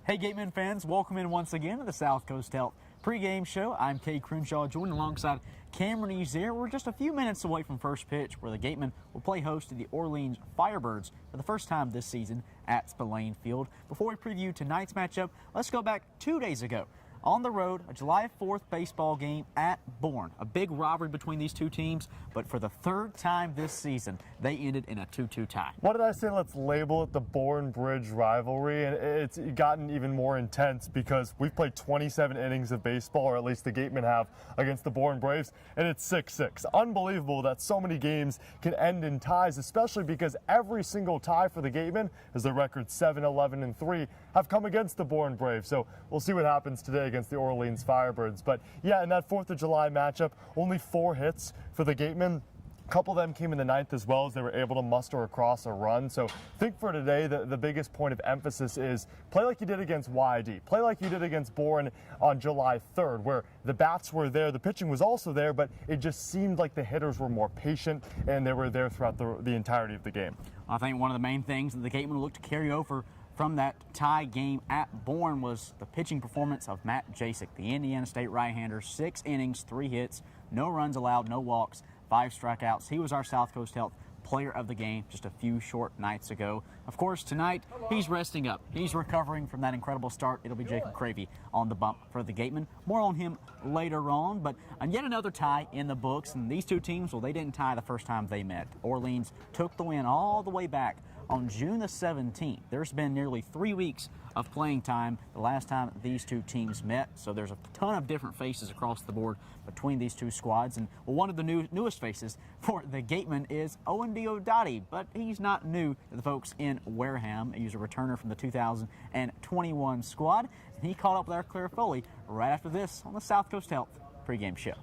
Hey Gateman fans, welcome in once again to the South Coast Health pregame show. I'm Cade Crenshaw, joined alongside Cameron Ezeir. We're just a few minutes away from first pitch, where the Gatemen will play host to the Orleans Firebirds for the first time this season at Sideline Field. Before we preview tonight's matchup, let's go back 2 days ago. On the road, a July 4th baseball game at Bourne. A big rivalry between these two teams, but for the third time this season, they ended in a 2-2 tie. What did I say? Let's label it the Bourne Bridge rivalry, and it's gotten even more intense because we've played 27 innings of baseball, or at least the Gatemen have, against the Bourne Braves, and it's 6-6. Unbelievable that so many games can end in ties, especially because every single tie for the Gatemen, as their record 7-11-3, have come against the Bourne Braves. So we'll see what happens today against the Orleans Firebirds. But yeah, in that 4th of July matchup, only 4 hits for the Gatemen. A couple of them came in the 9th as well, as they were able to muster across a run. So I think for today, the biggest point of emphasis is play like you did against YD. Play like you did against Bourne on July 3rd, where the bats were there, the pitching was also there, but it just seemed like the hitters were more patient and they were there throughout the entirety of the game. I think one of the main things that the Gatemen looked to carry over from that tie game at Bourne was the pitching performance of Matt Jasek, the Indiana State right-hander. 6 innings, 3 hits, no runs allowed, no walks, 5 strikeouts. He was our South Coast Health player of the game just a few short nights ago. Of course, tonight, he's resting up. He's recovering from that incredible start. It'll be Jacob Cravey on the bump for the Gatemen. More on him later on, but yet another tie in the books. And these two teams, well, they didn't tie the first time they met. Orleans took the win all the way back on June the 17th. There's been nearly 3 weeks of playing time the last time these two teams met, so there's a ton of different faces across the board between these two squads. And well, one of the newest faces for the Gatemen is Owen Diodati, but he's not new to the folks in Wareham. He's a returner from the 2021 squad, and he caught up with our Claire Foley right after this on the South Coast Health pregame show.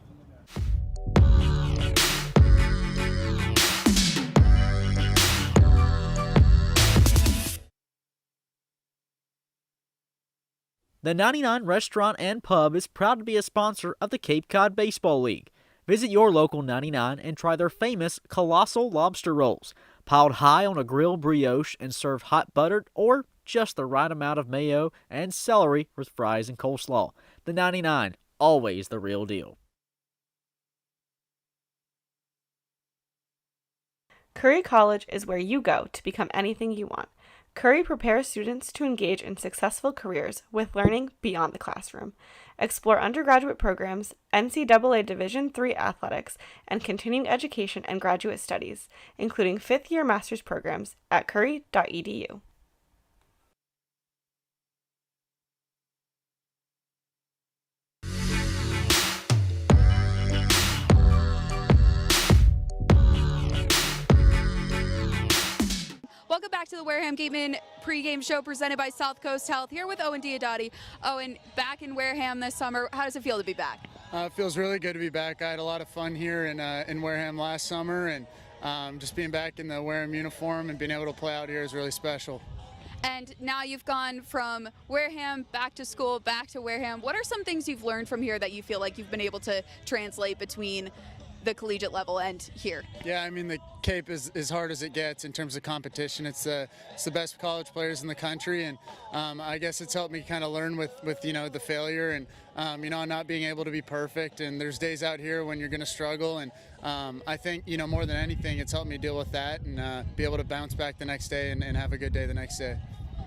The 99 Restaurant and Pub is proud to be a sponsor of the Cape Cod Baseball League. Visit your local 99 and try their famous Colossal Lobster Rolls, piled high on a grilled brioche and served hot buttered or just the right amount of mayo and celery with fries and coleslaw. The 99, always the real deal. Curry College is where you go to become anything you want. Curry prepares students to engage in successful careers with learning beyond the classroom. Explore undergraduate programs, NCAA Division III athletics, and continuing education and graduate studies, including 5th-year master's programs at curry.edu. Welcome back to the Wareham Gatemen pregame show presented by South Coast Health. Here with Owen Diodati. Owen, back in Wareham this summer. How does it feel to be back? It feels really good to be back. I had a lot of fun here in Wareham last summer, and just being back in the Wareham uniform and being able to play out here is really special. And now you've gone from Wareham back to school, back to Wareham. What are some things you've learned from here that you feel like you've been able to translate between the collegiate level and here? Yeah, I mean, the Cape is as hard as it gets in terms of competition. It's the best college players in the country, and I guess it's helped me kind of learn with the failure and not being able to be perfect. And there's days out here when you're going to struggle, and I think more than anything, it's helped me deal with that and be able to bounce back the next day and have a good day the next day.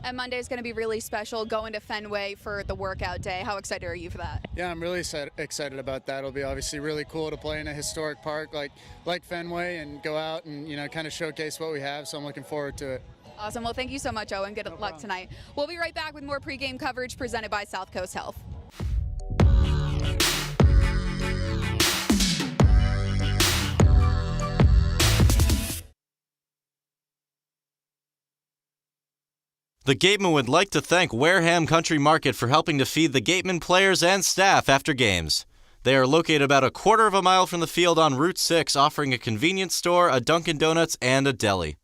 And Monday is going to be really special, going to Fenway for the workout day. How excited are you for that? Yeah, I'm really excited about that. It'll be obviously really cool to play in a historic park like Fenway and go out and kind of showcase what we have. So I'm looking forward to it. Awesome. Well, thank you so much, Owen. Good luck tonight. We'll be right back with more pregame coverage presented by South Coast Health. The Gatemen would like to thank Wareham Country Market for helping to feed the Gatemen players and staff after games. They are located about a quarter of a mile from the field on Route 6, offering a convenience store, a Dunkin' Donuts, and a deli.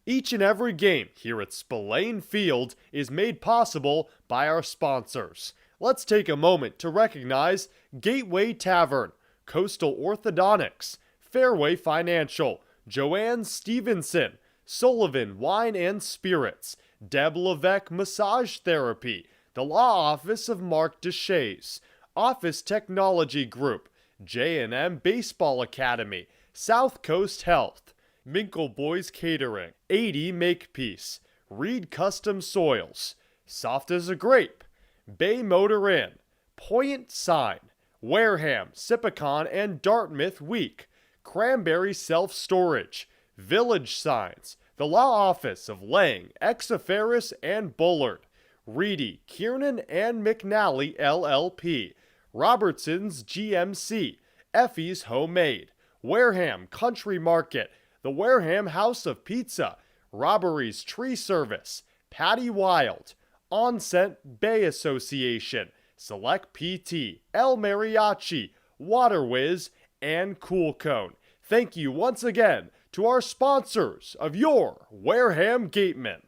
Each and every game here at Spillane Field is made possible by our sponsors. Let's take a moment to recognize Gateway Tavern, Coastal Orthodontics, Fairway Financial, Joanne Stevenson, Sullivan Wine and Spirits, Deb Levesque Massage Therapy, the Law Office of Mark Deshays, Office Technology Group, J&M Baseball Academy, South Coast Health, Minkle Boys Catering, 80 Makepeace, Reed Custom Soils, Soft as a Grape, Bay Motor Inn, Point Sign, Wareham, Sipicon and Dartmouth Week, Cranberry Self Storage, Village Signs, the Law Office of Lang, Exiferis and Bullard, Reedy, Kiernan and McNally LLP, Robertson's GMC, Effie's Homemade, Wareham Country Market, the Wareham House of Pizza, Robbery's Tree Service, Patty Wild, Onset Bay Association, Select PT, El Mariachi, Water Whiz, and Cool Cone. Thank you once again to our sponsors of your Wareham Gatemen.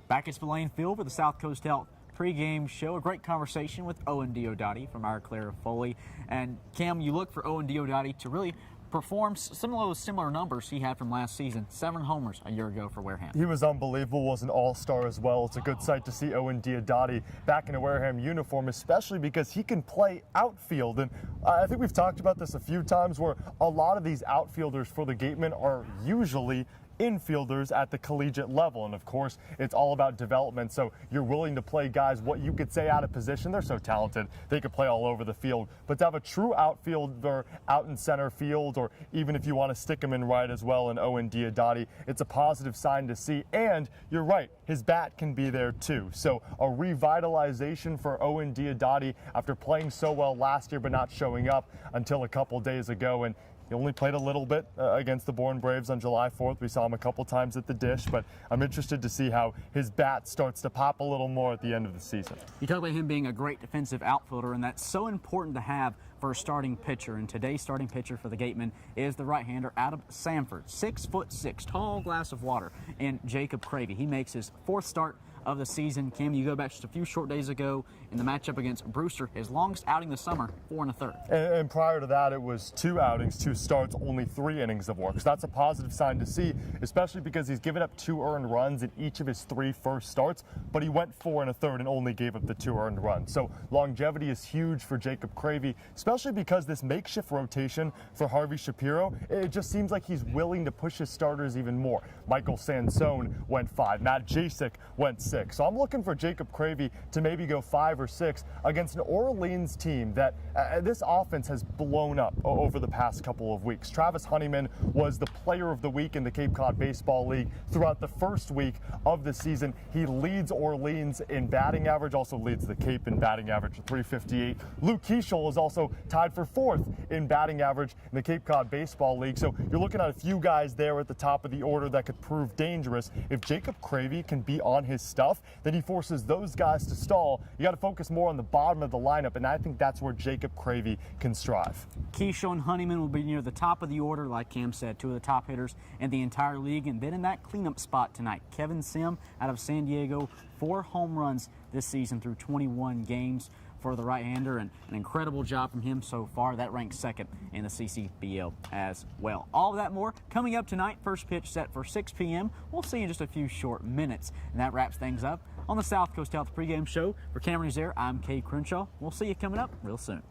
Back at Spillane Field for the South Coast Health pregame show. A great conversation with Owen Diodati from our Clara Foley. And Cam, you look for Owen Diodati to really perform some of those similar numbers he had from last season. 7 homers a year ago for Wareham. He was unbelievable, was an all-star as well. It's a good sight to see Owen Diodati back in a Wareham uniform, especially because he can play outfield. And I think we've talked about this a few times where a lot of these outfielders for the Gatemen are usually infielders at the collegiate level, and of course it's all about development, so you're willing to play guys what you could say out of position. They're so talented, they could play all over the field, but to have a true outfielder out in center field, or even if you want to stick him in right as well, in Owen Diodati, it's a positive sign to see. And you're right, his bat can be there too, so a revitalization for Owen Diodati after playing so well last year but not showing up until a couple days ago. And he only played a little bit against the Bourne Braves on July 4th. We saw him a couple times at the dish, but I'm interested to see how his bat starts to pop a little more at the end of the season. You talk about him being a great defensive outfielder, and that's so important to have for a starting pitcher. And today's starting pitcher for the Gatemen is the right-hander Adam Sanford, 6'6", tall glass of water, and Jacob Cravey. He makes his 4th start of the season. Cam, you go back just a few short days ago in the matchup against Brewster, his longest outing this summer, 4 1/3. And prior to that, it was 2 outings, 2 starts, only 3 innings of work. So that's a positive sign to see, especially because he's given up 2 earned runs in each of his 3 first starts, but he went 4 1/3 and only gave up the 2 earned runs. So longevity is huge for Jacob Cravey, especially because this makeshift rotation for Harvey Shapiro, it just seems like he's willing to push his starters even more. Michael Sansone went 5, Matt Jasek went 6. So I'm looking for Jacob Cravey to maybe go 5 or 6 against an Orleans team that this offense has blown up over the past couple of weeks. Travis Honeyman was the player of the week in the Cape Cod Baseball League throughout the first week of the season. He leads Orleans in batting average, also leads the Cape in batting average at .358. Luke Keishel is also tied for 4th in batting average in the Cape Cod Baseball League. So you're looking at a few guys there at the top of the order that could prove dangerous. If Jacob Cravey can be on his stuff, then he forces those guys to stall. You got to focus more on the bottom of the lineup, and I think that's where Jacob Cravey can strive. Keishel and Honeyman will be near the top of the order, like Cam said, 2 of the top hitters in the entire league. And then in that cleanup spot tonight, Kevin Sim out of San Diego, 4 home runs this season through 21 games for the right-hander, and an incredible job from him so far. That ranks 2nd in the CCBL as well. All of that more coming up tonight. First pitch set for 6 p.m. We'll see you in just a few short minutes. And that wraps things up on the South Coast Health pregame show. For Cameron Ezeir, I'm Cade Crenshaw. We'll see you coming up real soon.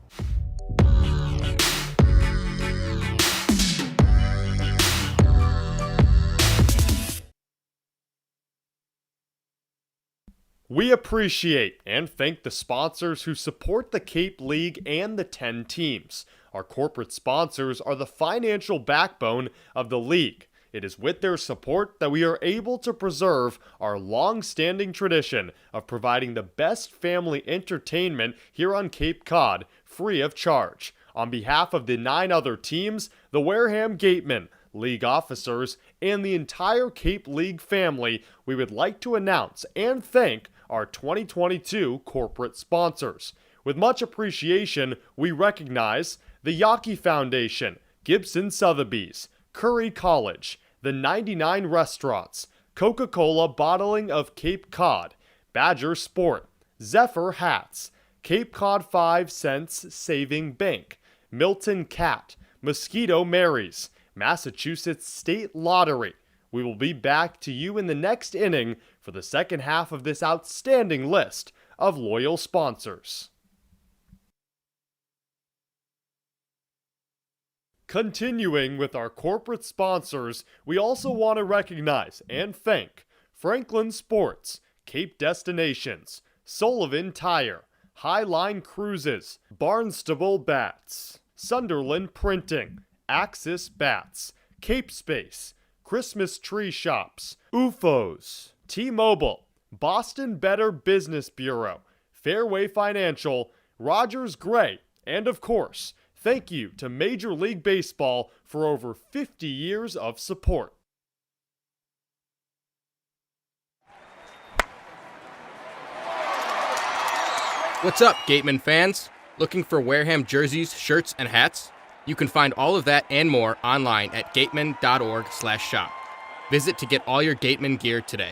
We appreciate and thank the sponsors who support the Cape League and the 10 teams. Our corporate sponsors are the financial backbone of the league. It is with their support that we are able to preserve our long-standing tradition of providing the best family entertainment here on Cape Cod, free of charge. On behalf of the 9 other teams, the Wareham Gatemen, league officers, and the entire Cape League family, we would like to announce and thank our 2022 corporate sponsors. With much appreciation, we recognize the Yawkey Foundation, Gibson Sotheby's, Curry College, the 99 Restaurants, Coca-Cola Bottling of Cape Cod, Badger Sport, Zephyr Hats, Cape Cod 5 Cents Saving Bank, Milton Cat, Mosquito Marys, Massachusetts State Lottery. We will be back to you in the next inning for the second half of this outstanding list of loyal sponsors. Continuing with our corporate sponsors, we also want to recognize and thank Franklin Sports, Cape Destinations, Sullivan Tire, Highline Cruises, Barnstable Bats, Sunderland Printing, Axis Bats, Cape Space, Christmas Tree Shops, UFOs, T-Mobile, Boston Better Business Bureau, Fairway Financial, Rogers Gray, and of course, thank you to Major League Baseball for over 50 years of support. What's up, Gateman fans? Looking for Wareham jerseys, shirts, and hats? You can find all of that and more online at gateman.org/shop. Visit to get all your Gateman gear today.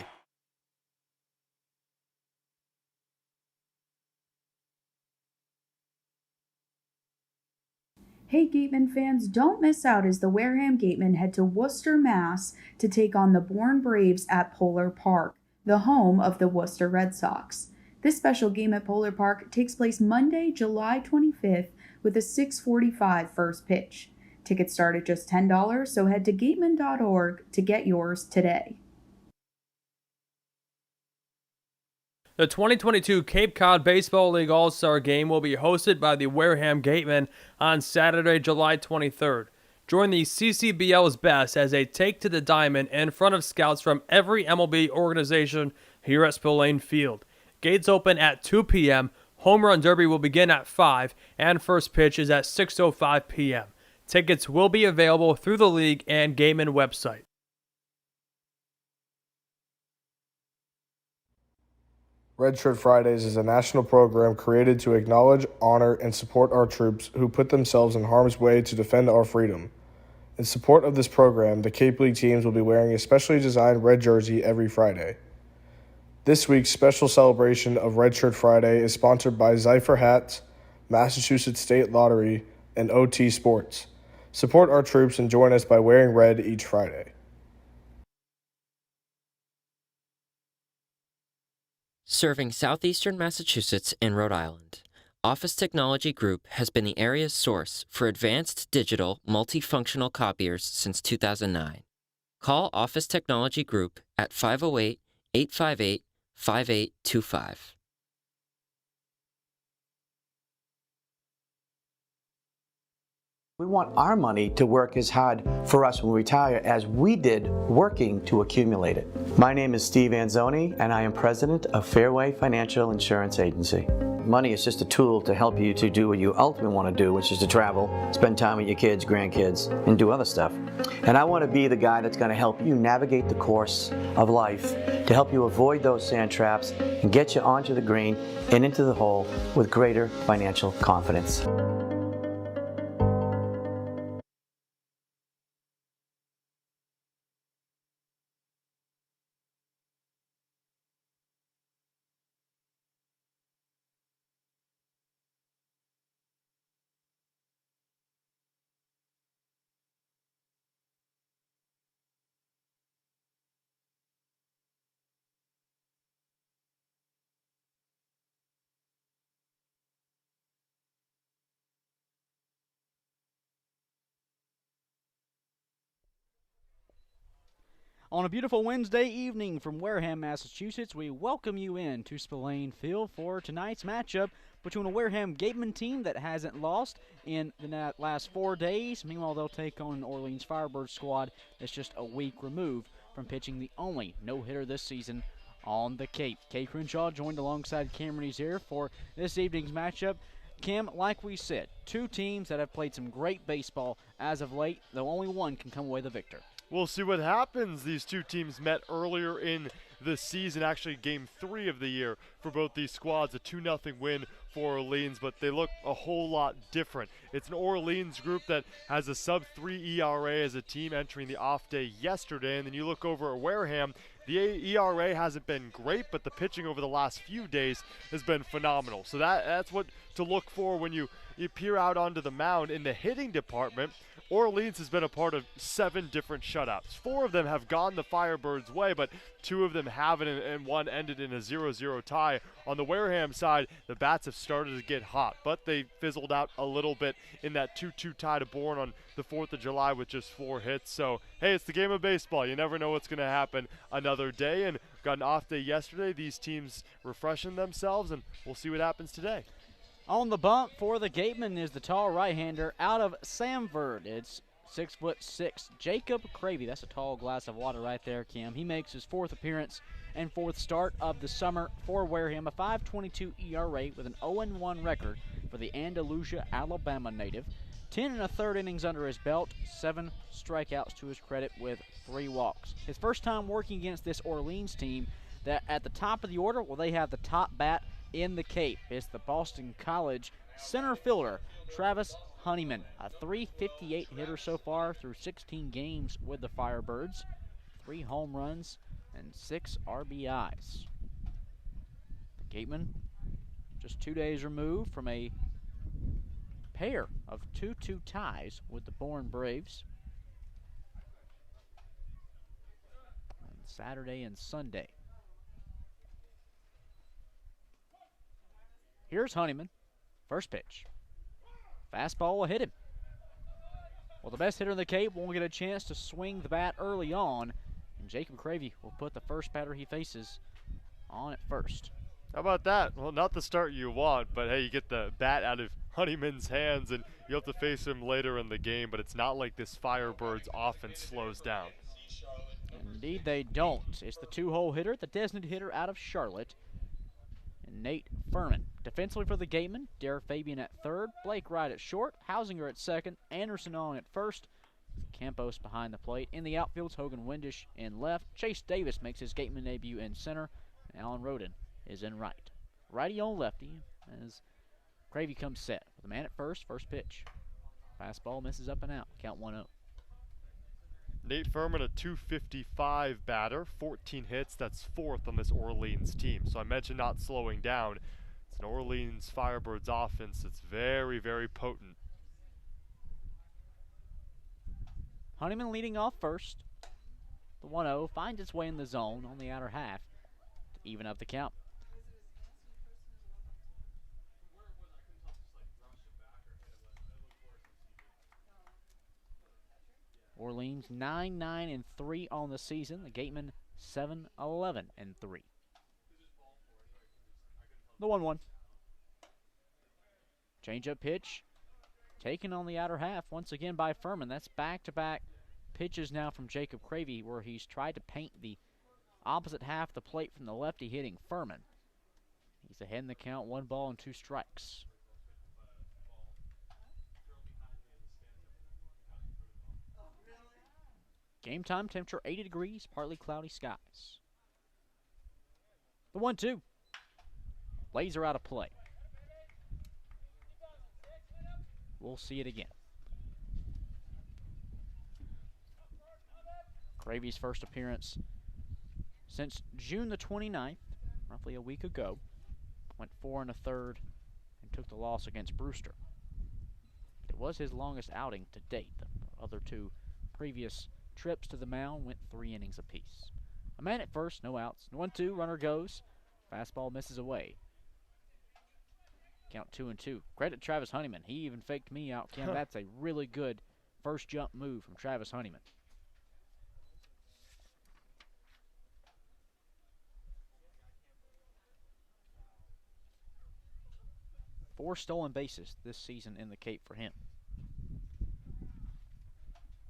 Hey Gateman fans, don't miss out as the Wareham Gatemen head to Worcester, Mass. to take on the Bourne Braves at Polar Park, the home of the Worcester Red Sox. This special game at Polar Park takes place Monday, July 25th with a 6:45 first pitch. Tickets start at just $10, so head to gateman.org to get yours today. The 2022 Cape Cod Baseball League All-Star Game will be hosted by the Wareham Gatemen on Saturday, July 23rd. Join the CCBL's best as they take to the diamond in front of scouts from every MLB organization here at Spillane Field. Gates open at 2 p.m., Home Run Derby will begin at 5, and first pitch is at 6:05 p.m. Tickets will be available through the league and Gateman website. Red Shirt Fridays is a national program created to acknowledge, honor, and support our troops who put themselves in harm's way to defend our freedom. In support of this program, the Cape League teams will be wearing a specially designed red jersey every Friday. This week's special celebration of Red Shirt Friday is sponsored by Zephyr Hats, Massachusetts State Lottery, and OT Sports. Support our troops and join us by wearing red each Friday. Serving southeastern Massachusetts and Rhode Island, Office Technology Group has been the area's source for advanced digital multifunctional copiers since 2009. Call Office Technology Group at 508-858-5825. We want our money to work as hard for us when we retire as we did working to accumulate it. My name is Steve Anzoni, and I am president of Fairway Financial Insurance Agency. Money is just a tool to help you to do what you ultimately want to do, which is to travel, spend time with your kids, grandkids, and do other stuff. And I want to be the guy that's going to help you navigate the course of life, to help you avoid those sand traps and get you onto the green and into the hole with greater financial confidence. On a beautiful Wednesday evening from Wareham, Massachusetts, we welcome you in to Spillane Field for tonight's matchup between a Wareham Gateman team that hasn't lost in the last 4 days. Meanwhile, they'll take on an Orleans Firebird squad that's just a week removed from pitching the only no-hitter this season on the Cape. Cade Crenshaw joined alongside Cameron Ezeir for this evening's matchup. Kim, like we said, two teams that have played some great baseball as of late, though only one can come away the victor. We'll see what happens. These two teams met earlier in the season, actually Game 3 of the year for both these squads, a 2-0 win for Orleans, but they look a whole lot different. It's an Orleans group that has a sub-3 ERA as a team entering the off day yesterday, and then you look over at Wareham, The ERA hasn't been great, but the pitching over the last few days has been phenomenal. So that's what to look for when you peer out onto the mound. In the hitting department, Orleans has been a part of 7 different shutouts. 4 of them have gone the Firebirds' way, but 2 of them haven't, and 1 ended in a 0-0 tie. On the Wareham side, the bats have started to get hot, but they fizzled out a little bit in that 2-2 tie to Bourne on the 4th of July with just 4 hits. So, hey, it's the game of baseball. You never know what's going to happen another day, and got an off day yesterday. These teams refreshing themselves, and we'll see what happens today. On the bump for the Gateman is the tall right-hander out of Samford. It's 6'6", Jacob Cravey. That's a tall glass of water right there, Kim. He makes his 4th appearance and 4th start of the summer for Wareham. A 5.22 ERA with an 0-1 record for the Andalusia, Alabama native. 10 1/3 innings under his belt, 7 strikeouts to his credit with 3 walks. His first time working against this Orleans team that at the top of the order, well, they have the top bat in the Cape. It's the Boston College center fielder, Travis Honeyman, a .358 hitter so far through 16 games with the Firebirds, 3 home runs and 6 RBIs. The Gateman just 2 days removed from a pair of 2-2 ties with the Bourne Braves on Saturday and Sunday. Here's Honeyman. First pitch. Fastball will hit him. Well, the best hitter in the Cape won't get a chance to swing the bat early on, and Jacob Cravey will put the first batter he faces on at first. How about that? Well, not the start you want, but hey, you get the bat out of Honeyman's hands, and you'll have to face him later in the game, but it's not like this Firebirds offense slows down. Indeed, they don't. It's the 2-hole hitter, the designated hitter out of Charlotte, and Nate Furman. Defensively for the Gateman, Derek Fabian at 3rd, Blake Wright at short, Hausinger at 2nd, Anderson on at 1st, Campos behind the plate. In the outfield, Hogan Windish in left, Chase Davis makes his Gateman debut in center, and Alan Roden is in right. Righty on lefty as Cravey comes set with a man at first pitch. Fastball misses up and out, count 1-0. Nate Furman, a .255 batter, 14 hits. That's 4th on this Orleans team. So I mentioned not slowing down. It's an Orleans Firebirds offense that's very, very potent. Honeyman leading off first. The 1-0 finds its way in the zone on the outer half to even up the count. Orleans 9-9-3 on the season. The Gatemen 7-11-3. The 1-1. Change-up pitch taken on the outer half once again by Furman. That's back-to-back pitches now from Jacob Cravey where he's tried to paint the opposite half of the plate from the lefty hitting Furman. He's ahead in the count, 1 ball and 2 strikes. Game time, temperature 80 degrees, partly cloudy skies. The 1-2. Laser out of play. We'll see it again. Cravey's first appearance since June the 29th, roughly a week ago. Went 4 1/3 and took the loss against Brewster. It was his longest outing to date. The other 2 previous trips to the mound went 3 innings apiece. A man at first, no outs. 1-2, runner goes. Fastball misses away. Count 2-2. Credit Travis Honeyman. He even faked me out, Kim. That's a really good first jump move from Travis Honeyman. Four stolen bases this season in the Cape for him.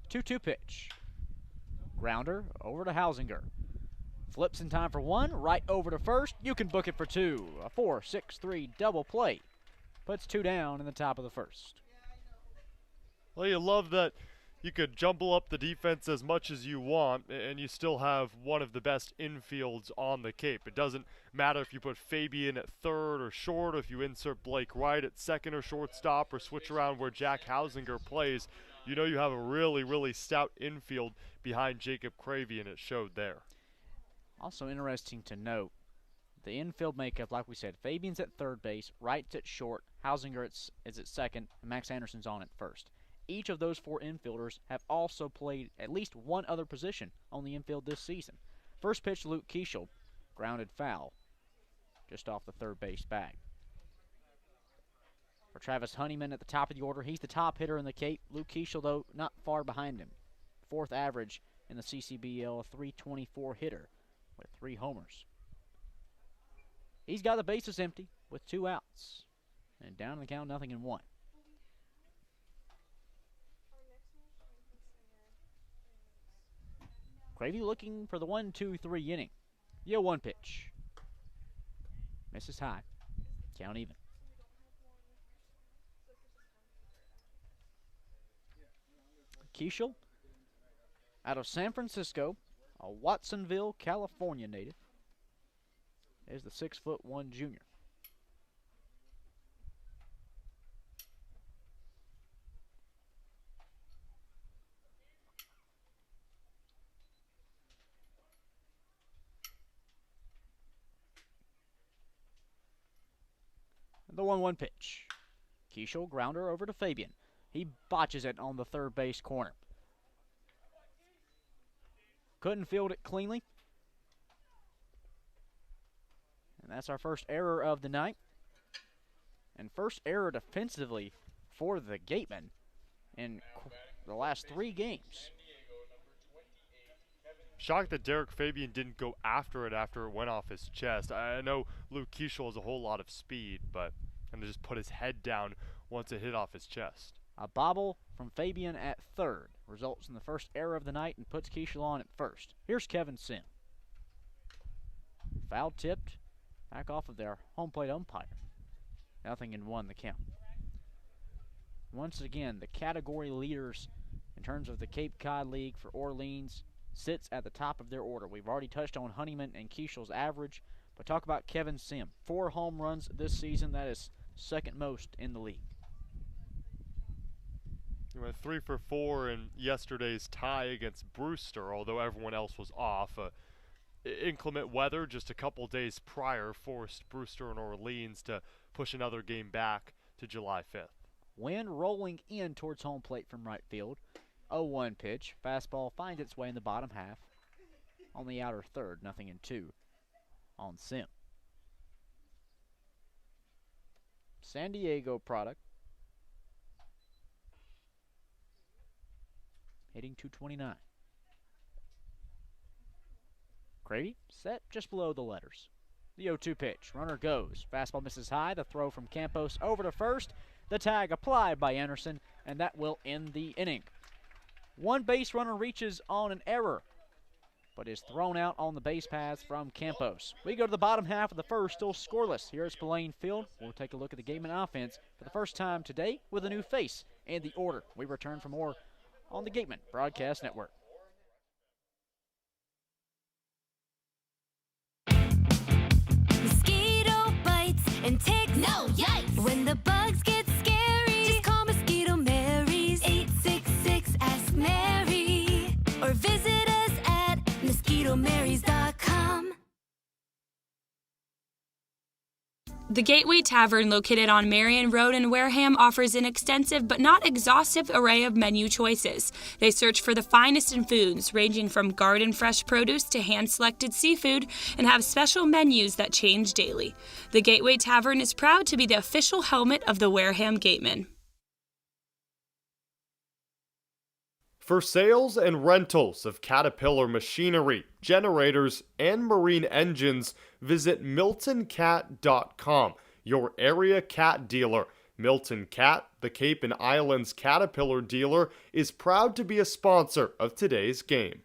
2-2 pitch. Grounder over to Hausinger. Flips in time for 1, right over to first. You can book it for 2. A 4-6-3 double play. Puts 2 down in the top of the first. Well, you love that you could jumble up the defense as much as you want, and you still have one of the best infields on the Cape. It doesn't matter if you put Fabian at 3rd or short, or if you insert Blake Wright at 2nd or shortstop, or switch around where Jack Hausinger plays. You know you have a really, really stout infield behind Jacob Cravey, and it showed there. Also interesting to note, the infield makeup, like we said, Fabian's at third base, Wright's at short, Hausinger is at second, and Max Anderson's on at first. Each of those 4 infielders have also played at least one other position on the infield this season. First pitch, Luke Keishel, grounded foul, just off the third base bag. For Travis Honeyman at the top of the order, he's the top hitter in the Cape. Luke Keishel, though, not far behind him. 4th average in the CCBL, a .324 hitter with 3 homers. He's got the bases empty with 2 outs. And down in the count, 0-1. Cravey looking for the 1-2-3 inning. The 0-1 pitch. Misses high. Count even. Keishel, out of San Francisco, a Watsonville, California native, is the 6'1" junior. The 1-1 pitch. Keishel, grounder over to Fabian. He botches it on the third base corner. Couldn't field it cleanly. And that's our first error of the night. And first error defensively for the Gatemen in the last 3 games. Shocked that Derek Fabian didn't go after it went off his chest. I know Luke Keishel has a whole lot of speed, but and just put his head down once it hit off his chest. A bobble from Fabian at third results in the first error of the night and puts Keishel on at first. Here's Kevin Sim. Foul tipped back off of their home plate umpire. 0-1 the count. Once again, the category leaders in terms of the Cape Cod League for Orleans sits at the top of their order. We've already touched on Honeyman and Keishel's average, but talk about Kevin Sim. 4 home runs this season. That is second most in the league. He went 3 for 4 in yesterday's tie against Brewster, although everyone else was off. Inclement weather just a couple days prior forced Brewster and Orleans to push another game back to July 5th. Wind rolling in towards home plate from right field. 0-1 pitch. Fastball finds its way in the bottom half on the outer third. 0-2 on Sim. San Diego product. Hitting .229. Cravey set just below the letters. The 0-2 pitch. Runner goes. Fastball misses high. The throw from Campos over to first. The tag applied by Anderson, and that will end the inning. One base runner reaches on an error, but is thrown out on the base paths from Campos. We go to the bottom half of the first, still scoreless here at Spillane Field. We'll take a look at the Gateman offense for the first time today with a new face and the order. We return for more on the Gateman Broadcast Network. Mosquito bites and ticks. No, yikes! When the bugs get scary, just call Mosquito Mary's 866 Ask Mary or visit us at mosquitomarys.com. The Gateway Tavern, located on Marion Road in Wareham, offers an extensive but not exhaustive array of menu choices. They search for the finest in foods, ranging from garden fresh produce to hand-selected seafood, and have special menus that change daily. The Gateway Tavern is proud to be the official helmet of the Wareham Gatemen. For sales and rentals of Caterpillar machinery, generators, and marine engines, visit MiltonCat.com, your area cat dealer. Milton Cat, the Cape and Islands Caterpillar dealer, is proud to be a sponsor of today's game.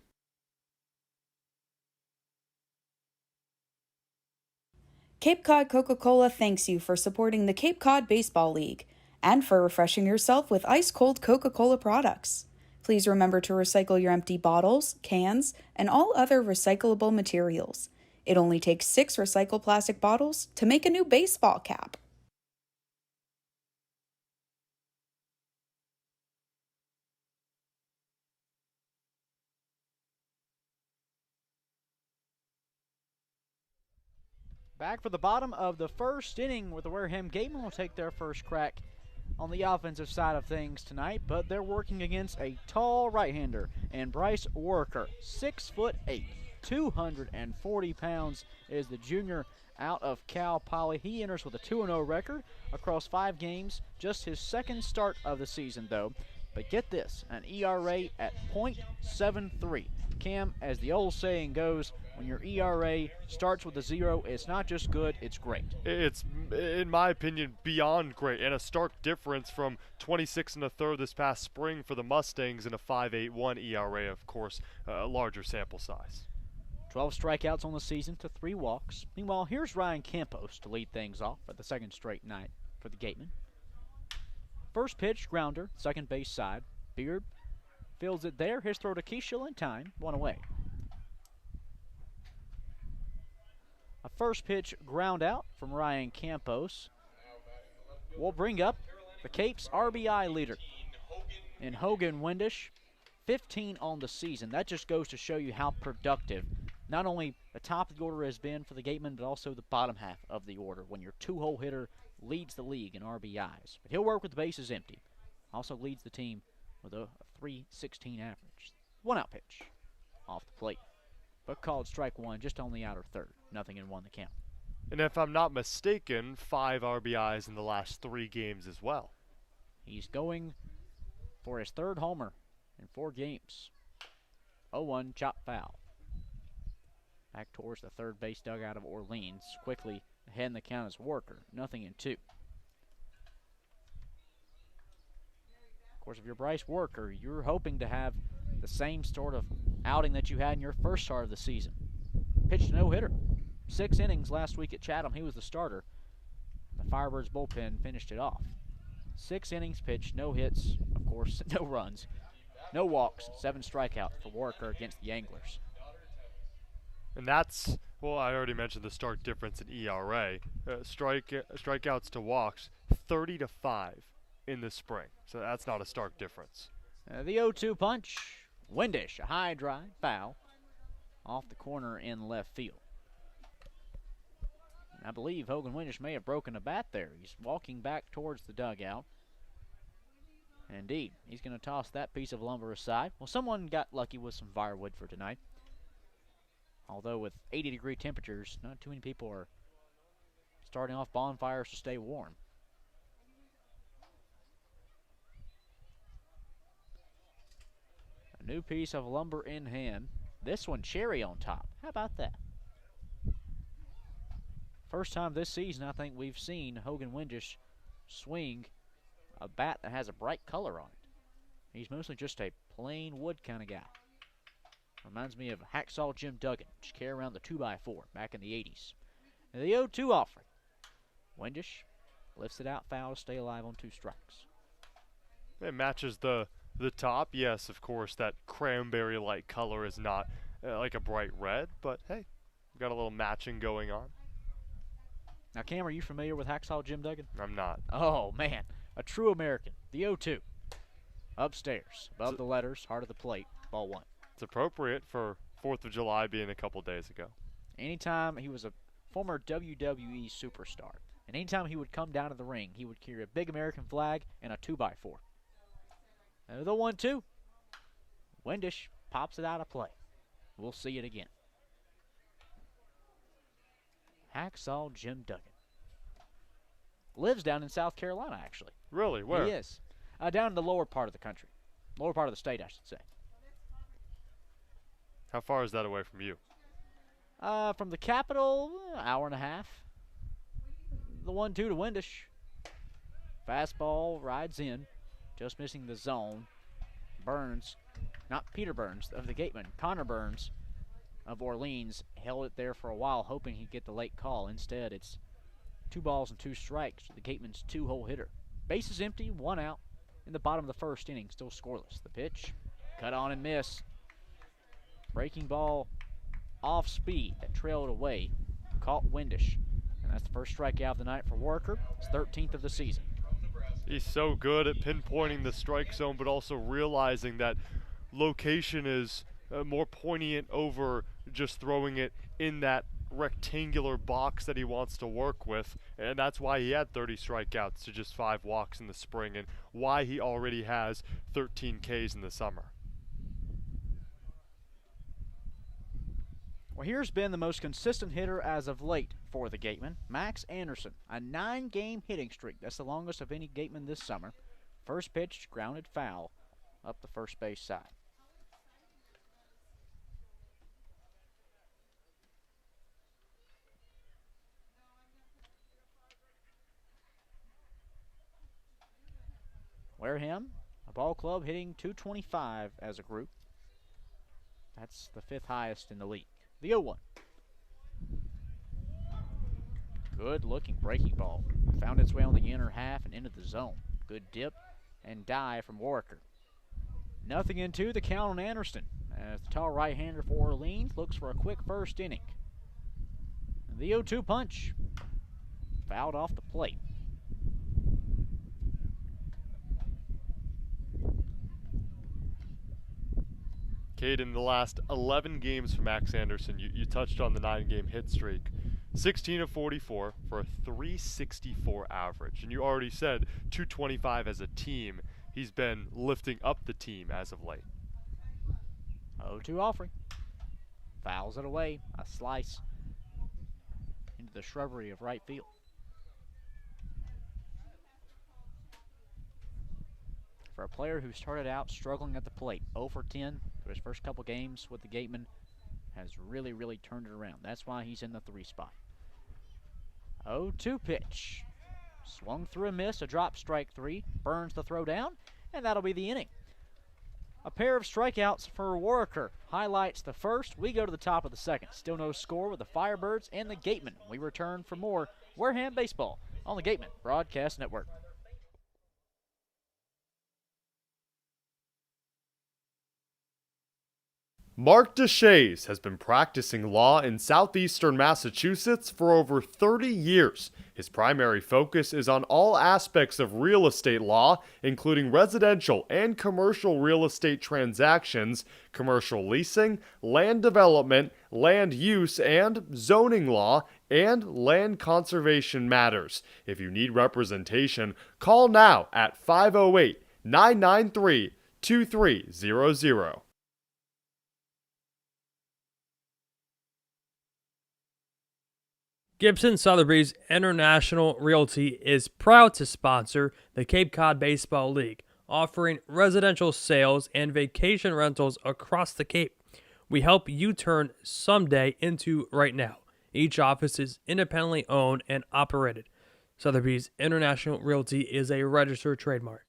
Cape Cod Coca-Cola thanks you for supporting the Cape Cod Baseball League and for refreshing yourself with ice-cold Coca-Cola products. Please remember to recycle your empty bottles, cans, and all other recyclable materials. It only takes 6 recycled plastic bottles to make a new baseball cap. Back for the bottom of the first inning where the Wareham Gatemen will take their first crack on the offensive side of things tonight, but they're working against a tall right-hander and Bryce Worker, 6'8", 240 pounds is the junior out of Cal Poly. He enters with a 2-0 record across 5 games, just his second start of the season though. But get this, an ERA at .73. Cam, as the old saying goes, when your ERA starts with a 0, it's not just good, it's great. It's, in my opinion, beyond great, and a stark difference from 26 1/3 this past spring for the Mustangs and a 5.81 ERA, of course, a larger sample size. 12 strikeouts on the season to 3 walks. Meanwhile, here's Ryan Campos to lead things off for the second straight night for the Gatemen. First pitch, grounder, second base side. Beard fields it there. His throw to Keishel in time, 1 away. A first pitch ground out from Ryan Campos will bring up the Cape's RBI leader in Hogan Windish, 15 on the season. That just goes to show you how productive not only the top of the order has been for the Gatemen, but also the bottom half of the order when your 2-hole hitter leads the league in RBIs. But he'll work with the bases empty. Also leads the team with a .316 average. 1-out pitch off the plate, but called strike 1 just on the outer third. 0-1 the count. And if I'm not mistaken, 5 RBIs in the last 3 games as well. He's going for his 3rd homer in 4 games. 0-1 chop foul. Back towards the third base dugout of Orleans. Quickly ahead in the count is Worker. 0-2. Of course, if you're Bryce Worker, you're hoping to have the same sort of outing that you had in your first start of the season. Pitched a no-hitter. 6 innings last week at Chatham. He was the starter. The Firebirds bullpen finished it off. 6 innings pitched, no hits, of course, no runs, no walks, 7 strikeouts for Worker against the Anglers. And that's, well, I already mentioned the stark difference in ERA. Strikeouts to walks, 30-5 in the spring. So that's not a stark difference. The 0-2 punch. Windish, a high drive, foul, off the corner in left field. And I believe Hogan Windish may have broken a bat there. He's walking back towards the dugout. And indeed, he's going to toss that piece of lumber aside. Well, someone got lucky with some firewood for tonight. Although with 80-degree temperatures, not too many people are starting off bonfires to stay warm. A new piece of lumber in hand. This one cherry on top. How about that? First time this season I think we've seen Hogan Windish swing a bat that has a bright color on it. He's mostly just a plain wood kind of guy. Reminds me of Hacksaw Jim Duggan, which carried around the 2x4 back in the 80s. And the 0-2 offering. Windish lifts it out foul to stay alive on 2 strikes. It matches the top. Yes, of course, that cranberry-like color is not like a bright red, but hey, we've got a little matching going on. Now, Cam, are you familiar with Hacksaw Jim Duggan? I'm not. Oh, man. A true American. The 0-2. Upstairs, above the letters, heart of the plate, ball 1. It's appropriate for 4th of July being a couple days ago. Anytime he was a former WWE superstar, and anytime he would come down to the ring, he would carry a big American flag and a 2x4. And the 1-2. Windish pops it out of play. We'll see it again. Hacksaw Jim Duggan. Lives down in South Carolina, actually. Really? Where? He is. Down in the lower part of the country. Lower part of the state, I should say. How far is that away from you? From the capital, hour and a half. The 1-2 to Windish. Fastball rides in. Just missing the zone. Burns, not Peter Burns of the Gatemen, Connor Burns of Orleans held it there for a while, hoping he'd get the late call. Instead, it's 2 balls and 2 strikes to the Gatemen's 2-hole hitter. Bases empty, 1 out in the bottom of the first inning, still scoreless. The pitch, cut on and miss. Breaking ball off speed that trailed away, caught Windish. And that's the first strikeout of the night for Worker. It's 13th of the season. He's so good at pinpointing the strike zone, but also realizing that location is more poignant over just throwing it in that rectangular box that he wants to work with, and that's why he had 30 strikeouts to just 5 walks in the spring, and why he already has 13 Ks in the summer. Well, here's been the most consistent hitter as of late for the Gatemen, Max Anderson. A 9-game hitting streak. That's the longest of any Gateman this summer. First pitch, grounded foul up the first base side. Wareham, a ball club hitting .225 as a group. That's the 5th highest in the league. The 0-1. Good looking breaking ball. Found its way on the inner half and into the zone. Good dip and dive from Warwicker. 0-2 the count on Anderson, as the tall right-hander for Orleans looks for a quick first inning. The 0-2 punch. Fouled off the plate. Cade, in the last 11 games for Max Anderson, you touched on the 9-game hit streak. 16 of 44 for a 364 average. And you already said 225 as a team. He's been lifting up the team as of late. 0-2 offering. Fouls it away. A slice into the shrubbery of right field. For a player who started out struggling at the plate, 0 for 10 through his first couple games with the Gatemen, has really turned it around. That's why he's in the 3 spot. 0-2 pitch. Swung through a miss, a drop, strike 3. Burns the throw down, and that'll be the inning. A pair of strikeouts for Warwicker highlights the first. We go to the top of the second. Still no score with the Firebirds and the Gatemen. We return for more Wareham baseball on the Gatemen Broadcast Network. Mark Deshays has been practicing law in southeastern Massachusetts for over 30 years. His primary focus is on all aspects of real estate law, including residential and commercial real estate transactions, commercial leasing, land development, land use and zoning law, and land conservation matters. If you need representation, call now at 508-993-2300. Gibson Sotheby's International Realty is proud to sponsor the Cape Cod Baseball League, offering residential sales and vacation rentals across the Cape. We help you turn someday into right now. Each office is independently owned and operated. Sotheby's International Realty is a registered trademark.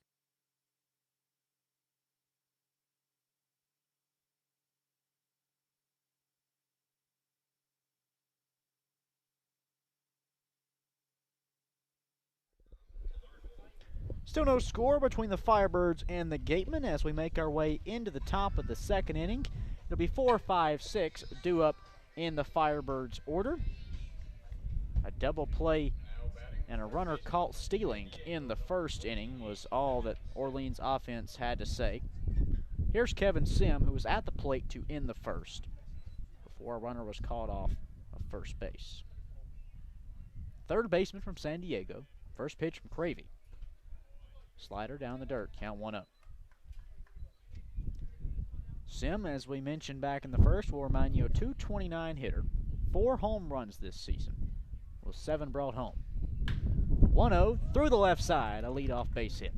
Still no score between the Firebirds and the Gatemen as we make our way into the top of the second inning. It'll be 4, 5, 6 due up in the Firebirds order. A double play and a runner caught stealing in the first inning was all that Orleans offense had to say. Here's Kevin Sim, who was at the plate to end the first before a runner was caught off of first base. Third baseman from San Diego. First pitch from Cravey. Slider down the dirt, count 1-0. Sim, as we mentioned back in the first, will remind you a .229 hitter. 4 home runs this season, with 7 brought home. 1-0 through the left side, a leadoff base hit.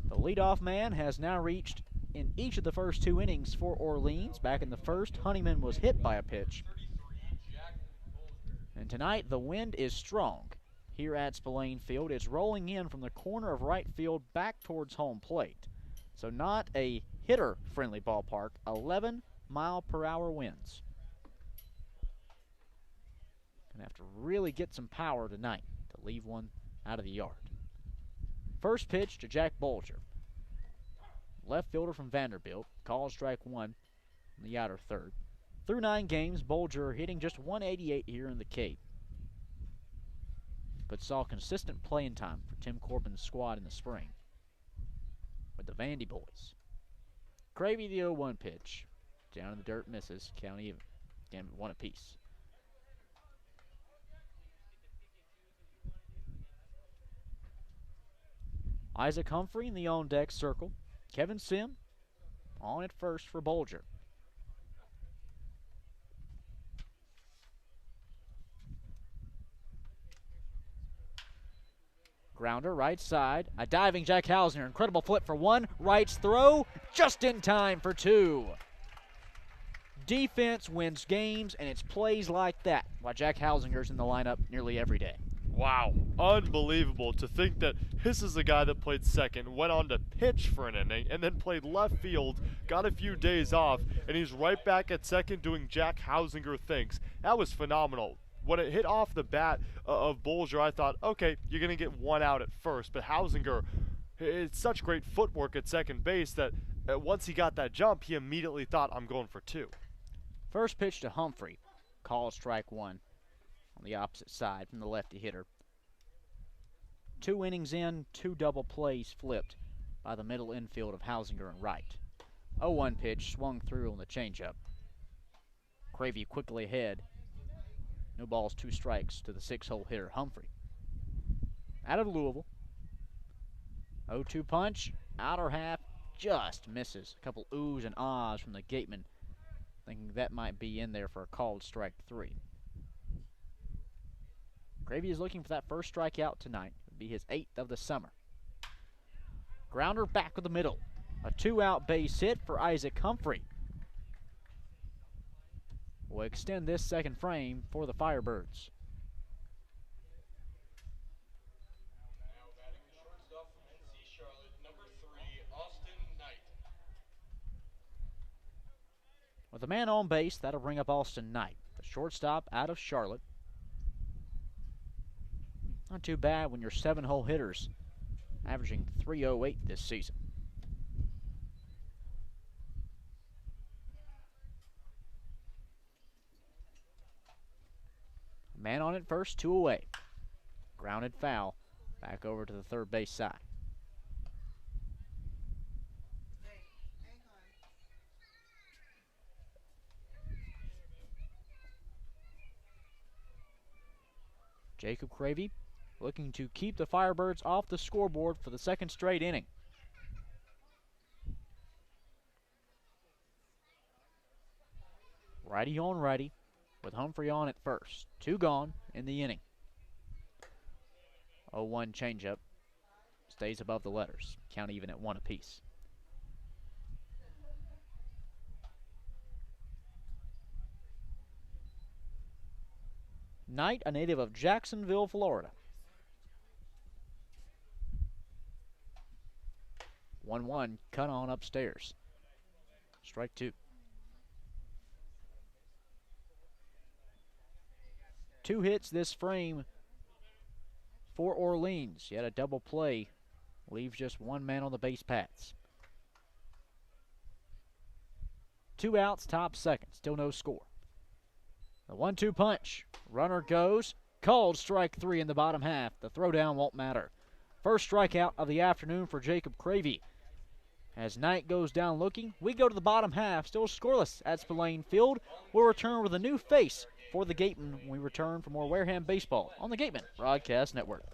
The leadoff man has now reached in each of the first 2 innings for Orleans. Back in the first, Honeyman was hit by a pitch. And tonight, the wind is strong here at Spillane Field. It's rolling in from the corner of right field back towards home plate. So not a hitter-friendly ballpark, 11-mile-per-hour winds. Gonna have to really get some power tonight to leave one out of the yard. First pitch to Jack Bolger. Left fielder from Vanderbilt, calls strike 1 in the outer third. Through 9 games, Bolger hitting just .188 here in the Cape, but saw consistent playing time for Tim Corbin's squad in the spring with the Vandy boys. Cravey the 0-1 pitch. Down in the dirt, misses. Count even. Again, one apiece. Isaac Humphrey in the on-deck circle. Kevin Sim on at first for Bolger. Grounder, right side. A diving Jack Hausinger. Incredible flip for one. Right's throw. Just in time for two. Defense wins games, and it's plays like that why Jack Hausinger's in the lineup nearly every day. Wow, unbelievable to think that this is a guy that played second, went on to pitch for an inning, and then played left field, got a few days off, and he's right back at second doing Jack Hausinger things. That was phenomenal. When it hit off the bat of Bolger, I thought, okay, you're going to get one out at first, but Hausinger, it's such great footwork at second base that once he got that jump, he immediately thought, I'm going for two. First pitch to Humphrey, called strike one on the opposite side from the lefty hitter. 2 innings in, 2 double plays flipped by the middle infield of Hausinger and Wright. 0-1 pitch swung through on the changeup. Cravey quickly ahead. No balls, 2 strikes to the 6-hole hitter Humphrey. Out of Louisville. 0-2 punch, outer half, just misses. A couple oohs and ahs from the gateman, thinking that might be in there for a called strike 3. Cravey is looking for that first strikeout tonight. It would be his 8th of the summer. Grounder back with the middle. A 2-out base hit for Isaac Humphrey. Will extend this second frame for the Firebirds. With a man on base, that'll bring up Austin Knight, the shortstop out of Charlotte. Not too bad when you're 7-hole hitters, averaging .308 this season. Man on it first, 2 away. Grounded foul, back over to the third base side. Jacob Cravey looking to keep the Firebirds off the scoreboard for the second straight inning. Righty on righty with Humphrey on at first. 2 gone in the inning. 0-1 changeup. Stays above the letters. Count even at 1 apiece. Knight, a native of Jacksonville, Florida. 1-1, cut on upstairs. Strike 2. 2 hits this frame for Orleans. Yet a double play leaves just 1 man on the base paths. 2 outs, top second. Still no score. The 1-2 punch. Runner goes. Called strike 3 in the bottom half. The throwdown won't matter. First strikeout of the afternoon for Jacob Cravey. As Knight goes down looking, we go to the bottom half. Still scoreless at Spillane Field. We'll return with a new face for the Gatemen when we return for more Wareham baseball on the Gatemen Broadcast Network.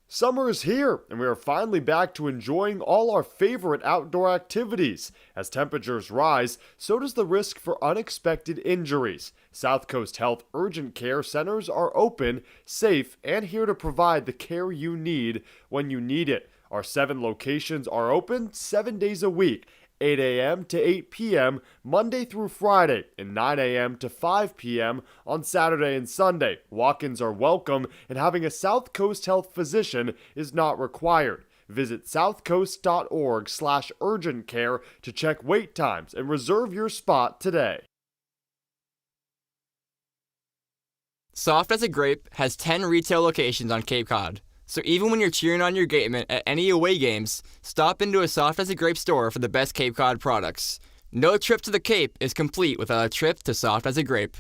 Summer is here, and we are finally back to enjoying all our favorite outdoor activities. As temperatures rise, so does the risk for unexpected injuries. South Coast Health Urgent Care Centers are open, safe, and here to provide the care you need when you need it. Our 7 locations are open 7 days a week, 8 a.m. to 8 p.m. Monday through Friday, and 9 a.m. to 5 p.m. on Saturday and Sunday. Walk-ins are welcome, and having a South Coast Health physician is not required. Visit southcoast.org/urgent care to check wait times and reserve your spot today. Soft as a Grape has 10 retail locations on Cape Cod. So even when you're cheering on your Gatemen at any away games, stop into a Soft as a Grape store for the best Cape Cod products. No trip to the Cape is complete without a trip to Soft as a Grape.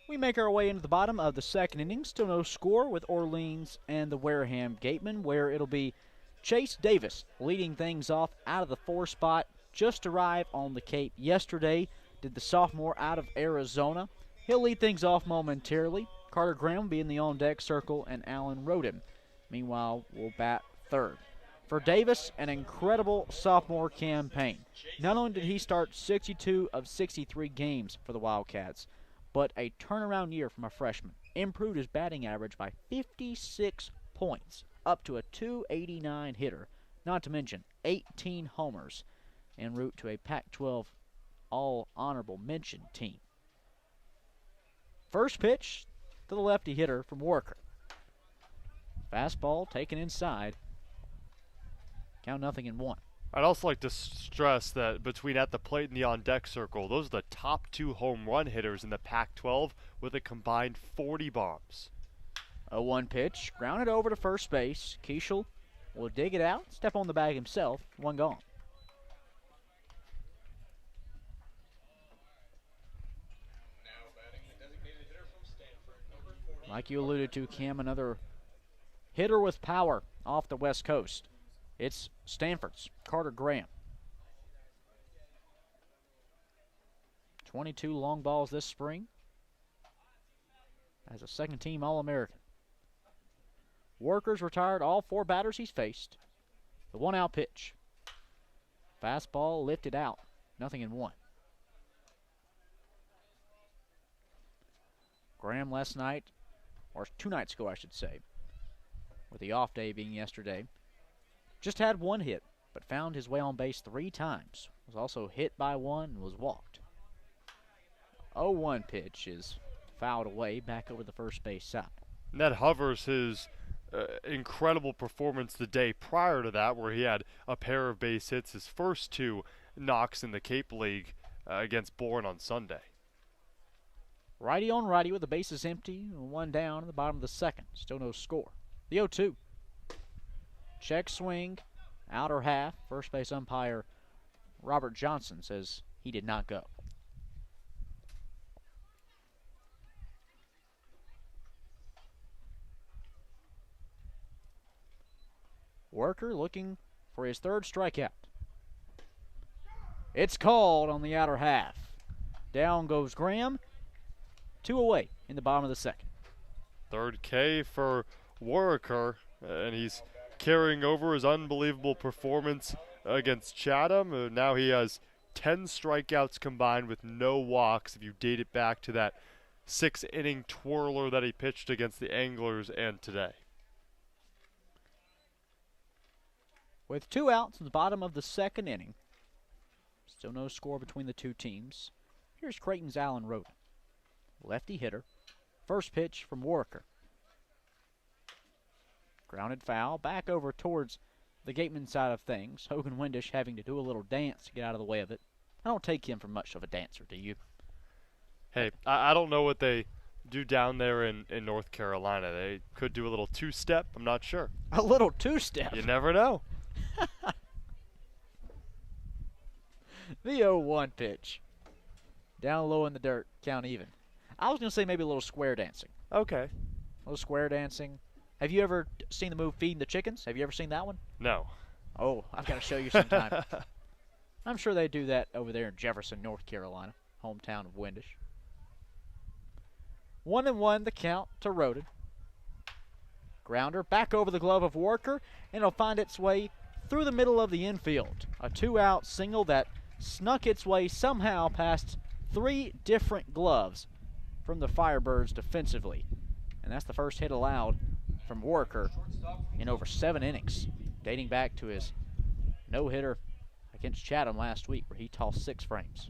We make our way into the bottom of the second inning. Still no score with Orleans and the Wareham Gatemen, where it'll be Chase Davis leading things off out of the 4 spot. Just arrived on the Cape yesterday. Did the sophomore out of Arizona. He'll lead things off momentarily. Carter Graham will be in the on-deck circle, and Allen Roden, meanwhile, will bat third. For Davis, an incredible sophomore campaign. Not only did he start 62 of 63 games for the Wildcats, but a turnaround year from a freshman. Improved his batting average by 56 points, up to a .289 hitter, not to mention 18 homers, en route to a Pac-12 all-honorable mention team. First pitch to the lefty hitter from Worker. Fastball taken inside. Count 0-1. I'd also like to stress that between at the plate and the on-deck circle, those are the top 2 home run hitters in the Pac-12 with a combined 40 bombs. 0-1 pitch, grounded over to first base. Keishel will dig it out, step on the bag himself, 1 gone. Like you alluded to, Cam, another hitter with power off the West Coast. It's Stanford's Carter Graham. 22 long balls this spring as a second-team All-American. Worker's retired all 4 batters he's faced. The 1-out pitch. Fastball lifted out, 0-1. Graham last night, or 2 nights ago I should say, with the off day being yesterday, just had 1 hit, but found his way on base 3 times. Was also hit by 1 and was walked. 0-1 pitch is fouled away back over the first base side. And that hovers his incredible performance the day prior to that, where he had a pair of base hits, his first 2 knocks in the Cape League against Bourne on Sunday. Righty on righty with the bases empty, 1 down in the bottom of the second. Still no score. The 0-2. Check swing, outer half. First base umpire Robert Johnson says he did not go. Worker looking for his 3rd strikeout. It's called on the outer half. Down goes Graham. 2 away in the bottom of the second. 3rd K for Worker, and he's carrying over his unbelievable performance against Chatham. Now he has 10 strikeouts combined with no walks if you date it back to that 6-inning twirler that he pitched against the Anglers and today. With 2 outs in the bottom of the second inning, still no score between the 2 teams. Here's Creighton's Allen Roden. Lefty hitter. First pitch from Worker. Grounded foul. Back over towards the Gateman side of things. Hogan Windish having to do a little dance to get out of the way of it. I don't take him for much of a dancer, do you? Hey, I don't know what they do down there in North Carolina. They could do a little 2-step. I'm not sure. A little 2-step? You never know. The 0-1 pitch. Down low in the dirt. Count even. I was going to say maybe a little square dancing. Okay. A little square dancing. Have you ever seen the move Feeding the Chickens? Have you ever seen that one? No. Oh, I've got to show you sometime. I'm sure they do that over there in Jefferson, North Carolina, hometown of Windish. 1-1 the count to Roden. Grounder back over the glove of Worker, and it'll find its way through the middle of the infield. A 2-out single that snuck its way somehow past 3 different gloves from the Firebirds defensively. And that's the first hit allowed from Worker in over 7 innings, dating back to his no-hitter against Chatham last week where he tossed 6 frames.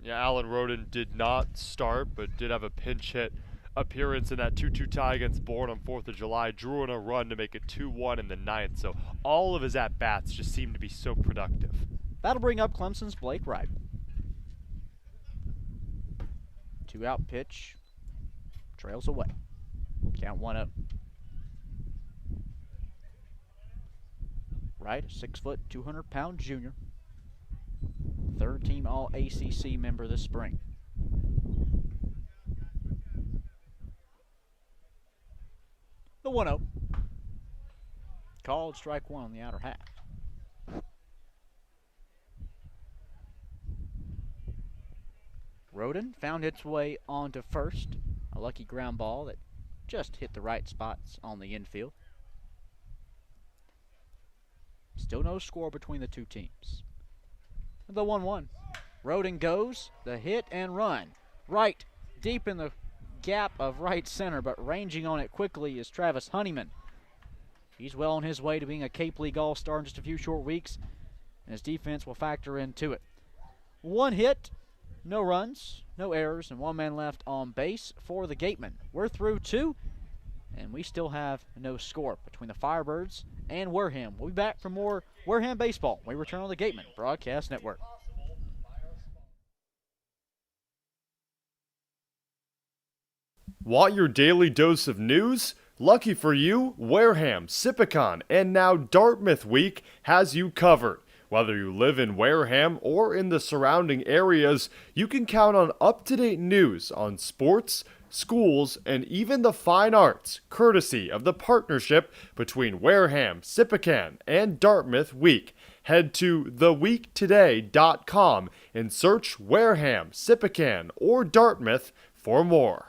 Yeah, Allen Roden did not start, but did have a pinch hit appearance in that 2-2 tie against Bourne on 4th of July. Drew in a run to make it 2-1 in the 9th, so all of his at-bats just seem to be so productive. That'll bring up Clemson's Blake Wright. 2-out pitch. Trails away. Count 1-0. Wright, a 6-foot, 200-pound junior. 3rd-team All-ACC member this spring. The 1-0. Called strike one on the outer half. Roden found its way onto first. A lucky ground ball that just hit the right spots on the infield. Still no score between the two teams. The 1-1. Roden goes, the hit and run. Right, deep in the gap of right center, but ranging on it quickly is Travis Honeyman. He's well on his way to being a Cape League All-Star in just a few short weeks, and his defense will factor into it. One hit, no runs, no errors, and one man left on base for the Gatemen. We're through two, and we still have no score between the Firebirds and Wareham. We'll be back for more Wareham baseball when we return on the Gatemen Broadcast Network. Want your daily dose of news? Lucky for you, Wareham, Sipicon, and now Dartmouth Week has you covered. Whether you live in Wareham or in the surrounding areas, you can count on up-to-date news on sports, schools, and even the fine arts, courtesy of the partnership between Wareham, Sipicon, and Dartmouth Week. Head to theweektoday.com and search Wareham, Sipicon, or Dartmouth for more.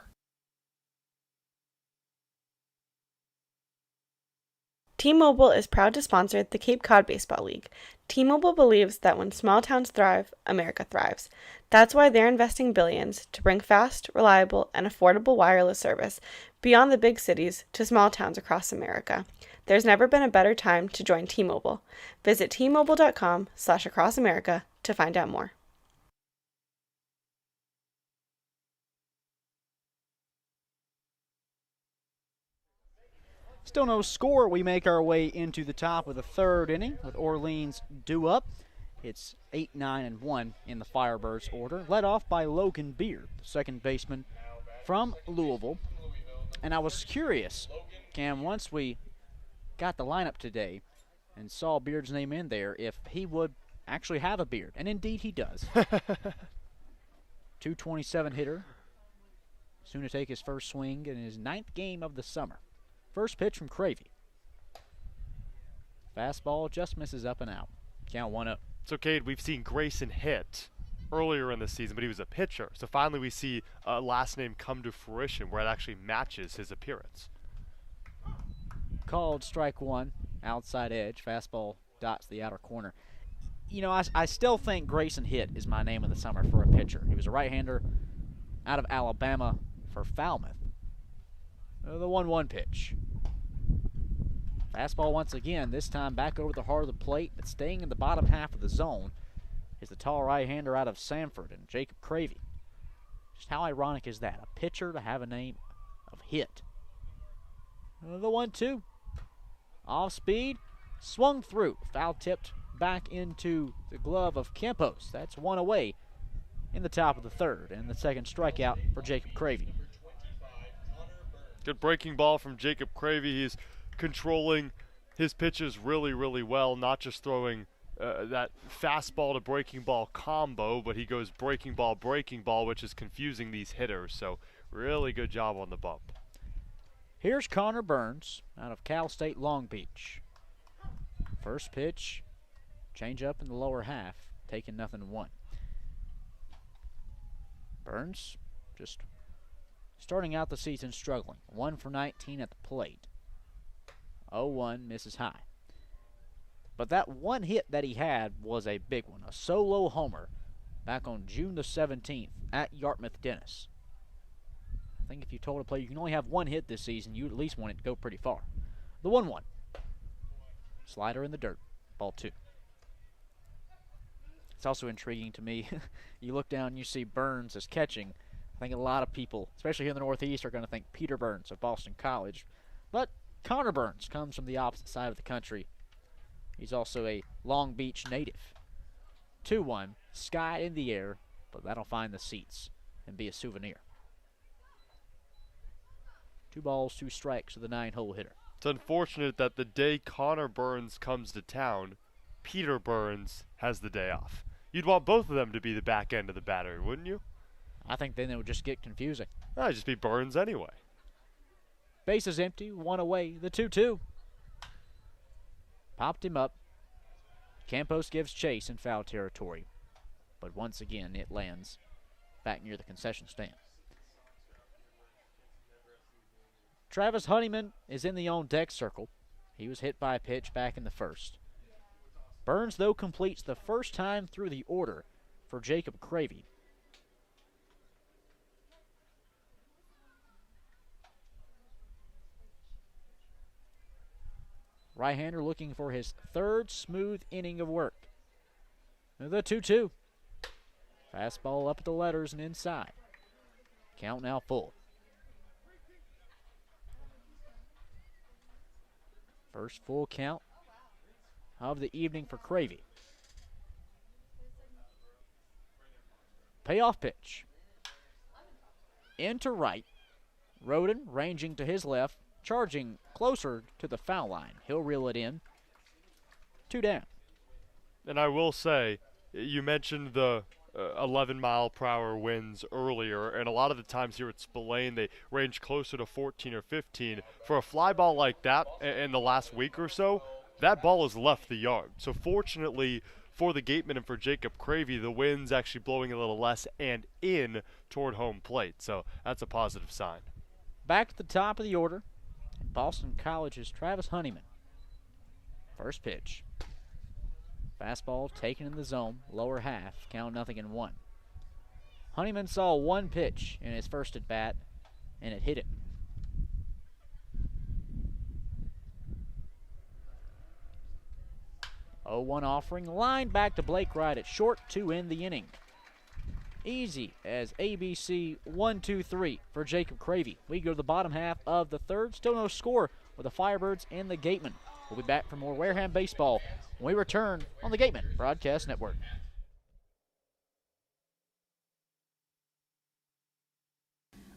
T-Mobile is proud to sponsor the Cape Cod Baseball League. T-Mobile believes that when small towns thrive, America thrives. That's why they're investing billions to bring fast, reliable, and affordable wireless service beyond the big cities to small towns across America. There's never been a better time to join T-Mobile. Visit T-Mobile.com/acrossamerica to find out more. Still no score. We make our way into the top of the third inning with Orleans due up. It's 8-9-1 in the Firebirds order, led off by Logan Beard, the second baseman from Louisville. And I was curious, Cam, once we got the lineup today and saw Beard's name in there, if he would actually have a beard. And indeed he does. 227 hitter. Soon to take his first swing in his 9th game of the summer. First pitch from Cravey. Fastball just misses up and out. Count 1-0. So, Cade, we've seen Grayson hit earlier in the season, but he was a pitcher. So finally we see a last name come to fruition where it actually matches his appearance. Called strike one, outside edge. Fastball dots the outer corner. You know, I still think Grayson Hitt is my name of the summer for a pitcher. He was a right-hander out of Alabama for Falmouth. The 1-1 pitch. Fastball once again, this time back over the heart of the plate, but staying in the bottom half of the zone is the tall right-hander out of Sanford and Jacob Cravey. Just how ironic is that? A pitcher to have a name of Hitt. The 1-2. Off speed, swung through, foul tipped back into the glove of Campos. That's one away in the top of the third, and the second strikeout for Jacob Cravey. Good breaking ball from Jacob Cravey. He's controlling his pitches really, really well, not just throwing that fastball to breaking ball combo, but he goes breaking ball, which is confusing these hitters. So really good job on the bump. Here's Connor Burns out of Cal State Long Beach. First pitch, change up in the lower half, taking 0-1. Burns just starting out the season struggling. 1 for 19 at the plate. 0-1, misses high. But that one hit that he had was a big one, a solo homer back on June the 17th at Yarmouth Dennis. I think if you told a player you can only have one hit this season, you at least want it to go pretty far. The 1-1. Slider in the dirt, ball 2. It's also intriguing to me. You look down and you see Burns as catching. I think a lot of people, especially here in the Northeast, are going to think Peter Burns of Boston College. But Connor Burns comes from the opposite side of the country. He's also a Long Beach native. 2-1, sky in the air, but that'll find the seats and be a souvenir. 2 balls, 2 strikes to the 9-hole hitter. It's unfortunate that the day Connor Burns comes to town, Peter Burns has the day off. You'd want both of them to be the back end of the battery, wouldn't you? I think then it would just get confusing. It'd just be Burns anyway. Base is empty, one away, the 2-2. Popped him up. Campos gives chase in foul territory. But once again, it lands back near the concession stand. Travis Honeyman is in the on-deck circle. He was hit by a pitch back in the first. Burns, though, completes the first time through the order for Jacob Cravey. Right-hander looking for his third smooth inning of work. The 2-2. Fastball up at the letters and inside. Count now full. First full count of the evening for Cravey. Payoff pitch. Into right. Roden ranging to his left, charging closer to the foul line. He'll reel it in. 2 down. And I will say, you mentioned the 11-mile-per-hour winds earlier, and a lot of the times here at Spillane, they range closer to 14 or 15. For a fly ball like that in the last week or so, that ball has left the yard. So fortunately for the Gateman and for Jacob Cravey, the wind's actually blowing a little less and in toward home plate. So that's a positive sign. Back to the top of the order, Boston College's Travis Honeyman. First pitch. Fastball taken in the zone, lower half, count 0-1. Honeyman saw one pitch in his first at bat, and it hit him. Oh, 1 offering, line back to Blake Wright at short to end the inning. Easy as ABC 1-2-3 for Jacob Cravey. We go to the bottom half of the third. Still no score with the Firebirds and the Gatemen. We'll be back for more Wareham baseball when we return on the Gatemen Broadcast Network.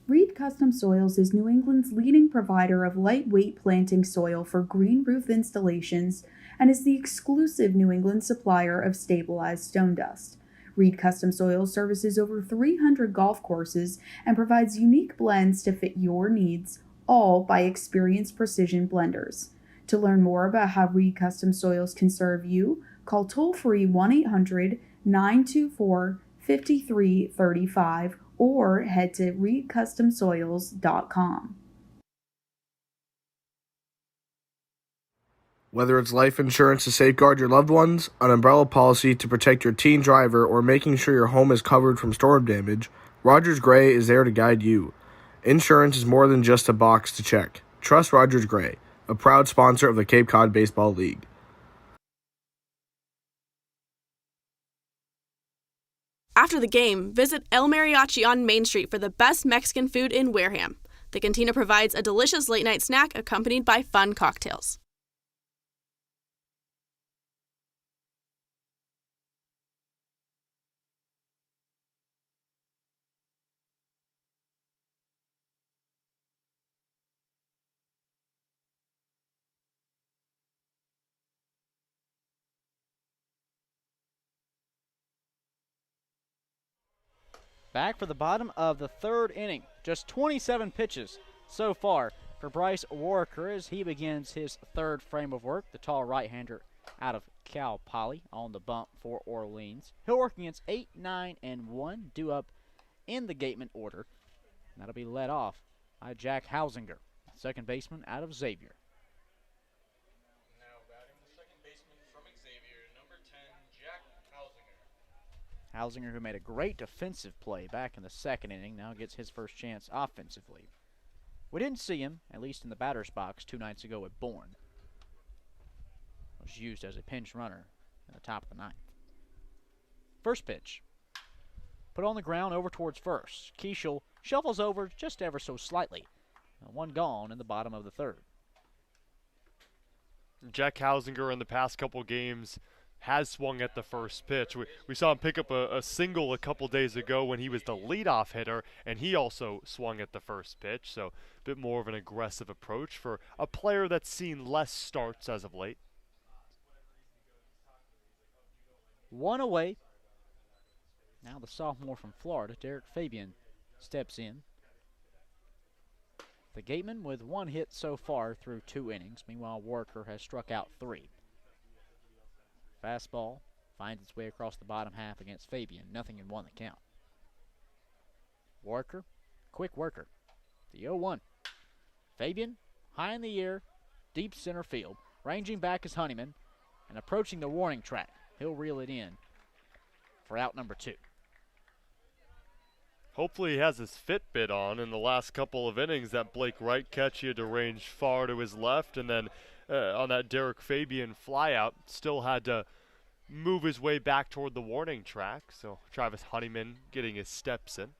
Reed Custom Soils is New England's leading provider of lightweight planting soil for green roof installations and is the exclusive New England supplier of stabilized stone dust. Reed Custom Soils services over 300 golf courses and provides unique blends to fit your needs, all by experienced precision blenders. To learn more about how Reed Custom Soils can serve you, call toll-free 1-800-924-5335 or head to reedcustomsoils.com. Whether it's life insurance to safeguard your loved ones, an umbrella policy to protect your teen driver, or making sure your home is covered from storm damage, Rogers Gray is there to guide you. Insurance is more than just a box to check. Trust Rogers Gray, a proud sponsor of the Cape Cod Baseball League. After the game, visit El Mariachi on Main Street for the best Mexican food in Wareham. The cantina provides a delicious late-night snack accompanied by fun cocktails. Back for the bottom of the third inning. Just 27 pitches so far for Bryce Warker as he begins his third frame of work. The tall right-hander out of Cal Poly on the bump for Orleans. He'll work against 8, 9, and 1, due up in the Gateman order. And that'll be led off by Jack Hausinger, second baseman out of Xavier. Now batting the second baseman from Ezeir, number 10, Jack Hausinger. Hausinger, who made a great defensive play back in the second inning, now gets his first chance offensively. We didn't see him, at least in the batter's box, 2 nights ago at Bourne. Was used as a pinch runner in the top of the ninth. First pitch. Put on the ground over towards first. Keishel shuffles over just ever so slightly. 1 gone in the bottom of the third. Jack Hausinger in the past couple games has swung at the first pitch. We saw him pick up a single a couple days ago when he was the leadoff hitter, and he also swung at the first pitch. So a bit more of an aggressive approach for a player that's seen less starts as of late. 1 away. Now the sophomore from Florida, Derek Fabian, steps in. The Gatemen with 1 hit so far through 2 innings. Meanwhile, Worker has struck out 3. Fastball finds its way across the bottom half against Fabian. 0-1 the count. Worker, quick worker. The 0-1. Fabian, high in the air, deep center field. Ranging back is Honeyman, and approaching the warning track. He'll reel it in for out number 2. Hopefully he has his Fitbit on. In the last couple of innings, that Blake Wright catch, he had to range far to his left, and then on that Derek Fabian flyout, still had to move his way back toward the warning track. So Travis Honeyman getting his steps in.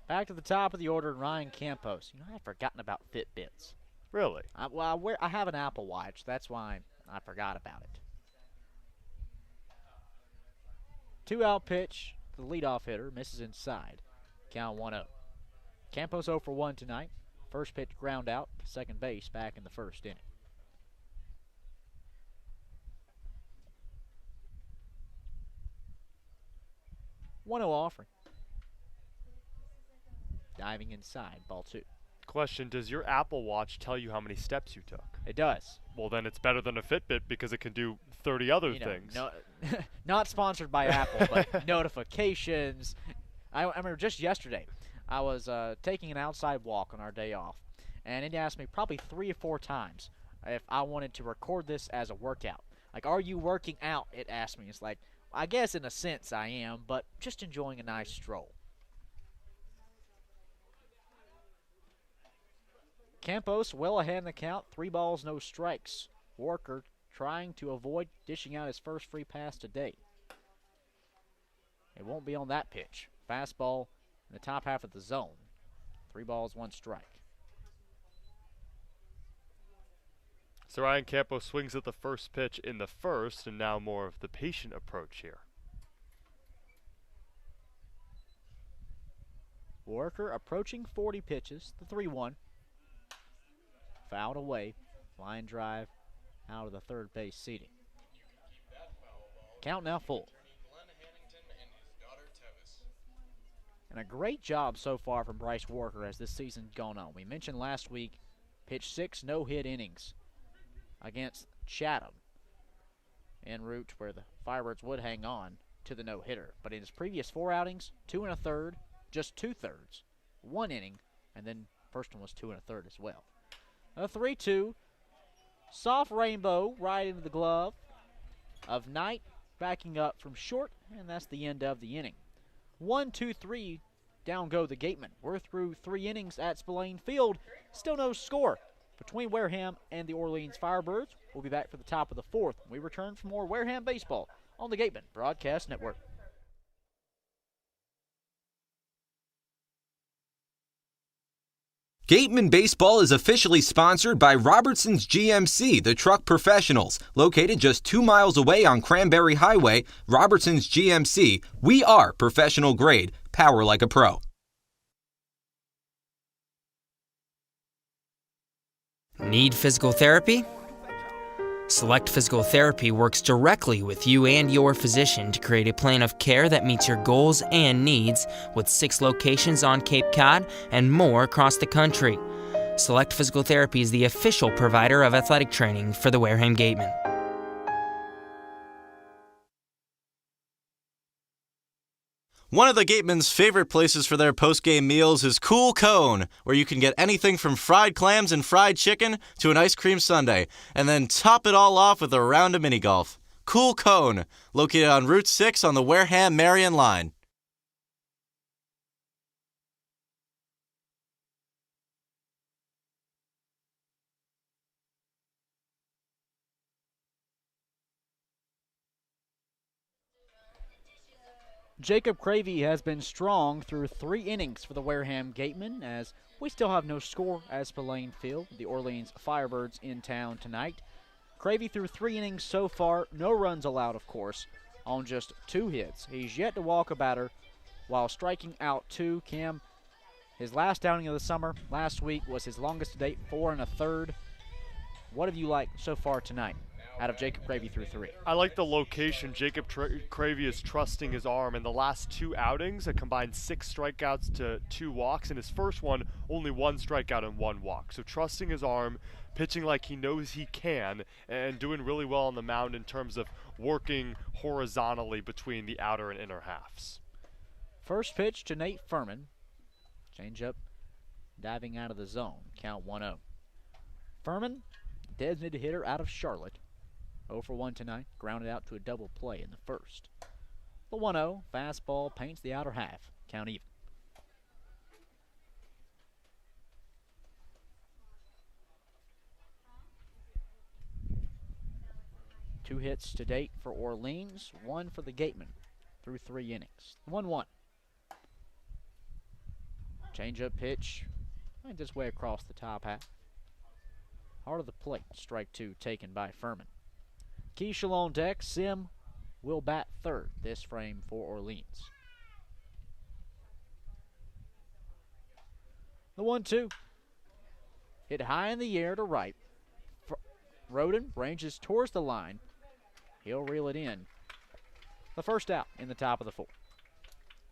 Back to the top of the order, Ryan Campos. You know, I've forgotten about Fitbits. Really? I have an Apple Watch. That's why I forgot about it. 2-out pitch. The leadoff hitter misses inside. Count 1-0. Campos 0 for 1 tonight. First pitch ground out. Second base back in the first inning. 1-0 offering. Diving inside, ball 2. Question, does your Apple Watch tell you how many steps you took? It does. Well, then it's better than a Fitbit because it can do 30 other things. No, not sponsored by Apple, but notifications. I remember just yesterday, I was taking an outside walk on our day off, and it asked me probably 3 or 4 times if I wanted to record this as a workout. Like, are you working out? It asked me. It's like, I guess in a sense I am, but just enjoying a nice stroll. Campos well ahead in the count, 3 balls, no strikes. Worker trying to avoid dishing out his first free pass today. It won't be on that pitch. Fastball in the top half of the zone. 3 balls, 1 strike. So Ryan Campos swings at the first pitch in the first, and now more of the patient approach here. Worker approaching 40 pitches, the 3-1. Fouled away. Line drive out of the third base seating. Count now full. And a great job so far from Bryce Worker as this season's gone on. We mentioned last week, pitched 6 no-hit innings against Chatham en route where the Firebirds would hang on to the no-hitter. But in his previous 4 outings, 2 1/3, just 2/3, 1 inning, and then first one was 2 1/3 as well. A 3-2, soft rainbow right into the glove of Knight, backing up from short, and that's the end of the inning. 1-2-3, down go the Gatemen. We're through 3 innings at Spillane Field. Still no score between Wareham and the Orleans Firebirds. We'll be back for the top of the 4th when we return for more Wareham baseball on the Gatemen Broadcast Network. Gateman Baseball is officially sponsored by Robertson's GMC, the truck professionals. Located just 2 miles away on Cranberry Highway, Robertson's GMC, we are professional grade, power like a pro. Need physical therapy? Select Physical Therapy works directly with you and your physician to create a plan of care that meets your goals and needs with 6 locations on Cape Cod and more across the country. Select Physical Therapy is the official provider of athletic training for the Wareham Gatemen. One of the Gatemen's favorite places for their post-game meals is Cool Cone, where you can get anything from fried clams and fried chicken to an ice cream sundae, and then top it all off with a round of mini golf. Cool Cone, located on Route 6 on the Wareham-Marion line. Jacob Cravey has been strong through 3 innings for the Wareham Gatemen, as we still have no score at Spillane Field. The Orleans Firebirds in town tonight. Cravey through 3 innings so far, no runs allowed, of course, on just 2 hits. He's yet to walk a batter while striking out 2. Cam, his last outing of the summer last week was his longest to date, 4 1/3. What have you liked so far tonight? out of Jacob Cravey through 3. I like the location. Jacob Cravey is trusting his arm. In the last 2 outings, a combined 6 strikeouts to 2 walks. In his first one, only 1 strikeout and 1 walk. So trusting his arm, pitching like he knows he can, and doing really well on the mound in terms of working horizontally between the outer and inner halves. First pitch to Nate Furman. Changeup diving out of the zone. Count 1-0. Furman, designated hitter out of Charlotte. 0 for 1 tonight, grounded out to a double play in the first. The 1-0, fastball paints the outer half, count even. Two hits to date for Orleans, 1 for the Gatemen through 3 innings. 1-1. Change-up pitch, and this way across the top half. Heart of the plate, strike 2 taken by Furman. Keishel on deck. Sim will bat third this frame for Orleans. The 1-2. Hit high in the air to right. Roden ranges towards the line. He'll reel it in. The first out in the top of the 4th.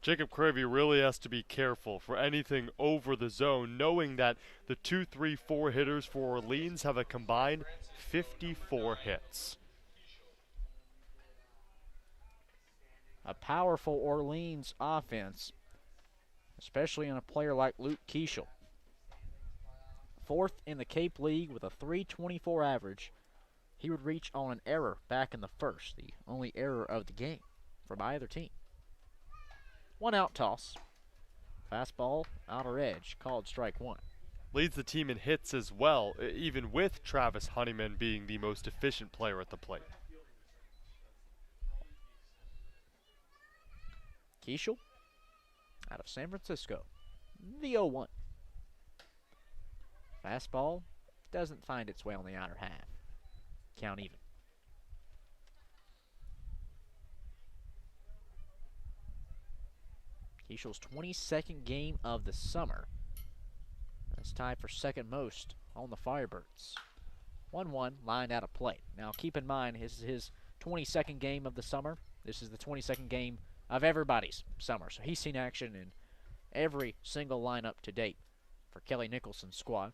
Jacob Cravey really has to be careful for anything over the zone, knowing that the 2, 3, 4 hitters for Orleans have a combined 54 hits. A powerful Orleans offense, especially in a player like Luke Keishel. 4th in the Cape League with a .324 average. He would reach on an error back in the first, the only error of the game from either team. 1 out toss. Fastball, outer edge, called strike 1. Leads the team in hits as well, even with Travis Honeyman being the most efficient player at the plate. Keishel out of San Francisco. The 0-1. Fastball doesn't find its way on the outer half. Count even. Keishel's 22nd game of the summer. That's tied for second most on the Firebirds. 1-1 lined out of play. Now keep in mind, this is his 22nd game of the summer. This is the 22nd game of everybody's summer. So he's seen action in every single lineup to date for Kelly Nicholson's squad.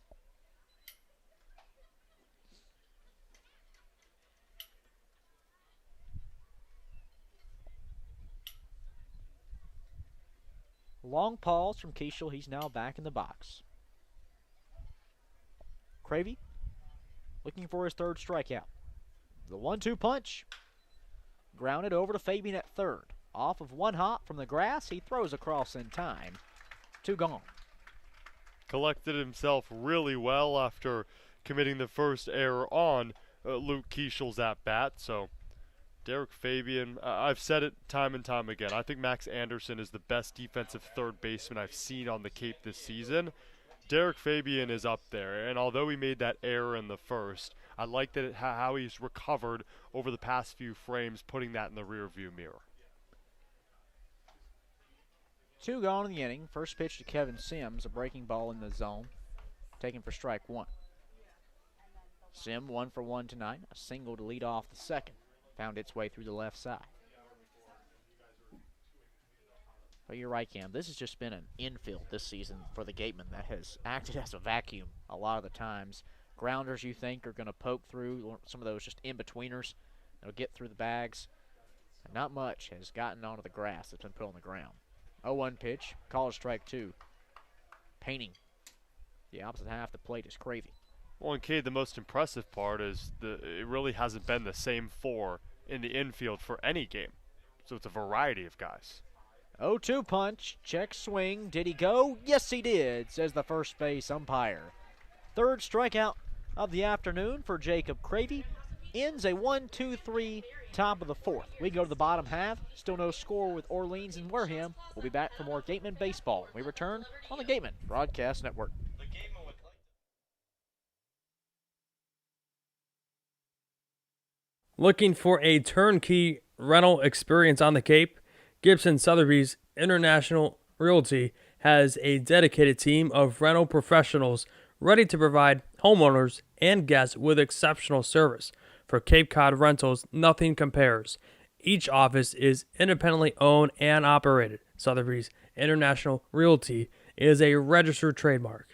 Long pause from Keishel. He's now back in the box. Cravey looking for his 3rd strikeout. The 1-2 punch. Grounded over to Fabian at 3rd. Off of 1 hop from the grass. He throws across in time. 2 gone. Collected himself really well after committing the first error on Luke Keishel's at-bat. So Derek Fabian, I've said it time and time again. I think Max Anderson is the best defensive third baseman I've seen on the Cape this season. Derek Fabian is up there, and although he made that error in the first, I like that how he's recovered over the past few frames, putting that in the rearview mirror. 2 gone in the inning. First pitch to Kevin Sims, a breaking ball in the zone, taken for strike 1. Sim 1 for 1 tonight, a single to lead off the second. Found its way through the left side. But you're right, Cam. This has just been an infield this season for the Gatemen that has acted as a vacuum a lot of the times. Grounders you think are going to poke through, some of those just in-betweeners that'll get through the bags. And not much has gotten onto the grass that's been put on the ground. 0-1 pitch, called strike 2. Painting the opposite half of the plate is Cravey. Well, and Cade, the most impressive part is it really hasn't been the same 4 in the infield for any game. So it's a variety of guys. 0-2 punch, check swing. Did he go? Yes, he did, says the first base umpire. 3rd strikeout of the afternoon for Jacob Cravey. Ends a 1-2-3 top of the 4th. We go to the bottom half. Still no score with Orleans and Wareham. We'll be back for more Gateman baseball. We return on the Gateman Broadcast Network. Looking for a turnkey rental experience on the Cape? Gibson Sotheby's International Realty has a dedicated team of rental professionals ready to provide homeowners and guests with exceptional service. For Cape Cod Rentals, nothing compares. Each office is independently owned and operated. Sotheby's International Realty is a registered trademark.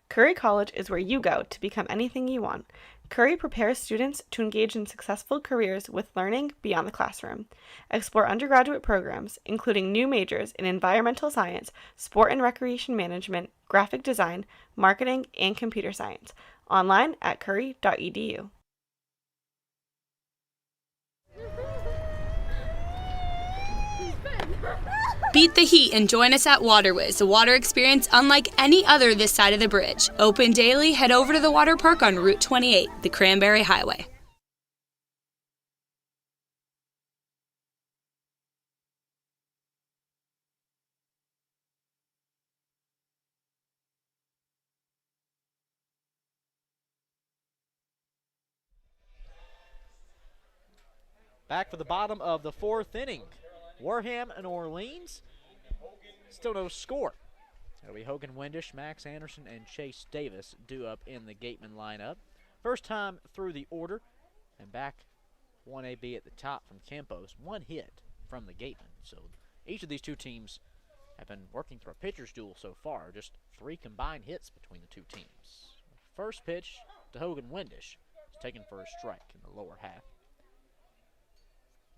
Curry College is where you go to become anything you want. Curry prepares students to engage in successful careers with learning beyond the classroom. Explore undergraduate programs, including new majors in environmental science, sport and recreation management, graphic design, marketing, and computer science. Online at curry.edu. Beat the heat and join us at Waterwiz, a water experience unlike any other this side of the bridge. Open daily, head over to the water park on Route 28, the Cranberry Highway. Back for the bottom of the fourth inning. Wareham and Orleans. Still no score. It'll be Hogan Windish, Max Anderson, and Chase Davis due up in the Gateman lineup. First time through the order. And back 1AB at the top from Campos. One hit from the Gateman. So each of these two teams have been working through a pitcher's duel so far. Just 3 combined hits between the two teams. First pitch to Hogan Windish is taken for a strike in the lower half.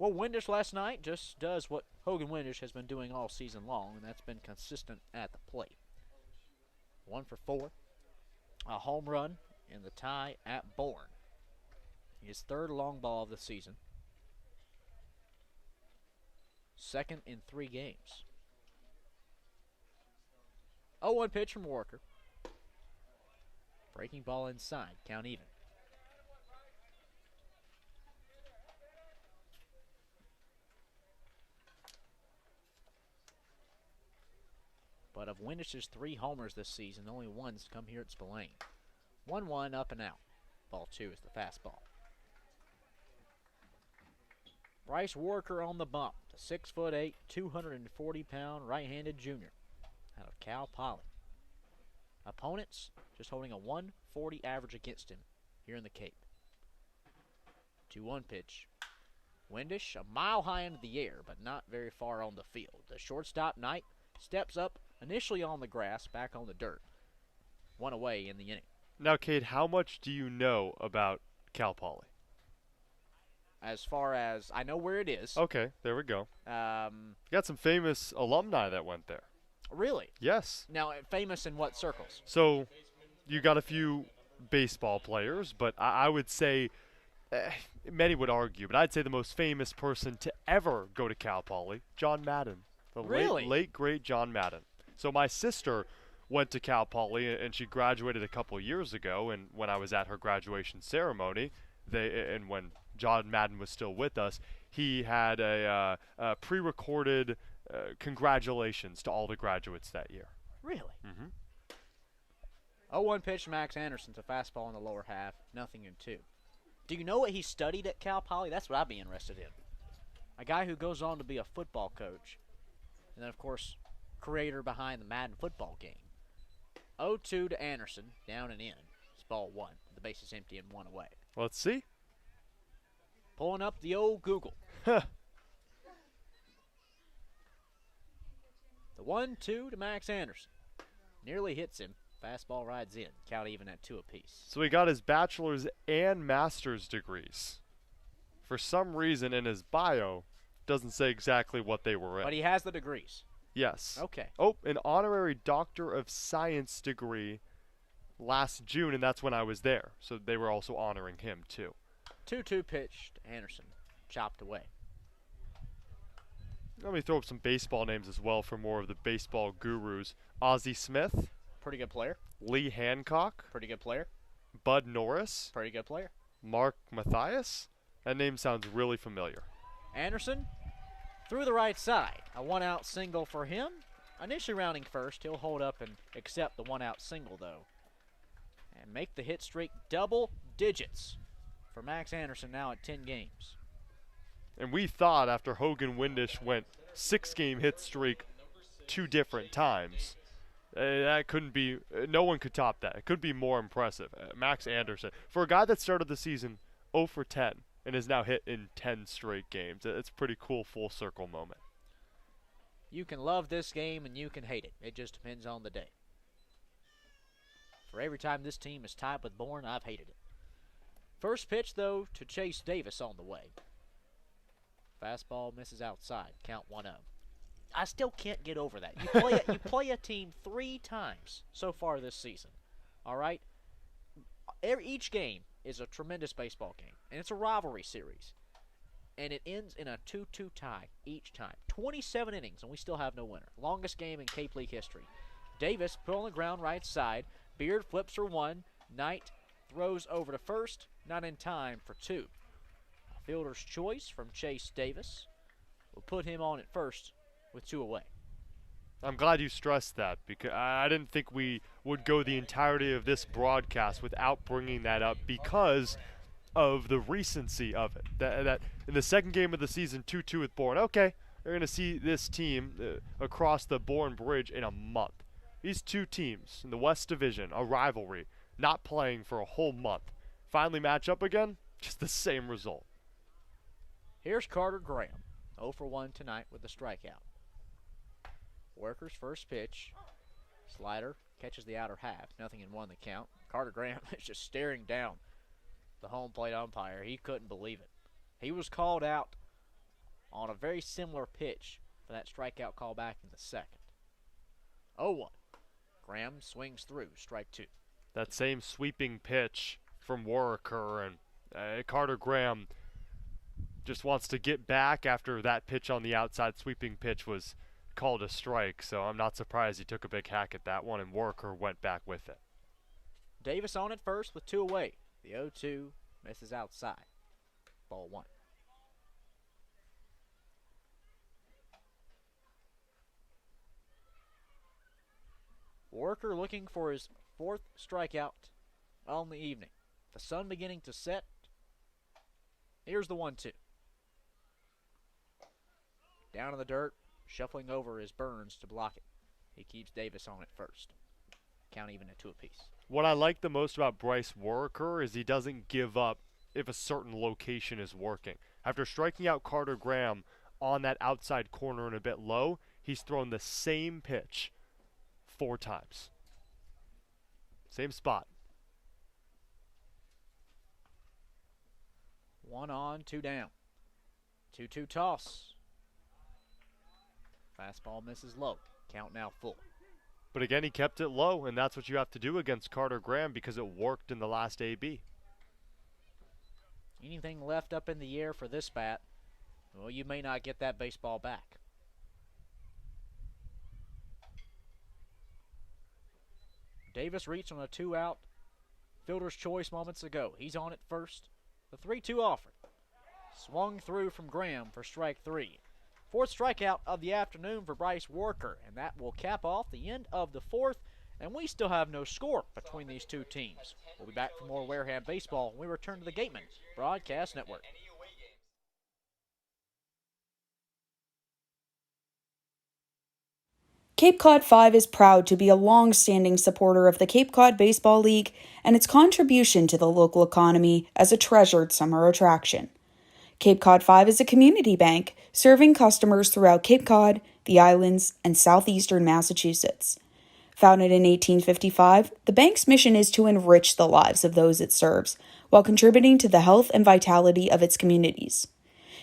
Well, Windish last night just does what Hogan Windish has been doing all season long, and that's been consistent at the plate. 1 for 4. A home run in the tie at Bourne. His third long ball of the season. Second in 3 games. 0-1 pitch from Walker. Breaking ball inside, count even. But of Windish's 3 homers this season, only one's come here at Spillane. 1-1 up and out. Ball 2 is the fastball. Bryce Walker on the bump. The 6'8", 240-pound right-handed junior out of Cal Poly. Opponents just holding a 140 average against him here in the Cape. 2-1 pitch. Windish a mile high into the air, but not very far on the field. The shortstop, Knight, steps up initially on the grass, back on the dirt. 1 away in the inning. Now, Cade, how much do you know about Cal Poly? As far as I know where it is. Okay, there we go. You got some famous alumni that went there. Really? Yes. Now, famous in what circles? So, you got a few baseball players, but I would say, many would argue, but I'd say the most famous person to ever go to Cal Poly, John Madden. The late, great John Madden. So my sister went to Cal Poly, and she graduated a couple years ago, and when I was at her graduation ceremony, and when John Madden was still with us, he had a pre-recorded congratulations to all the graduates that year. Really? Mm-hmm. 0-1 pitch to Max Anderson, a fastball in the lower half, 0-2. Do you know what he studied at Cal Poly? That's what I'd be interested in. A guy who goes on to be a football coach, and then, of course, creator behind the Madden football game. 0-2 to Anderson, down and in. It's ball 1. The base is empty and 1 away. Let's see. Pulling up the old Google. Huh. The 1-2 to Max Anderson. Nearly hits him. Fastball rides in. Count even at 2 apiece. So he got his bachelor's and master's degrees. For some reason in his bio, doesn't say exactly what they were in. But he has the degrees. Yes. Okay. Oh, an honorary Doctor of Science degree last June, and that's when I was there. So they were also honoring him, too. 2-2 pitch to Anderson. Chopped away. Let me throw up some baseball names as well for more of the baseball gurus. Ozzie Smith. Pretty good player. Lee Hancock. Pretty good player. Bud Norris. Pretty good player. Mark Mathias. That name sounds really familiar. Anderson through the right side. A 1-out single for him. Initially rounding first. He'll hold up and accept the 1-out single, though. And make the hit streak double digits for Max Anderson now at 10 games. And we thought after Hogan Windish went 6-game hit streak 2 different times That couldn't be, no one could top that. It could be more impressive. Max Anderson, for a guy that started the season 0 for 10 and is now hit in 10 straight games, it's a pretty cool full circle moment. You can love this game and you can hate it. It just depends on the day. For every time this team is tied with Bourne, I've hated it. First pitch, though, to Chase Davis on the way. Fastball misses outside. Count 1-0. I still can't get over that. You play a team 3 times so far this season. All right? Each game is a tremendous baseball game, and it's a rivalry series. And it ends in a 2-2 tie each time. 27 innings, and we still have no winner. Longest game in Cape League history. Davis put on the ground right side. Beard flips for 1. Knight throws over to first. Not in time for 2. Fielder's choice from Chase Davis will put him on at first with 2 away. I'm glad you stressed that, because I didn't think we would go the entirety of this broadcast without bringing that up because of the recency of it. That in the second game of the season, 2-2 with Bourne. Okay, you're going to see this team across the Bourne Bridge in a month. These 2 teams in the West Division, a rivalry, not playing for a whole month. Finally match up again, just the same result. Here's Carter Graham, 0 for 1 tonight with a strikeout. Worker's first pitch. Slider catches the outer half. Nothing in 1 the count. Carter Graham is just staring down the home plate umpire. He couldn't believe it. He was called out on a very similar pitch for that strikeout call back in the second. 0-1. Graham swings through, strike 2. That same sweeping pitch from Wareham, and Carter Graham just wants to get back after that pitch on the outside sweeping pitch was called a strike, so I'm not surprised he took a big hack at that one, and Wareham went back with it. Davis on at first with 2 away. The 0-2 misses outside. Ball 1. Worker looking for his 4th strikeout on the evening. The sun beginning to set. Here's the 1-2. Down in the dirt, shuffling over is Burns to block it. He keeps Davis on at first. Count even at 2 apiece. What I like the most about Bryce Wareham is he doesn't give up if a certain location is working. After striking out Carter Graham on that outside corner and a bit low, he's thrown the same pitch 4 times. Same spot. 1 on, 2 down. 2-2 toss. Fastball misses low. Count now full. But again, he kept it low, and that's what you have to do against Carter Graham because it worked in the last AB. Anything left up in the air for this bat, well, you may not get that baseball back. Davis reached on a 2-out fielder's choice moments ago. He's on at first. The 3-2 offer. Swung through from Graham for strike 3. 4th strikeout of the afternoon for Bryce Worker, and that will cap off the end of the 4th, and we still have no score between these 2 teams. We'll be back for more Wareham baseball when we return to the Gateman Broadcast Network. Cape Cod 5 is proud to be a long-standing supporter of the Cape Cod Baseball League and its contribution to the local economy as a treasured summer attraction. Cape Cod 5 is a community bank serving customers throughout Cape Cod, the islands, and southeastern Massachusetts. Founded in 1855, the bank's mission is to enrich the lives of those it serves while contributing to the health and vitality of its communities.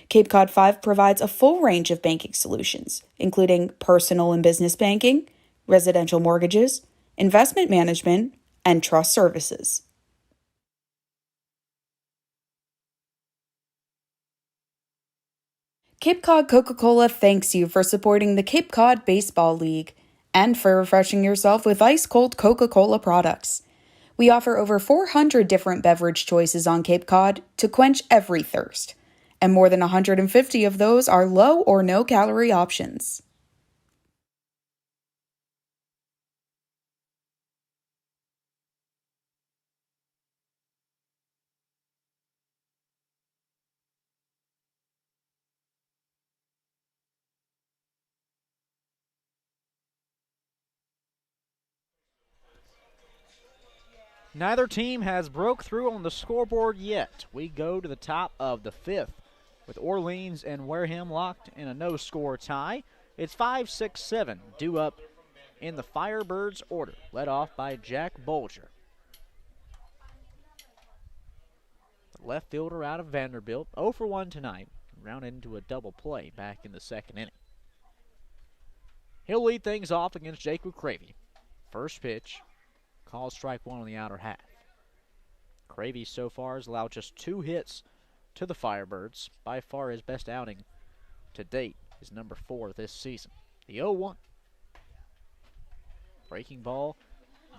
Cape Cod 5 provides a full range of banking solutions, including personal and business banking, residential mortgages, investment management, and trust services. Cape Cod Coca-Cola thanks you for supporting the Cape Cod Baseball League and for refreshing yourself with ice-cold Coca-Cola products. We offer over 400 different beverage choices on Cape Cod to quench every thirst, and more than 150 of those are low or no-calorie options. Neither team has broke through on the scoreboard yet. We go to the top of the 5th with Orleans and Wareham locked in a no-score tie. It's 5-6-7 due up in the Firebirds order, led off by Jack Bolger. The left fielder out of Vanderbilt, 0 for 1 tonight, rounded into a double play back in the 2nd inning. He'll lead things off against Jacob Cravey. First pitch, called strike 1 on the outer half. Cravey so far has allowed just 2 hits to the Firebirds. By far his best outing to date is number 4 this season. The 0-1. Breaking ball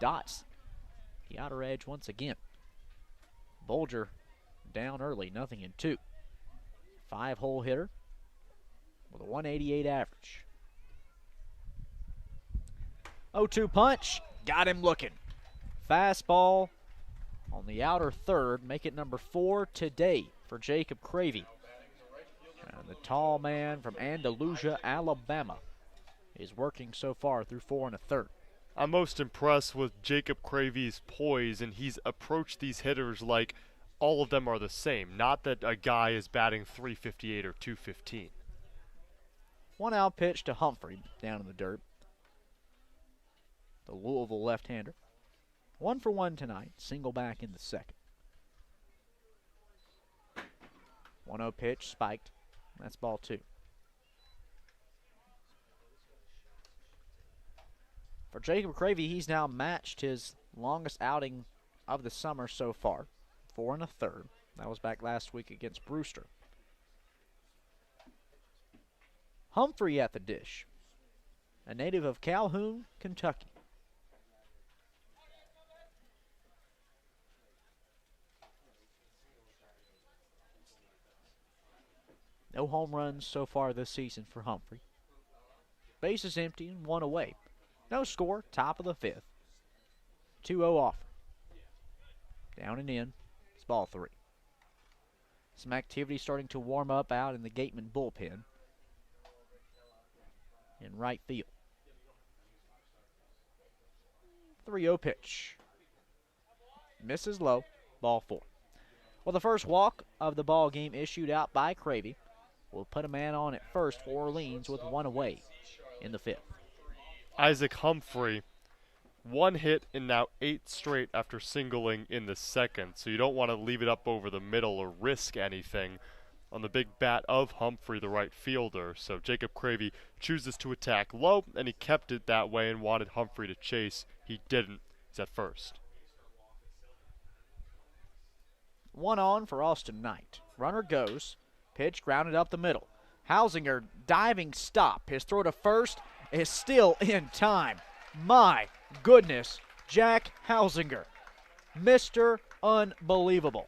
dots the outer edge once again. Bolger down early, 0-2. 5-hole hitter with a 188 average. 0-2 punch, got him looking. Fastball on the outer third, make it number 4 today for Jacob Cravey. And the tall man from Andalusia, Alabama, is working so far through 4 1/3. I'm most impressed with Jacob Cravey's poise, and he's approached these hitters like all of them are the same, not that a guy is batting .358 or .215. 1 out pitch to Humphrey down in the dirt. The Louisville left-hander. 1 for 1 tonight, single back in the 2nd. 1-0 pitch, spiked. That's ball 2. For Jacob Cravey, he's now matched his longest outing of the summer so far, 4 1/3. That was back last week against Brewster. Humphrey at the dish, a native of Calhoun, Kentucky. No home runs so far this season for Humphrey. Bases empty and 1 away. No score, top of the 5th. 2-0 offer. Down and in. It's ball 3. Some activity starting to warm up out in the Gateman bullpen. In right field. 3-0 pitch. Misses low. Ball 4. Well, the first walk of the ball game issued out by Cravey will put a man on at first for Orleans with 1 away in the 5th. Isaac Humphrey, 1 hit and now 8 straight after singling in the 2nd, so you don't want to leave it up over the middle or risk anything on the big bat of Humphrey, the right fielder. So Jacob Cravey chooses to attack low, and he kept it that way and wanted Humphrey to chase. He didn't. He's at first. 1 on for Austin Knight. Runner goes. Pitch grounded up the middle. Hausinger diving stop. His throw to first is still in time. My goodness, Jack Hausinger. Mr. Unbelievable.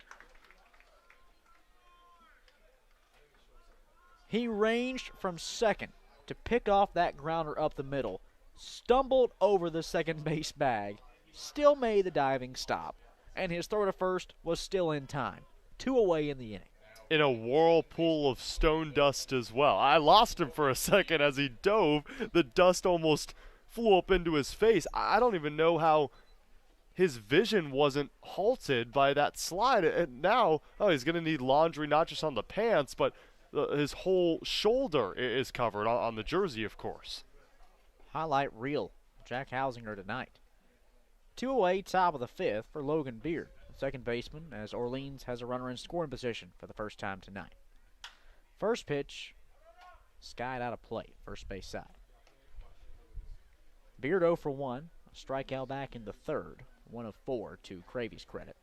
He ranged from second to pick off that grounder up the middle, stumbled over the second base bag, still made the diving stop, and his throw to first was still in time. 2 away in the inning. In a whirlpool of stone dust as well. I lost him for a second as he dove. The dust almost flew up into his face. I don't even know how his vision wasn't halted by that slide. And now, he's going to need laundry not just on the pants, but his whole shoulder is covered on the jersey, of course. Highlight reel, Jack Hausinger tonight. 2 away, top of the 5th for Logan Beard, second baseman, as Orleans has a runner in scoring position for the first time tonight. First pitch, skied out of play, first base side. Beard 0 for 1, a strikeout back in the 3rd, 1 of 4 to Cravey's credit.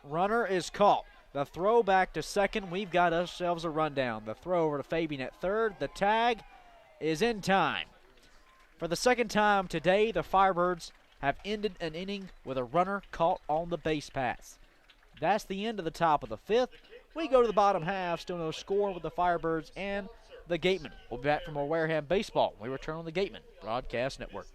Runner is caught. The throw back to second. We've got ourselves a rundown. The throw over to Fabian at third. The tag is in time. For the second time today, the Firebirds have ended an inning with a runner caught on the base pass. That's the end of the top of the 5th. We go to the bottom half. Still no score with the Firebirds and the Gatemen. We'll be back for more Wareham baseball when we return on the Gatemen Broadcast Network.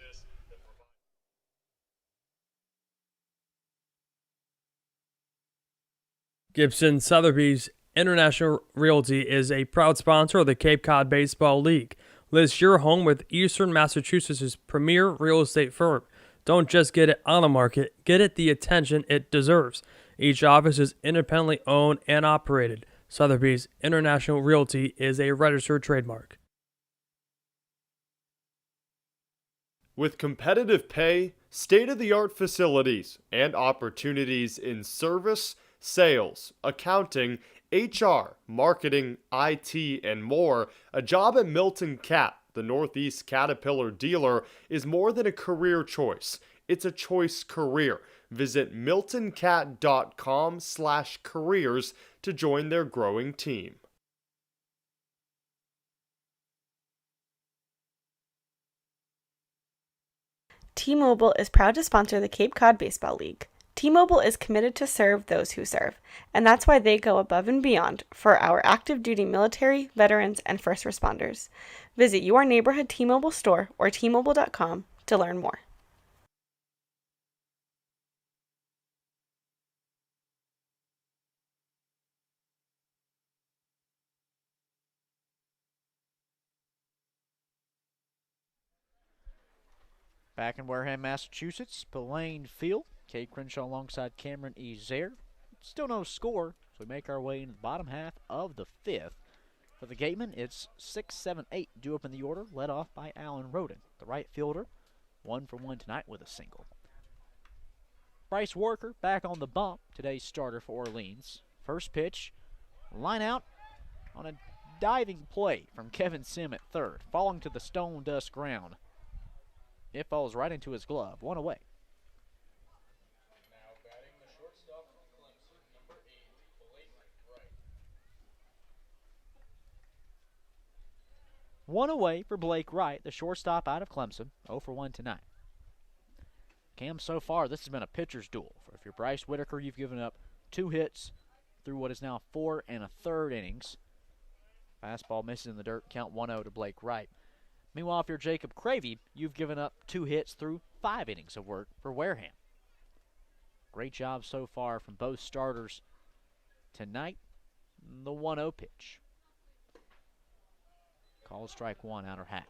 Gibson Sotheby's International Realty is a proud sponsor of the Cape Cod Baseball League. List your home with Eastern Massachusetts' premier real estate firm. Don't just get it on the market, get it the attention it deserves. Each office is independently owned and operated. Sotheby's International Realty is a registered trademark. With competitive pay, state-of-the-art facilities, and opportunities in service, sales, accounting, HR, marketing, IT, and more, a job at Milton Cat, the Northeast Caterpillar dealer, is more than a career choice. It's a choice career. Visit miltoncat.com/careers to join their growing team. T-Mobile is proud to sponsor the Cape Cod Baseball League. T-Mobile is committed to serve those who serve, and that's why they go above and beyond for our active duty military, veterans, and first responders. Visit your neighborhood T-Mobile store or T-Mobile.com to learn more. Back in Wareham, Massachusetts, Pillane Field. Cade Crenshaw alongside Cameron Ezeir. Still no score, so we make our way into the bottom half of the fifth. For the Gatemen, it's 6-7-8 due up in the order, led off by Alan Roden, the right fielder, 1 for 1 tonight with a single. Bryce Worker back on the bump, today's starter for Orleans. First pitch, line out on a diving play from Kevin Sim at third, falling to the stone dust ground. It falls right into his glove, 1 away. One away for Blake Wright, the shortstop out of Clemson, 0 for 1 tonight. Cam, so far, this has been a pitcher's duel. If you're Bryce Whitaker, you've given up 2 hits through what is now 4 1/3 innings. Fastball misses in the dirt, count 1-0 to Blake Wright. Meanwhile, if you're Jacob Cravey, you've given up 2 hits through 5 innings of work for Wareham. Great job so far from both starters tonight. The 1-0 pitch. Called strike 1, outer half.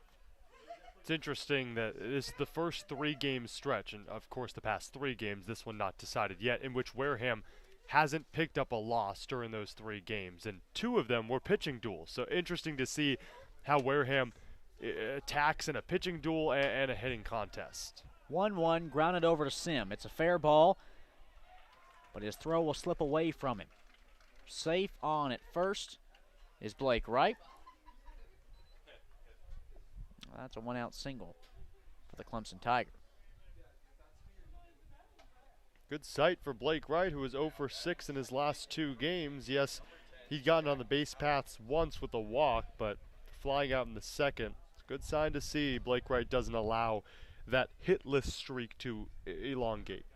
It's interesting that this is the first 3-game stretch, and of course the past 3 games, this one not decided yet, in which Wareham hasn't picked up a loss during those 3 games, and 2 of them were pitching duels. So interesting to see how Wareham attacks in a pitching duel and a hitting contest. 1-1, grounded over to Sim. It's a fair ball, but his throw will slip away from him. Safe on at first is Blake Wright. That's a 1-out single for the Clemson Tiger. Good sight for Blake Wright, who was 0 for 6 in his last 2 games. Yes, he'd gotten on the base paths once with a walk, but flying out in the second, it's a good sign to see Blake Wright doesn't allow that hitless streak to elongate.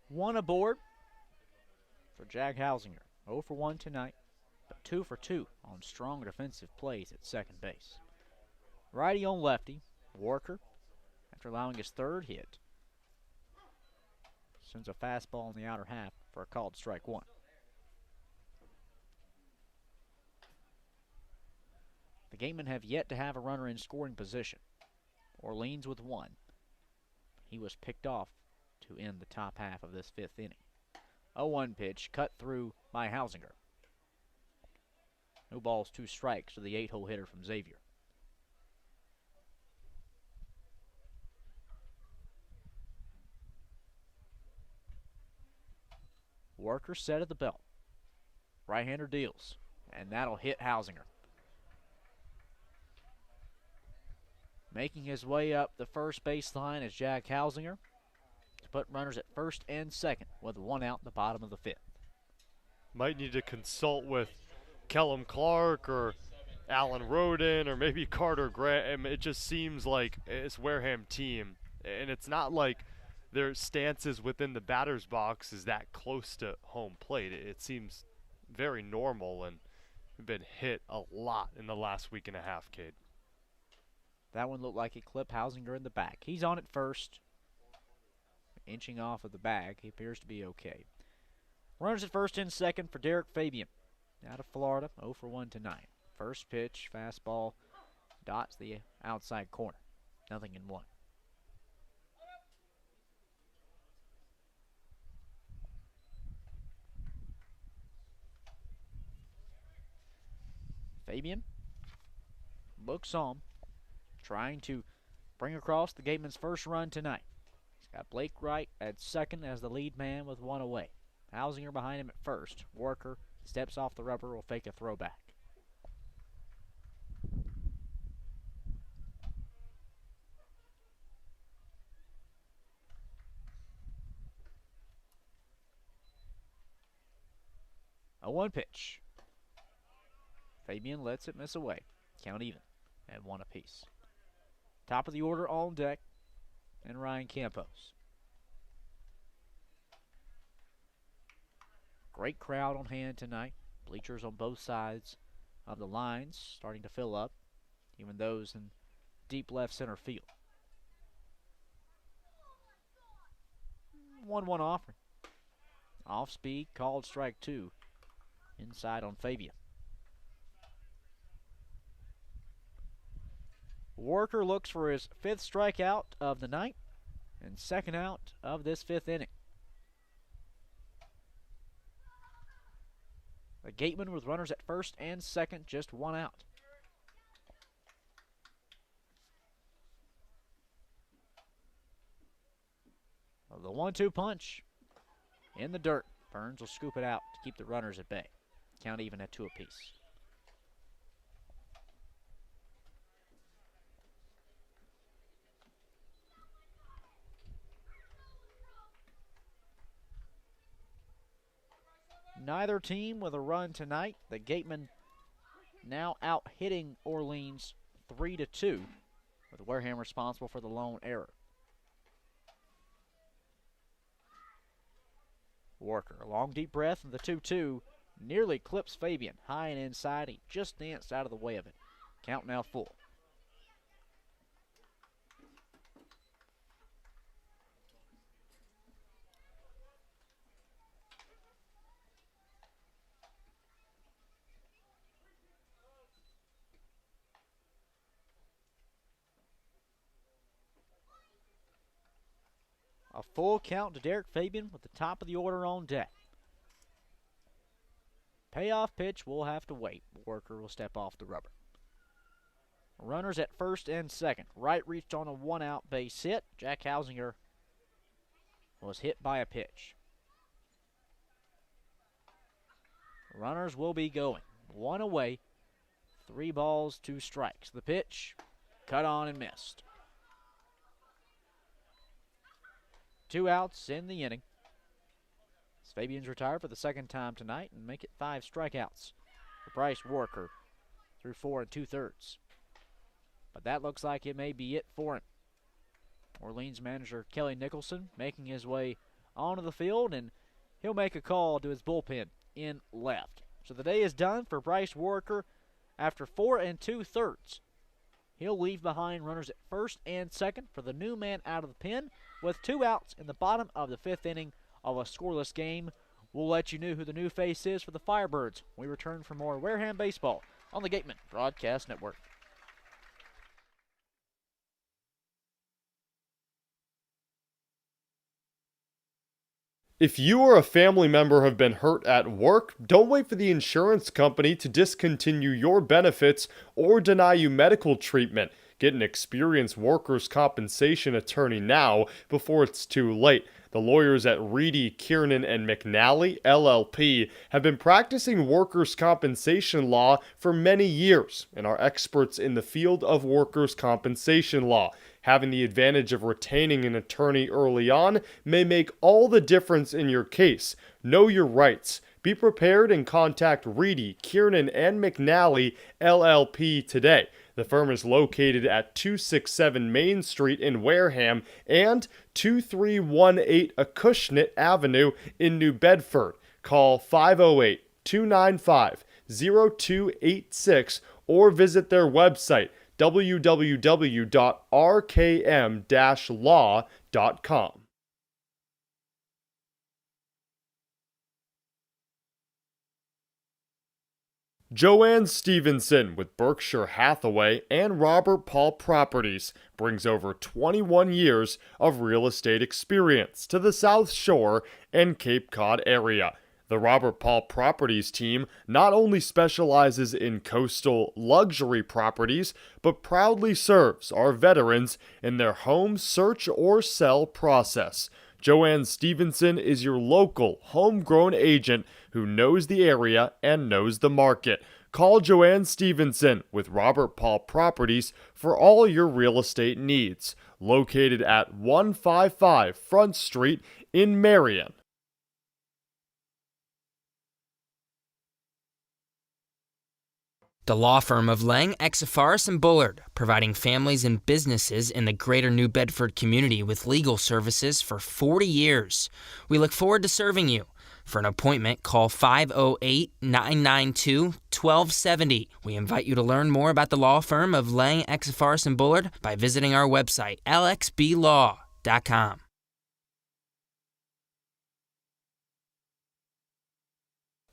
1 aboard for Jack Hausinger. 0 for 1 tonight, but 2 for 2 on strong defensive plays at second base. Righty on lefty, Worker, after allowing his 3rd hit, sends a fastball in the outer half for a called strike 1. The Gatemen have yet to have a runner in scoring position. Orleans with 1. He was picked off to end the top half of this 5th inning. 0-1 pitch cut through by Hausinger. No balls, 2 strikes to the 8-hole hitter from Xavier. Worker set at the belt. Right-hander deals, and that'll hit Hausinger. Making his way up the first baseline is Jack Hausinger to put runners at first and second with 1 out in the bottom of the 5th. Might need to consult with Kellum Clark or Alan Roden or maybe Carter Graham. It just seems like it's Wareham team, and it's not like their stances within the batter's box is that close to home plate. It seems very normal, and We've been hit a lot in the last week and a half, Cade. That one looked like it clipped Hausinger in the back. He's on it first. Inching off of the bag. He appears to be okay. Runners at first and second for Derek Fabian. Out of Florida, 0 for 1 tonight. First pitch, fastball, dots the outside corner. Nothing in one. Fabian looks on, trying to bring across the Gateman's first run tonight. He's got Blake Wright at second as the lead man with one away. Hausinger behind him at first. Worker steps off the rubber, will fake a throwback. A 1 pitch. Fabian lets it miss away. Count even at 1 apiece. Top of the order on deck, and Ryan Campos. Great crowd on hand tonight. Bleachers on both sides of the lines starting to fill up, even those in deep left center field. 1-1 offering. Off speed, called strike 2. Inside on Fabian. Worker looks for his 5th strikeout of the night and 2nd out of this 5th inning. The Gateman with runners at first and second, just 1 out. The 1-2 punch in the dirt. Burns will scoop it out to keep the runners at bay. Count even at 2 apiece. Neither team with a run tonight. The Gatemen now out hitting Orleans 3-2, with Wareham responsible for the lone error. Worker, a long deep breath, and the 2-2 nearly clips Fabian high and inside. He just danced out of the way of it. Count now full. A full count to Derek Fabian with the top of the order on deck. Payoff pitch will have to wait. Worker will step off the rubber. Runners at first and second. Wright reached on a 1-out base hit. Jack Hausinger was hit by a pitch. Runners will be going. 1 away. 3 balls, 2 strikes. The pitch, cut on and missed. 2 outs in the inning. Fabian's retired for the 2nd time tonight and make it 5 strikeouts for Bryce Worker through 4 2/3. But that looks like it may be it for him. Orleans manager Kelly Nicholson making his way onto the field, and he'll make a call to his bullpen in left. So the day is done for Bryce Worker after 4 2/3. He'll leave behind runners at first and second for the new man out of the pen with 2 outs in the bottom of the 5th inning of a scoreless game. We'll let you know who the new face is for the Firebirds when we return for more Wareham baseball on the Gateman Broadcast Network. If you or a family member have been hurt at work, don't wait for the insurance company to discontinue your benefits or deny you medical treatment. Get an experienced workers' compensation attorney now before it's too late. The lawyers at Reedy, Kiernan, and McNally, LLP, have been practicing workers' compensation law for many years and are experts in the field of workers' compensation law. Having the advantage of retaining an attorney early on may make all the difference in your case. Know your rights. Be prepared and contact Reedy, Kiernan, and McNally, LLP today. The firm is located at 267 Main Street in Wareham and 2318 Acushnet Avenue in New Bedford. Call 508-295-0000 0286 or visit their website www.rkm-law.com. Joanne Stevenson with Berkshire Hathaway and Robert Paul Properties brings over 21 years of real estate experience to the South Shore and Cape Cod area. The Robert Paul Properties team not only specializes in coastal luxury properties, but proudly serves our veterans in their home search or sell process. Joanne Stevenson is your local, homegrown agent who knows the area and knows the market. Call Joanne Stevenson with Robert Paul Properties for all your real estate needs. Located at 155 Front Street in Marion. The law firm of Lang, Exifaris, and Bullard, providing families and businesses in the greater New Bedford community with legal services for 40 years. We look forward to serving you. For an appointment, call 508-992-1270. We invite you to learn more about the law firm of Lang, Exifaris, and Bullard by visiting our website, lxblaw.com.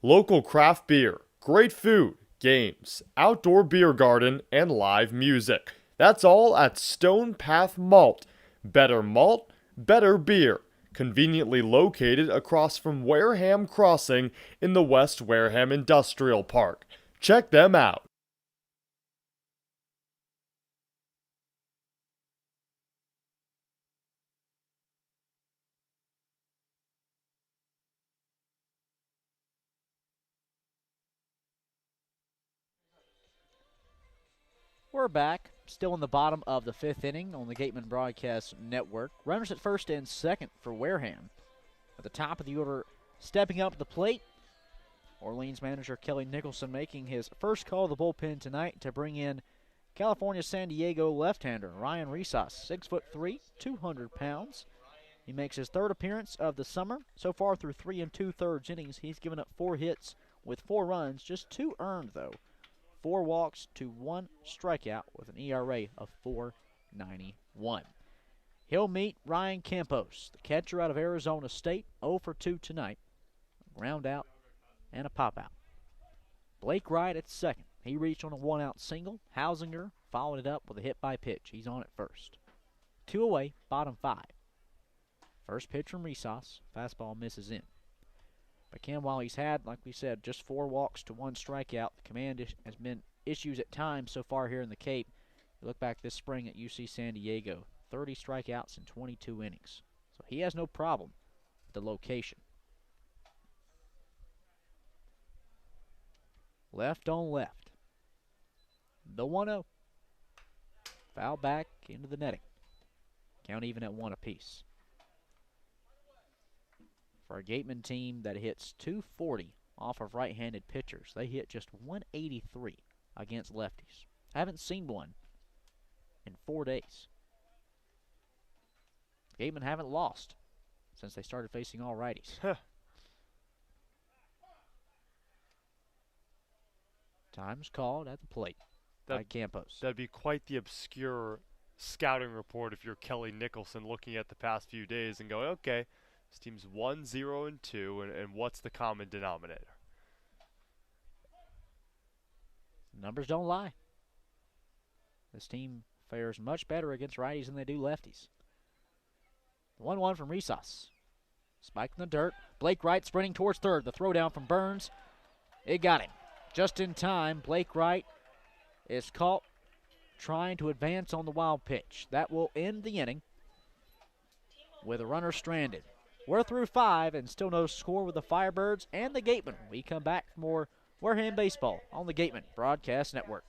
Local craft beer, great food, games, outdoor beer garden, and live music. That's all at Stone Path Malt. Better malt, better beer. Conveniently located across from Wareham Crossing in the West Wareham Industrial Park. Check them out. We're back, still in the bottom of the fifth inning on the Gateman Broadcast Network. Runners at first and second for Wareham. At the top of the order, stepping up to the plate, Orleans manager Kelly Nicholson making his first call of the bullpen tonight to bring in California San Diego left-hander Ryan Risas, 6'3", 200 pounds. He makes his third appearance of the summer. So far through 3 2/3 innings, he's given up 4 hits with 4 runs, just 2 earned though. 4 walks to 1 strikeout with an ERA of 4.91. He'll meet Ryan Campos, the catcher out of Arizona State, 0 for 2 tonight. A ground out and a pop out. Blake Wright at second. He reached on a 1-out single. Hausinger followed it up with a hit by pitch. He's on at first. 2 away, bottom 5. First pitch from Risas. Fastball misses in. But Ken, while he's had, like we said, just 4 walks to 1 strikeout, the command has been issues at times so far here in the Cape. You look back this spring at UC San Diego, 30 strikeouts in 22 innings. So he has no problem with the location. Left on left. The 1-0. Foul back into the netting. Count even at 1 apiece. For a Gateman team that hits 240 off of right-handed pitchers, they hit just 183 against lefties. Haven't seen one in 4 days. Gatemen haven't lost since they started facing all righties. Time's called at the plate by Campos. That'd be quite the obscure scouting report if you're Kelly Nicholson looking at the past few days and going, okay, this team's 1-0-2, and what's the common denominator? Numbers don't lie. This team fares much better against righties than they do lefties. 1-1 from Risas. Spiked in the dirt. Blake Wright sprinting towards third. The throw down from Burns. It got him. Just in time, Blake Wright is caught trying to advance on the wild pitch. That will end the inning with a runner stranded. We're through 5 and still no score with the Firebirds and the Gatemen. We come back for more Wareham baseball on the Gateman Broadcast Network.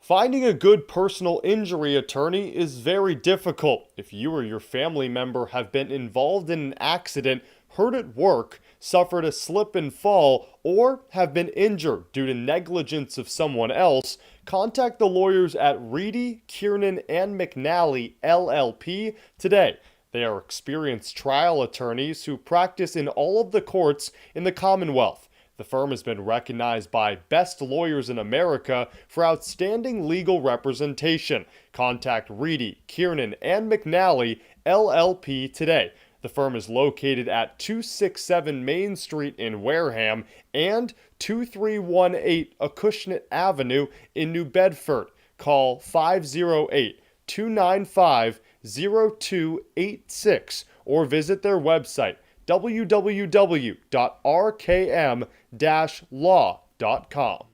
Finding a good personal injury attorney is very difficult. If you or your family member have been involved in an accident, hurt at work, suffered a slip and fall, or have been injured due to negligence of someone else, contact the lawyers at Reedy, Kiernan, and McNally, LLP today. They are experienced trial attorneys who practice in all of the courts in the Commonwealth. The firm has been recognized by Best Lawyers in America for outstanding legal representation. Contact Reedy, Kiernan, and McNally, LLP today. The firm is located at 267 Main Street in Wareham and 2318 Acushnet Avenue in New Bedford. Call 508-295-0286 or visit their website www.rkm-law.com.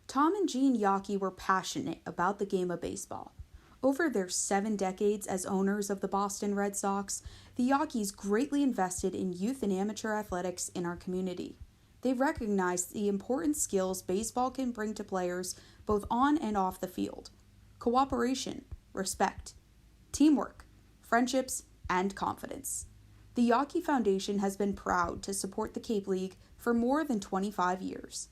Tom and Jean Yockey were passionate about the game of baseball. Over their 7 decades as owners of the Boston Red Sox, the Yockeys greatly invested in youth and amateur athletics in our community. They recognized the important skills baseball can bring to players both on and off the field: cooperation, respect, teamwork, friendships, and confidence. The Yockey Foundation has been proud to support the Cape League for more than 25 years.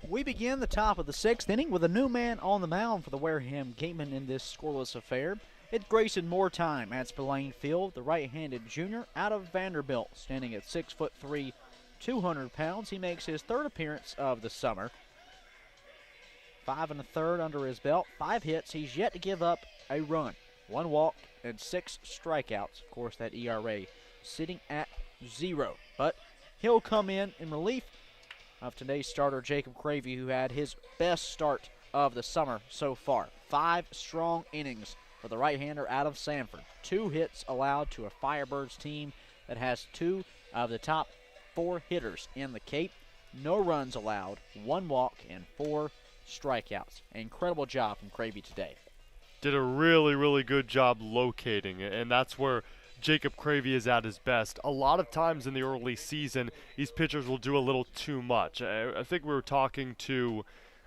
We begin the top of the 6th inning with a new man on the mound for the Wareham Gatemen in this scoreless affair. It's Grayson Moore time at Spillane Field, the right-handed junior out of Vanderbilt. Standing at 6'3", 200 pounds, he makes his 3rd appearance of the summer. 5 1/3 under his belt, 5 hits. He's yet to give up a run, 1 walk, and 6 strikeouts. Of course, that ERA sitting at 0. But he'll come in relief of today's starter, Jacob Cravey, who had his best start of the summer so far. 5 strong innings for the right-hander out of Sanford. 2 hits allowed to a Firebirds team that has 2 of the top 4 hitters in the Cape. No runs allowed, 1 walk, and 4 strikeouts. Incredible job from Cravey today. Did a really, really good job locating it, and that's where Jacob Cravey is at his best. A lot of times in the early season, these pitchers will do a little too much. I think we were talking to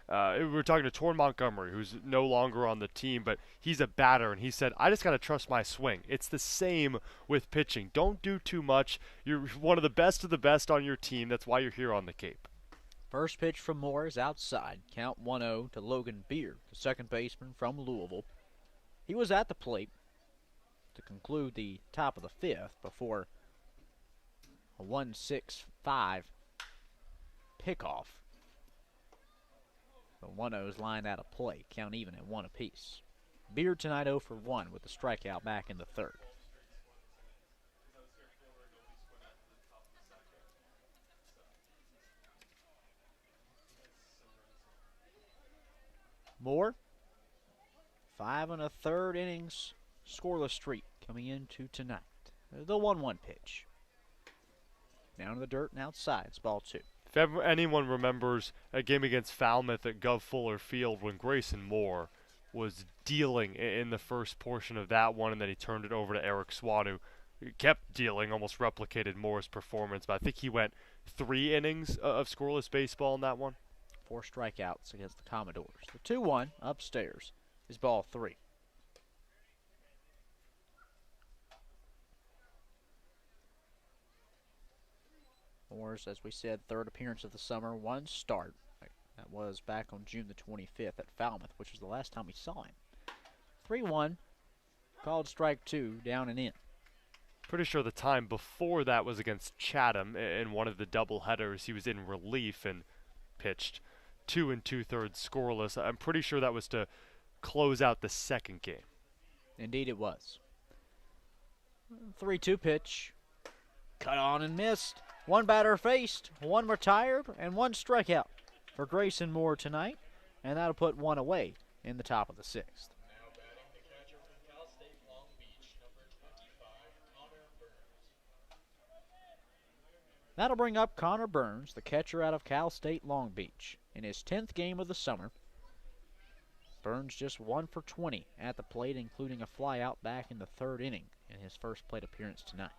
Torn Montgomery, who's no longer on the team, but he's a batter, and he said, I just got to trust my swing. It's the same with pitching. Don't do too much. You're one of the best on your team. That's why you're here on the Cape. First pitch from Moore is outside. Count 1-0 to Logan Beard, the second baseman from Louisville. He was at the plate to conclude the top of the 5th before a 1-6-5 pickoff. The 1-0s lined out of play, count even at 1 apiece. Beard tonight 0 for 1 with the strikeout back in the 3rd. Moore, 5 1/3 innings, scoreless streak coming into tonight. The 1-1 pitch. Down to the dirt and outside. It's ball 2. If anyone remembers a game against Falmouth at Gov Fuller Field when Grayson Moore was dealing in the first portion of that one, and then he turned it over to Eric Swan, who kept dealing, almost replicated Moore's performance. But I think he went 3 innings of scoreless baseball in that one. 4 strikeouts against the Commodores. The 2-1 upstairs is ball 3. Moore's, as we said, 3rd appearance of the summer, 1 start. That was back on June the 25th at Falmouth, which was the last time we saw him. 3-1, called strike 2, down and in. Pretty sure the time before that was against Chatham in one of the doubleheaders. He was in relief and pitched 2 2/3 scoreless. I'm pretty sure that was to close out the second game. Indeed it was. 3-2 pitch. Cut on and missed. 1 batter faced, 1 retired, and 1 strikeout for Grayson Moore tonight. And that'll put 1 away in the top of the 6th. Now batting the catcher from Cal State Long Beach, number 25, Connor Burns. That'll bring up Connor Burns, the catcher out of Cal State Long Beach. In his 10th game of the summer, Burns just 1 for 20 at the plate, including a flyout back in the 3rd inning in his first plate appearance tonight.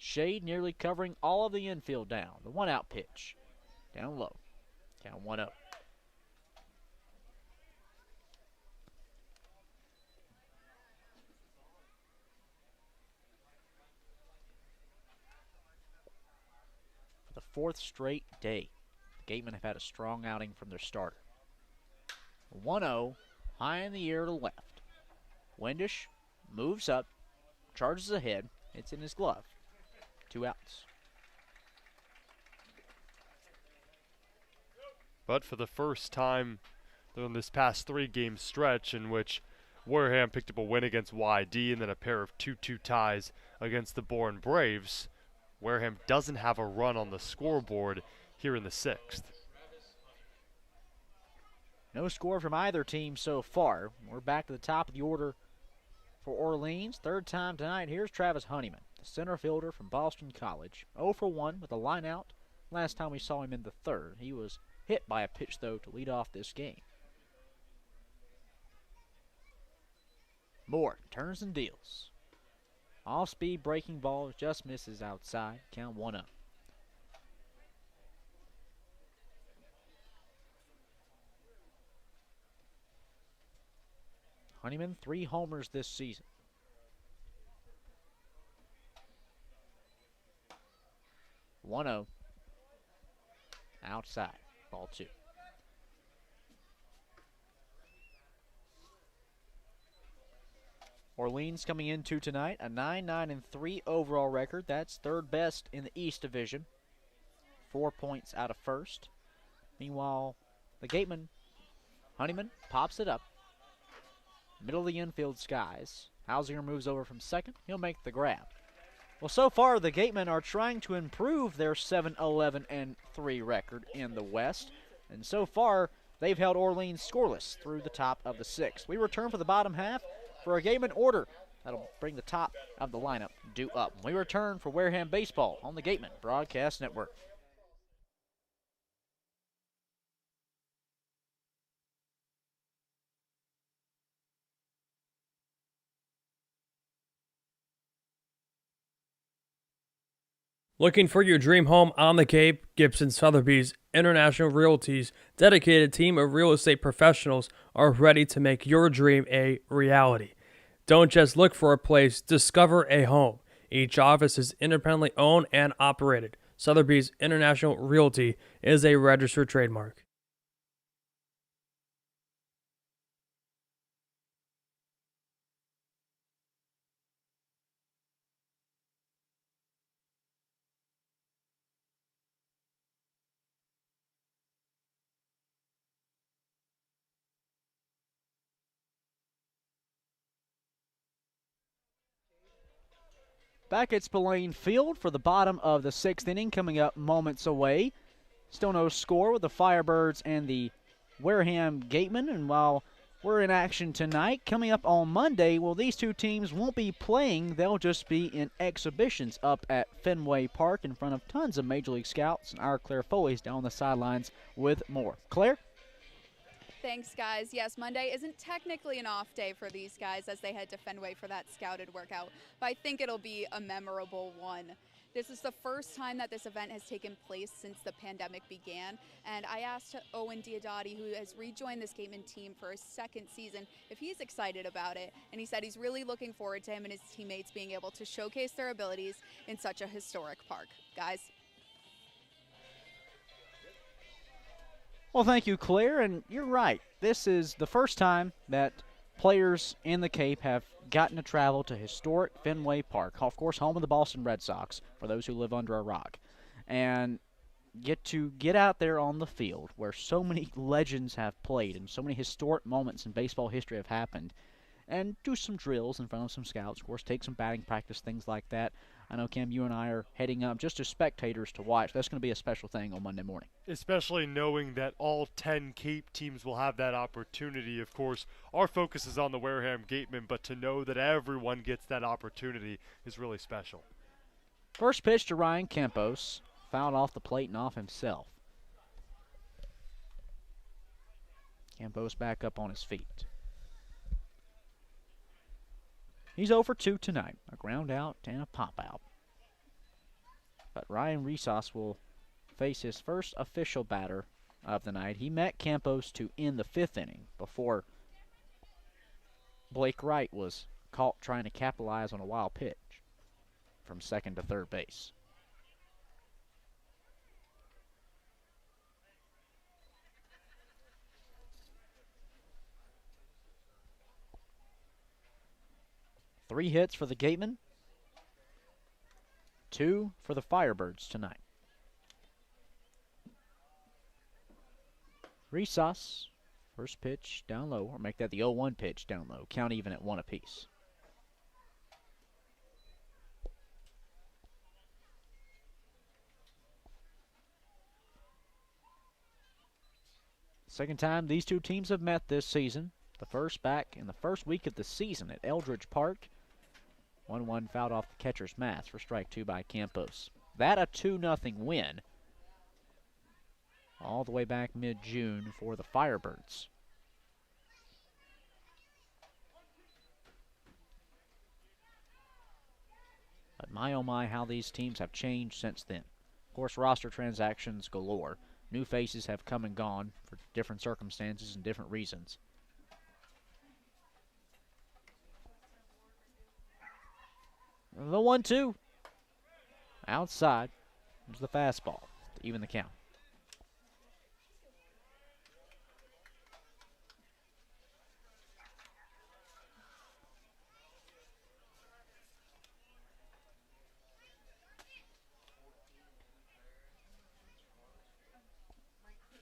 Shade nearly covering all of the infield down. The 1-out pitch. Down low. Count 1-0. For the fourth straight day, the Gatemen have had a strong outing from their starter. 1-0, high in the air to left. Windish moves up, charges ahead. It's in his glove. 2 outs. But for the first time in this past 3-game stretch in which Wareham picked up a win against YD and then a pair of 2-2 ties against the Bourne Braves, Wareham doesn't have a run on the scoreboard here in the 6th. No score from either team so far. We're back to the top of the order for Orleans. Third time tonight. Here's Travis Honeyman, the center fielder from Boston College. 0 for 1 with a line out. Last time we saw him in the third. He was hit by a pitch, though, to lead off this game. Moore turns and deals. Off-speed breaking ball just misses outside. Count 1-0. Honeyman, 3 homers this season. (1-0). Outside. Ball 2. Orleans coming into tonight a 9-9-3 overall record. That's third best in the East Division. 4 points out of first. Meanwhile, the Gateman, Honeyman, pops it up. Middle of the infield skies. Hausinger moves over from second. He'll make the grab. Well, so far, the Gatemen are trying to improve their 7-11-3 record in the West. And so far, they've held Orleans scoreless through the top of the 6th. We return for the bottom half for a Gateman order. That'll bring the top of the lineup due up. We return for Wareham Baseball on the Gateman Broadcast Network. Looking for your dream home on the Cape? Gibson Sotheby's International Realty's dedicated team of real estate professionals are ready to make your dream a reality. Don't just look for a place, discover a home. Each office is independently owned and operated. Sotheby's International Realty is a registered trademark. Back at Spillane Field for the bottom of the 6th inning, coming up moments away. Still no score with the Firebirds and the Wareham Gatemen. And while we're in action tonight, coming up on Monday, well, these two teams won't be playing. They'll just be in exhibitions up at Fenway Park in front of tons of Major League scouts. And our Claire Foley's down the sidelines with more. Claire? Thanks, guys. Yes, Monday isn't technically an off day for these guys as they head to Fenway for that scouted workout, but I think it'll be a memorable one. This is the first time that this event has taken place since the pandemic began, and I asked Owen Diodati, who has rejoined this Gateman team for his 2nd season, if he's excited about it, and he said he's really looking forward to him and his teammates being able to showcase their abilities in such a historic park. Guys? Well, thank you, Claire, and you're right. This is the first time that players in the Cape have gotten to travel to historic Fenway Park, of course, home of the Boston Red Sox, for those who live under a rock, and get out there on the field where so many legends have played and so many historic moments in baseball history have happened, and do some drills in front of some scouts, of course, take some batting practice, things like that. I know, Cam, you and I are heading up just as spectators to watch. That's going to be a special thing on Monday morning. Especially knowing that all 10 Cape teams will have that opportunity. Of course, our focus is on the Wareham Gatemen, but to know that everyone gets that opportunity is really special. First pitch to Ryan Campos, fouled off the plate and off himself. Campos back up on his feet. He's 0 for 2 tonight. A ground out and a pop out. But Ryan Resos will face his first official batter of the night. He met Campos to end the 5th inning before Blake Wright was caught trying to capitalize on a wild pitch from second to third base. Three hits for the Gatemen, 2 for the Firebirds tonight. Resos, first pitch down low, or make that the 0-1 pitch down low. Count even at 1 apiece. Second time these two teams have met this season. The first back in the first week of the season at Eldridge Park. 1-1 fouled off the catcher's mask for strike 2 by Campos. That a 2-0 win. All the way back mid-June for the Firebirds. But my oh my, how these teams have changed since then. Of course, roster transactions galore. New faces have come and gone for different circumstances and different reasons. The 1-2. Outside. There's the fastball to even the count.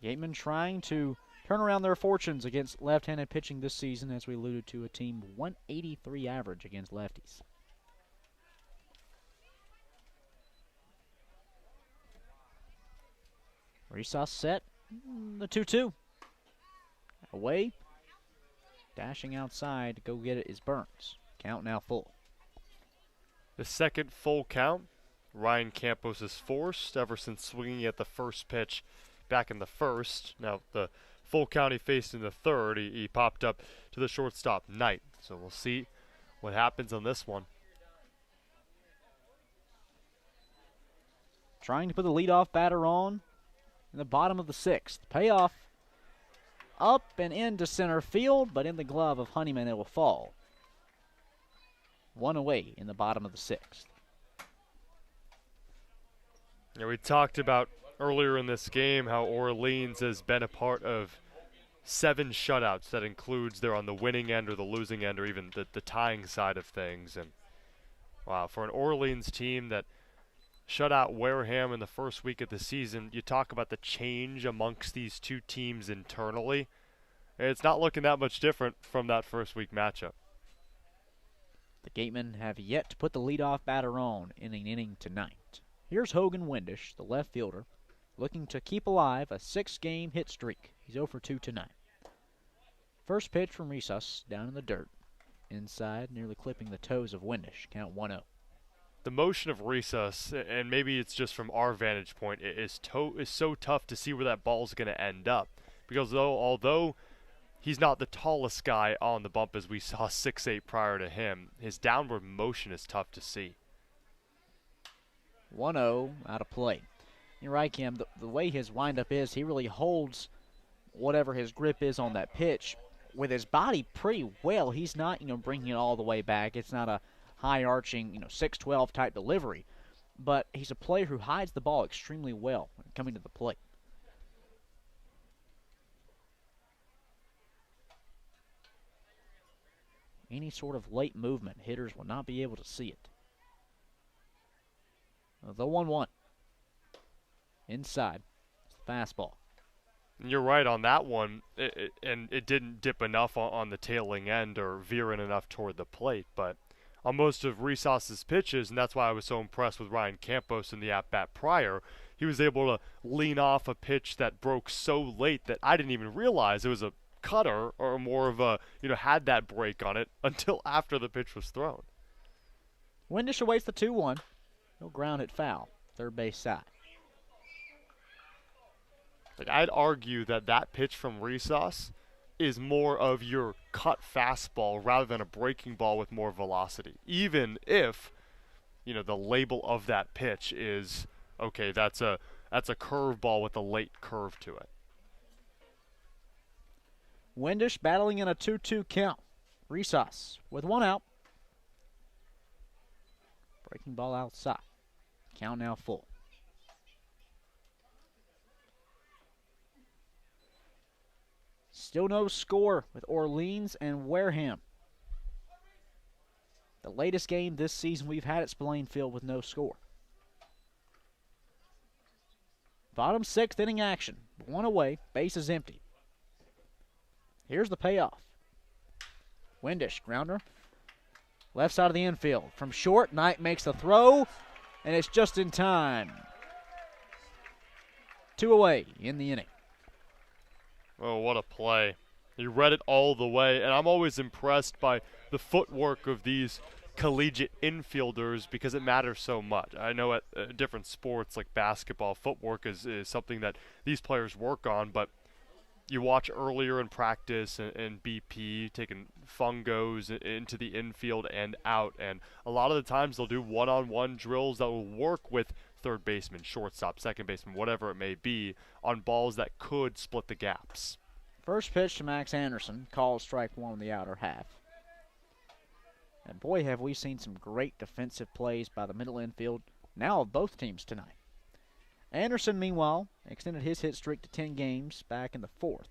Gatemen trying to turn around their fortunes against left-handed pitching this season, as we alluded to, a team 183 average against lefties. Resos set, the 2-2. Away, dashing outside to go get it is Burns. Count now full. The second full count Ryan Campos has forced ever since swinging at the first pitch back in the first. Now the full count he faced in the third, he popped up to the shortstop, Knight. So we'll see what happens on this one. Trying to put the leadoff batter on in the bottom of the 6th. Payoff up and into center field, but in the glove of Honeyman it will fall. 1 away in the bottom of the 6th. Yeah, we talked about earlier in this game how Orleans has been a part of 7 shutouts. That includes they're on the winning end or the losing end or even the tying side of things. And wow, for an Orleans team that shut out Wareham in the first week of the season, you talk about the change amongst these two teams internally. It's not looking that much different from that first week matchup. The Gatemen have yet to put the leadoff batter on in an inning tonight. Here's Hogan Windish, the left fielder, looking to keep alive a 6-game hit streak. He's 0 for 2 tonight. First pitch from Resus, down in the dirt. Inside, nearly clipping the toes of Windish. Count 1-0. The motion of Resus, and maybe it's just from our vantage point, is so tough to see where that ball's going to end up. Because although he's not the tallest guy on the bump, as we saw 6'8" prior to him, his downward motion is tough to see. 1-0 out of play. You're right, Cam. The way his windup is, he really holds whatever his grip is on that pitch with his body pretty well. He's not, bringing it all the way back. It's not a high-arching, 6'12" type delivery. But he's a player who hides the ball extremely well when coming to the plate. Any sort of late movement, hitters will not be able to see it. The 1-1. Inside. Fastball. You're right on that one, and it didn't dip enough on the tailing end or veer in enough toward the plate, but on most of Resos' pitches, and that's why I was so impressed with Ryan Campos in the at-bat prior, he was able to lean off a pitch that broke so late that I didn't even realize it was a cutter or more of a, had that break on it until after the pitch was thrown. Windish awaits the 2-1. No ground hit foul. Third base side. I'd argue that pitch from Resos is more of your cut fastball rather than a breaking ball with more velocity. Even if, the label of that pitch is okay, that's a curveball with a late curve to it. Windish battling in a 2-2 count. Resus with one out. Breaking ball outside. Count now full. Still no score with Orleans and Wareham. The latest game this season we've had at Spillane Field with no score. Bottom sixth inning action. One away, base is empty. Here's the payoff. Windish, grounder. Left side of the infield. From short, Knight makes the throw, and it's just in time. 2 away in the inning. Oh, what a play. He read it all the way, and I'm always impressed by the footwork of these collegiate infielders because it matters so much. I know at different sports like basketball, footwork is something that these players work on, but you watch earlier in practice and BP taking fungos into the infield and out, and a lot of the times they'll do one-on-one drills that will work with third baseman, shortstop, second baseman, whatever it may be, on balls that could split the gaps. First pitch to Max Anderson, called strike one in the outer half. And boy, have we seen some great defensive plays by the middle infield now of both teams tonight. Anderson, meanwhile, extended his hit streak to 10 games back in the fourth.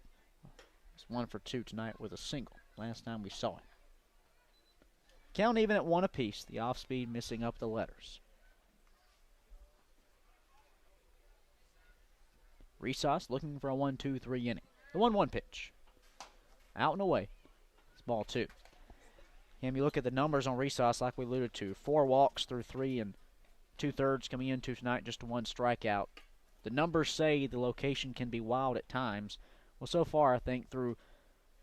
He's 1 for 2 tonight with a single. Last time we saw him. Count even at 1 apiece. The off-speed missing up the letters. Resus looking for a 1-2-3 inning. The 1-1 pitch. Out and away. It's ball 2. And you look at the numbers on Resus, like we alluded to. 4 walks through 3 and 2/3 coming into tonight, just 1 strikeout. The numbers say the location can be wild at times. Well, so far, I think through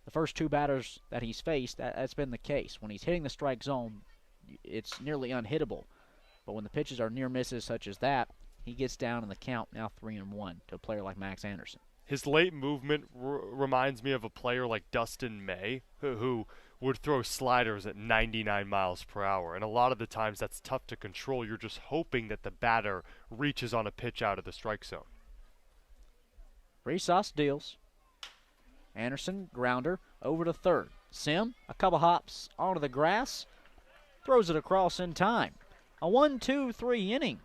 the first 2 batters that he's faced, that's been the case. When he's hitting the strike zone, it's nearly unhittable. But when the pitches are near misses such as that, he gets down in the count, now 3-1 to a player like Max Anderson. His late movement reminds me of a player like Dustin May, who would throw sliders at 99 miles per hour. And a lot of the times that's tough to control. You're just hoping that the batter reaches on a pitch out of the strike zone. Resus deals. Anderson, grounder, over to third. Sim, a couple hops onto the grass, throws it across in time. A 1-2-3 inning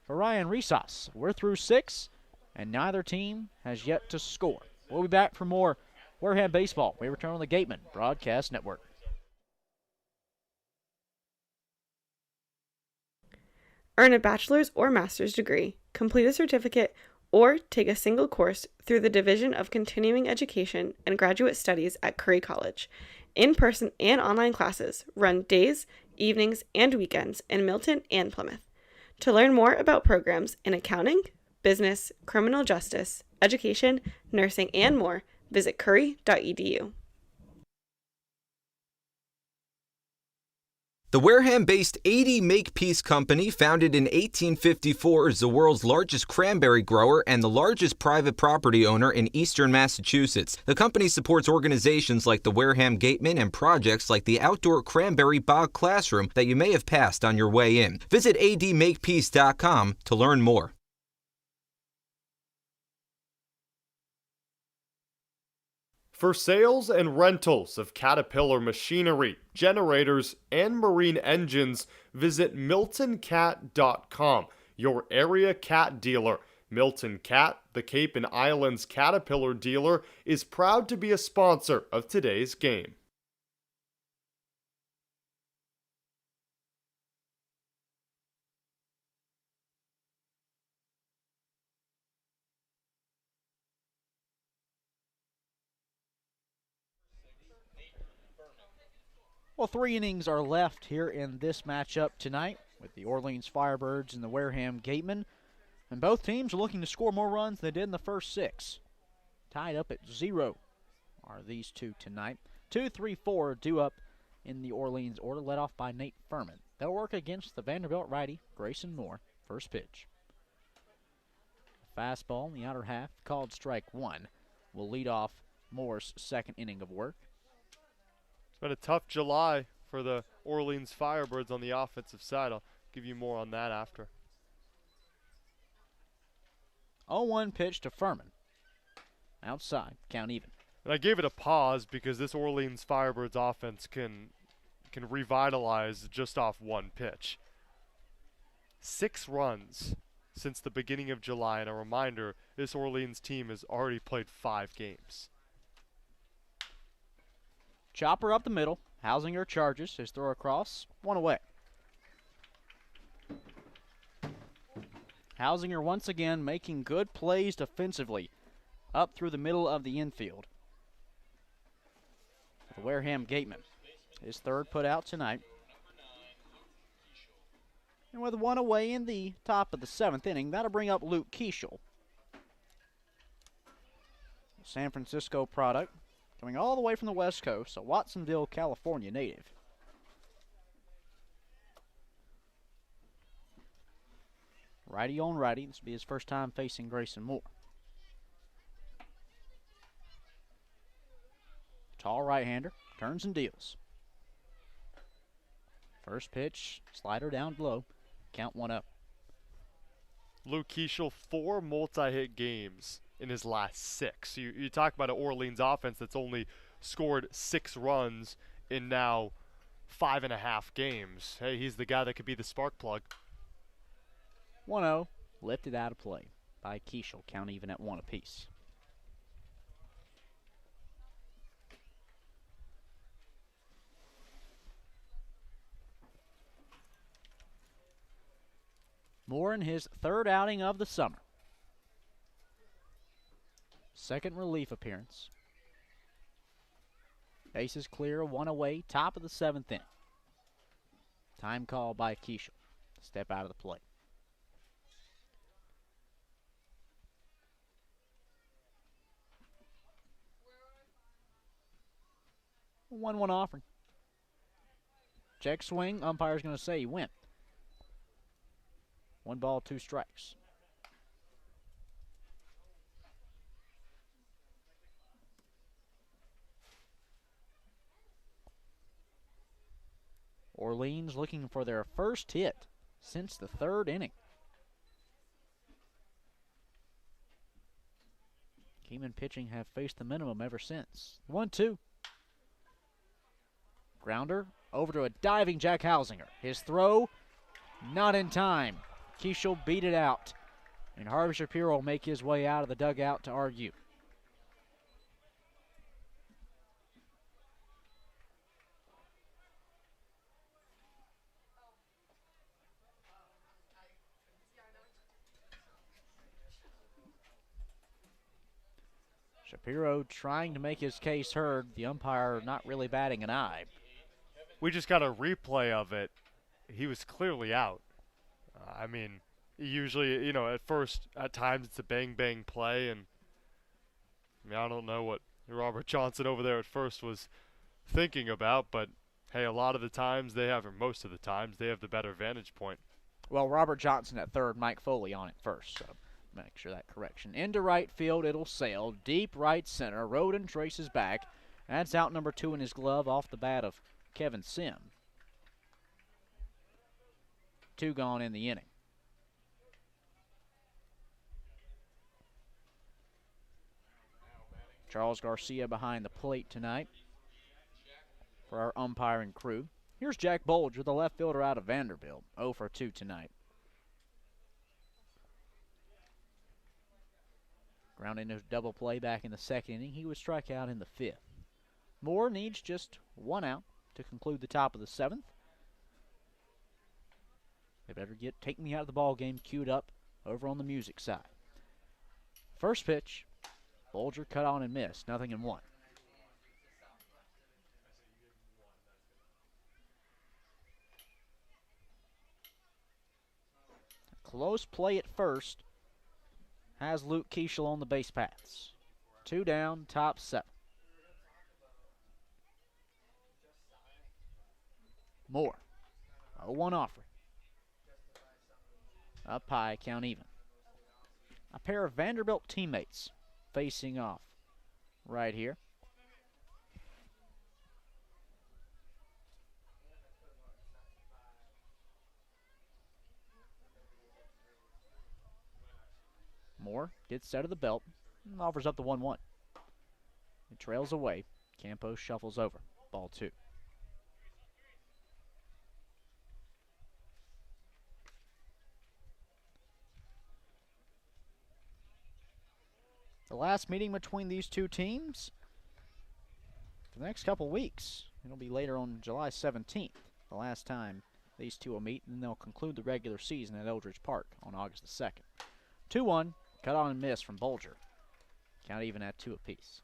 for Ryan Resus. We're through 6, and neither team has yet to score. We'll be back for more Wareham baseball. We return on the Gateman Broadcast Network. Earn a bachelor's or master's degree, complete a certificate, or take a single course through the Division of Continuing Education and Graduate Studies at Curry College. In-person and online classes run days, evenings, and weekends in Milton and Plymouth. To learn more about programs in accounting, business, criminal justice, education, nursing, and more, visit curry.edu. The Wareham-based 80 Makepeace Company, founded in 1854, is the world's largest cranberry grower and the largest private property owner in eastern Massachusetts. The company supports organizations like the Wareham Gateman and projects like the outdoor cranberry bog classroom that you may have passed on your way in. Visit admakepeace.com to learn more. For sales and rentals of Caterpillar machinery, generators, and marine engines, visit MiltonCat.com, your area cat dealer. Milton Cat, the Cape and Islands Caterpillar dealer, is proud to be a sponsor of today's game. Well, 3 innings are left here in this matchup tonight with the Orleans Firebirds and the Wareham Gatemen. And both teams are looking to score more runs than they did in the first 6. Tied up at 0 are these two tonight. 2, 3, 4 due up in the Orleans order, led off by Nate Furman. They'll work against the Vanderbilt righty, Grayson Moore. First pitch. Fastball in the outer half, called strike 1. Will lead off Moore's second inning of work. It's been a tough July for the Orleans Firebirds on the offensive side. I'll give you more on that after. 0-1 pitch to Furman. Outside, count even. And I gave it a pause because this Orleans Firebirds offense can revitalize just off one pitch. 6 runs since the beginning of July, and a reminder, this Orleans team has already played 5 games. Chopper up the middle. Hausinger charges. His throw across. 1 away. Hausinger once again making good plays defensively up through the middle of the infield. The Wareham Gateman, his third put out tonight. And with 1 away in the top of the 7th inning, that'll bring up Luke Keishel. San Francisco product, coming all the way from the West Coast, a Watsonville, California native. Righty on righty. This will be his first time facing Grayson Moore. Tall right-hander, turns and deals. First pitch, slider down low, count 1-0. Luke Keishel, 4 multi-hit games in his last 6. You talk about an Orleans offense that's only scored 6 runs in now 5.5 games. Hey, he's the guy that could be the spark plug. 1-0, lifted out of play by Keishel, count even at 1 apiece. Moore in his 3rd outing of the summer. 2nd relief appearance. Bases clear, 1 away, top of the 7th inning. Time call by Keishel. Step out of the plate. A 1-1 offering. Check swing, umpire's going to say he went. 1 ball, 2 strikes. Orleans looking for their first hit since the 3rd inning. Keeman pitching have faced the minimum ever since. 1-2. Grounder over to a diving Jack Hausinger. His throw not in time. Keishel beat it out, and Harvey Shapiro will make his way out of the dugout to argue. Shapiro trying to make his case heard, the umpire not really batting an eye. We just got a replay of it. He was clearly out. I mean, usually, at first, at times it's a bang-bang play, and I don't know what Robert Johnson over there at first was thinking about, but hey, a lot of the times or most of the times, they have the better vantage point. Well, Robert Johnson at 3rd, Mike Foley on it first, so make sure that correction. Into right field, it'll sail. Deep right center, Roden traces back. That's out number 2 in his glove off the bat of Kevin Sim. 2 gone in the inning. Charles Garcia behind the plate tonight for our umpiring crew. Here's Jack Bolger, the left fielder out of Vanderbilt. 0 for 2 tonight. Ground into double play back in the 2nd inning. He would strike out in the 5th. Moore needs just 1 out to conclude the top of the 7th. They better get Take Me Out of the Ball Game queued up over on the music side. First pitch, Bolger cut on and missed, 0-1. Close play at first has Luke Keishel on the base paths. 2 down, top 7. Moore, 0-1 offering. Up high, count even. A pair of Vanderbilt teammates facing off right here. Moore gets set of the belt and offers up the 1-1. It trails away. Campos shuffles over. Ball 2. The last meeting between these two teams for the next couple weeks. It'll be later on July 17th, the last time these two will meet, and then they'll conclude the regular season at Eldridge Park on August the 2nd. 2-1, cut on and miss from Bolger. Count even at 2 apiece.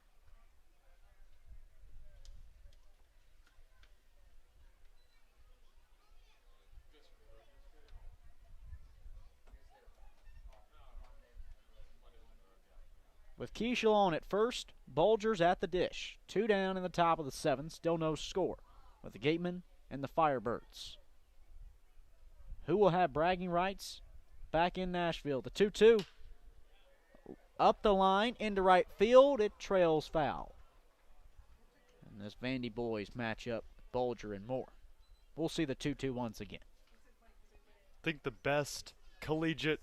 With Keishel on at first, Bolger's at the dish. 2 down in the top of the 7th, still no score, with the Gatemen and the Firebirds. Who will have bragging rights back in Nashville? The 2-2. Up the line, into right field, it trails foul. And this Vandy boys match up with Bolger and Moore. We'll see the 2-2 once again. I think the best collegiate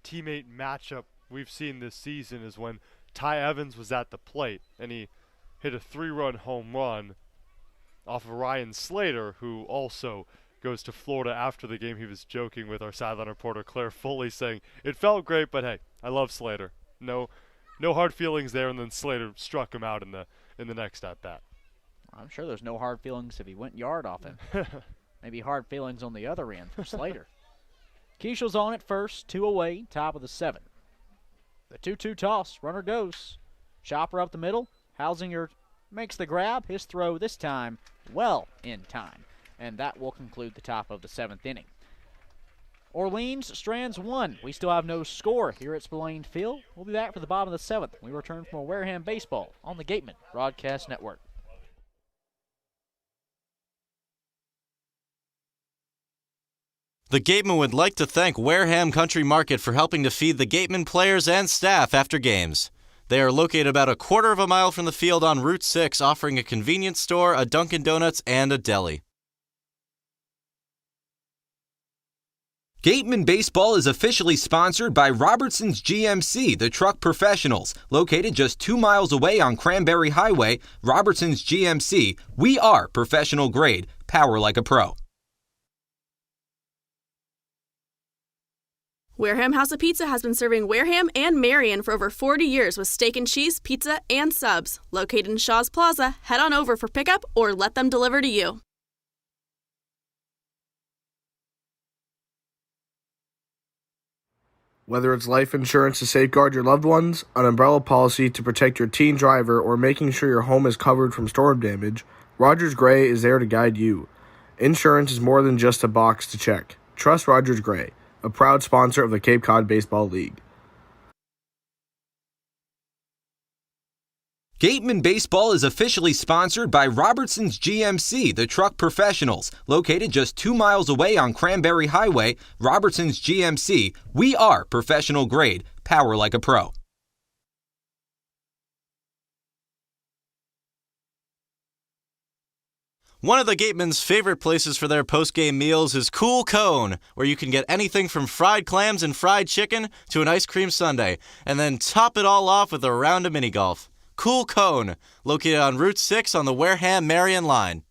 teammate matchup we've seen this season is when Ty Evans was at the plate and he hit a 3-run home run off of Ryan Slater, who also goes to Florida. After the game, he was joking with our sideline reporter Claire Foley, saying, "It felt great, but hey, I love Slater. No hard feelings there." And then Slater struck him out in the next at bat. I'm sure there's no hard feelings if he went yard off him. Maybe hard feelings on the other end for Slater. Keishel's on at first, 2 away, top of the 7th. The 2-2 toss, runner goes. Chopper up the middle. Hausinger makes the grab. His throw this time well in time. And that will conclude the top of the 7th inning. Orleans strands 1. We still have no score here at Spillane Field. We'll be back for the bottom of the 7th. We return from a Wareham baseball on the Gateman Broadcast Network. The Gatemen would like to thank Wareham Country Market for helping to feed the Gatemen players and staff after games. They are located about a quarter of a mile from the field on Route 6, offering a convenience store, a Dunkin' Donuts, and a deli. Gateman Baseball is officially sponsored by Robertson's GMC, the truck professionals. Located just 2 miles away on Cranberry Highway, Robertson's GMC, we are professional grade, power like a pro. Wareham House of Pizza has been serving Wareham and Marion for over 40 years with steak and cheese, pizza, and subs. Located in Shaw's Plaza, head on over for pickup or let them deliver to you. Whether it's life insurance to safeguard your loved ones, an umbrella policy to protect your teen driver, or making sure your home is covered from storm damage, Rogers Gray is there to guide you. Insurance is more than just a box to check. Trust Rogers Gray, a proud sponsor of the Cape Cod Baseball League. Gateman Baseball is officially sponsored by Robertson's GMC, the truck professionals. Located just 2 miles away on Cranberry Highway, Robertson's GMC, we are professional grade, power like a pro. One of the Gatemen's favorite places for their post-game meals is Cool Cone, where you can get anything from fried clams and fried chicken to an ice cream sundae, and then top it all off with a round of mini golf. Cool Cone, located on Route 6 on the Wareham-Marion line.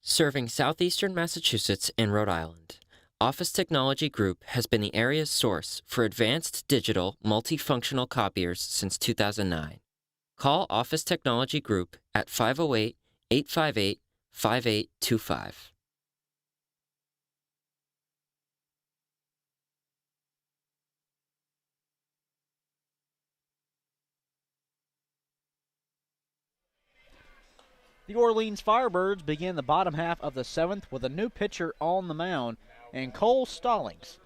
Serving southeastern Massachusetts and Rhode Island, Office Technology Group has been the area's source for advanced digital multifunctional copiers since 2009. Call Office Technology Group at 508-858-5825. The Orleans Firebirds begin the bottom half of the 7th with a new pitcher on the mound, and Cole Stallings,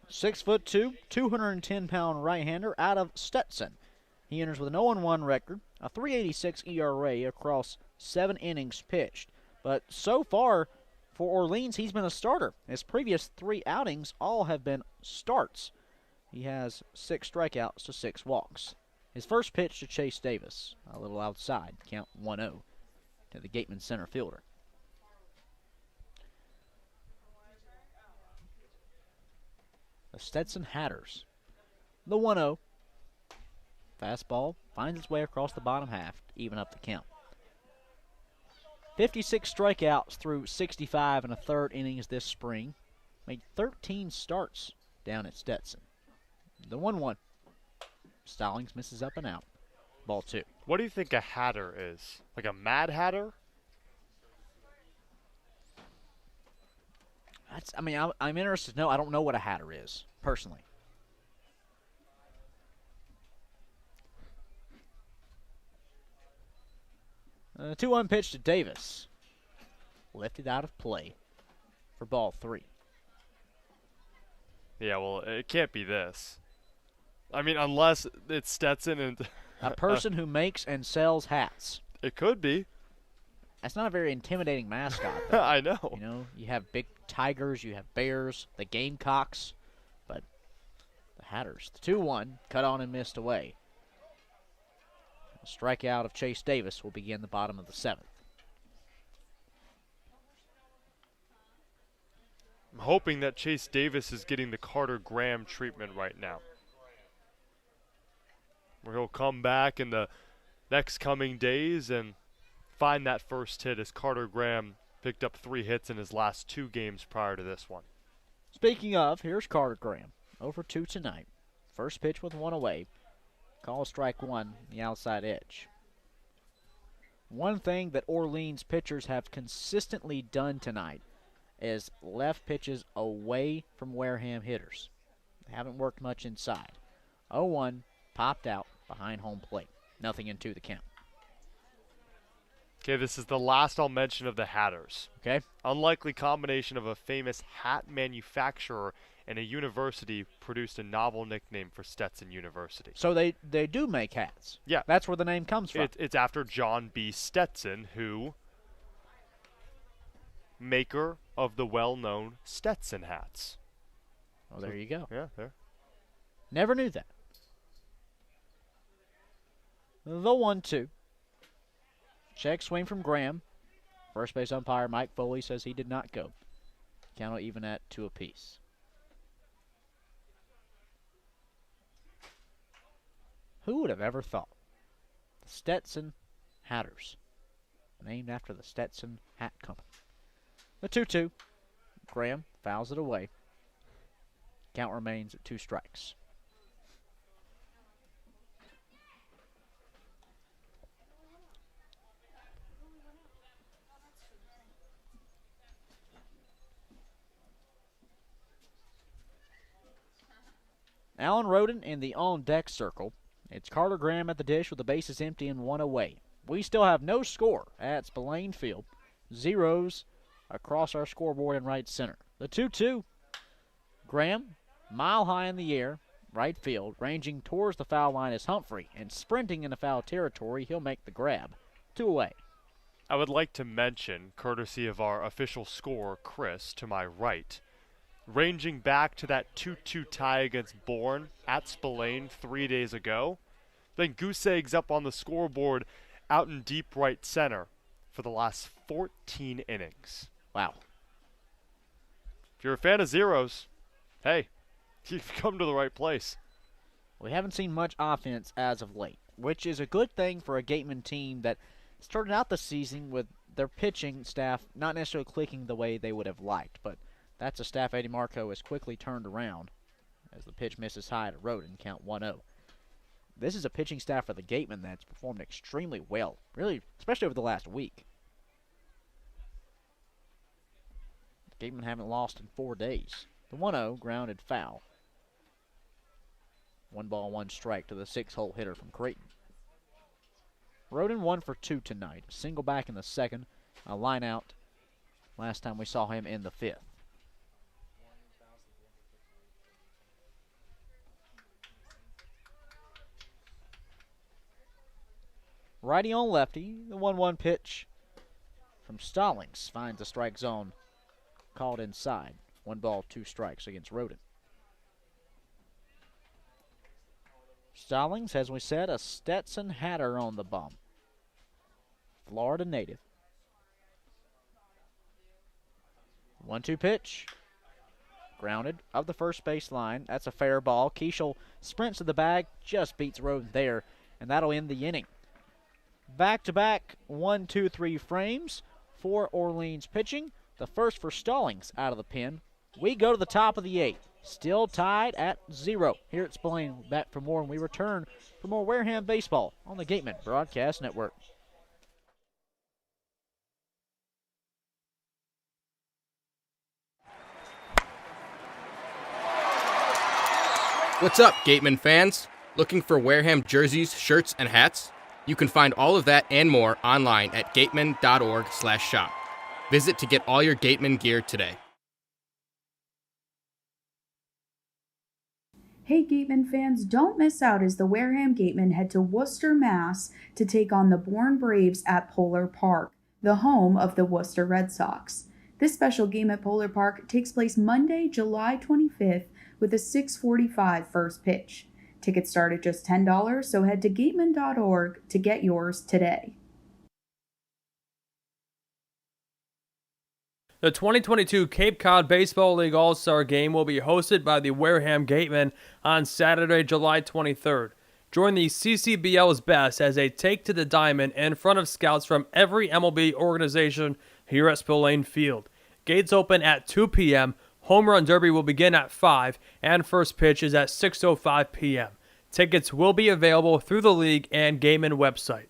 6'2", 210-pound right-hander out of Stetson. He enters with an 0-1 record, a 3.86 ERA across 7 innings pitched. But so far for Orleans, he's been a starter. His previous 3 outings all have been starts. He has 6 strikeouts to 6 walks. His first pitch to Chase Davis, a little outside, count 1-0 to the Gateman center fielder. the Stetson Hatters. The 1-0. Fastball finds its way across the bottom half to even up the count. 56 strikeouts through 65 and a third innings this spring. Made 13 starts down at Stetson. The 1-1. Stallings misses up and out. Ball 2. What do you think a Hatter is? Like a Mad Hatter? I'm interested to know. I don't know what a Hatter is, personally. The 2-1 pitch to Davis. Lifted out of play for ball 3. Yeah, well, it can't be this. I mean, unless it's Stetson and... A person who makes and sells hats. It could be. That's not a very intimidating mascot, though. I know. You know, you have big tigers, you have bears, the Gamecocks, but the Hatters. The 2-1, cut on and missed away. A strikeout of Chase Davis will begin the bottom of the 7th. I'm hoping that Chase Davis is getting the Carter Graham treatment right now. Where he'll come back in the next coming days and find that first hit, as Carter Graham picked up 3 hits in his last 2 games prior to this one. Speaking of, here's Carter Graham. 0-2 tonight. First pitch with 1 away. Call strike 1, the outside edge. One thing that Orleans pitchers have consistently done tonight is left pitches away from Wareham hitters. They haven't worked much inside. 0-1, popped out behind home plate. Nothing in 2 the count. Okay, this is the last I'll mention of the Hatters. Okay. Unlikely combination of a famous hat manufacturer and a university produced a novel nickname for Stetson University. So they do make hats. Yeah. That's where the name comes from. It's after John B. Stetson, who... maker of the well-known Stetson hats. Oh, there you go. Yeah, there. Never knew that. The 1-2. Check swing from Graham. First base umpire Mike Foley says he did not go. Count will even at 2 apiece. Who would have ever thought? The Stetson Hatters, named after the Stetson Hat Company. The 2-2. Graham fouls it away. Count remains at 2 strikes. Alan Roden in the on-deck circle. It's Carter Graham at the dish with the bases empty and 1 away. We still have no score at Spillane Field. Zeros across our scoreboard in right center. The 2-2. Graham, mile high in the air, right field, ranging towards the foul line is Humphrey, and sprinting into foul territory, he'll make the grab. 2 away. I would like to mention, courtesy of our official scorer, Chris, to my right, ranging back to that 2-2 tie against Bourne at Spillane 3 days ago. Then goose eggs up on the scoreboard out in deep right center for the last 14 innings. Wow. If you're a fan of zeros, hey, you've come to the right place. We haven't seen much offense as of late, which is a good thing for a Gateman team that started out the season with their pitching staff not necessarily clicking the way they would have liked, but that's a staff Eddie Marco has quickly turned around as the pitch misses high to Roden, count 1-0. This is a pitching staff for the Gateman that's performed extremely well, really, especially over the last week. The Gateman haven't lost in 4 days. The 1-0 grounded foul. 1 ball, 1 strike to the 6-hole hitter from Creighton. Roden 1 for 2 tonight. A single back in the 2nd, a line out last time we saw him in the 5th. Righty on lefty, the 1-1 pitch from Stallings finds the strike zone called inside. 1 ball, 2 strikes against Roden. Stallings, as we said, a Stetson Hatter on the bum. Florida native. 1-2 pitch. Grounded of the first base line. That's a fair ball. Keishel sprints to the bag, just beats Roden there, and that'll end the inning. Back-to-back 1, 2, 3 frames for Orleans pitching. The first for Stallings out of the pen. We go to the top of the 8th. Still tied at 0. Here at Spillane, back for more when we return for more Wareham baseball on the Gateman Broadcast Network. What's up, Gateman fans? Looking for Wareham jerseys, shirts, and hats? You can find all of that and more online at gateman.org/shop. Visit to get all your Gateman gear today. Hey Gateman fans, don't miss out as the Wareham Gatemen head to Worcester, Mass. to take on the Bourne Braves at Polar Park, the home of the Worcester Red Sox. This special game at Polar Park takes place Monday, July 25th with a 6:45 first pitch. Tickets start at just $10, so head to gateman.org to get yours today. The 2022 Cape Cod Baseball League All-Star Game will be hosted by the Wareham Gatemen on Saturday, July 23rd. Join the CCBL's best as they take to the diamond in front of scouts from every MLB organization here at Spillane Field. Gates open at 2 p.m., Home Run Derby will begin at 5, and first pitch is at 6:05 p.m. Tickets will be available through the league and Gateman website.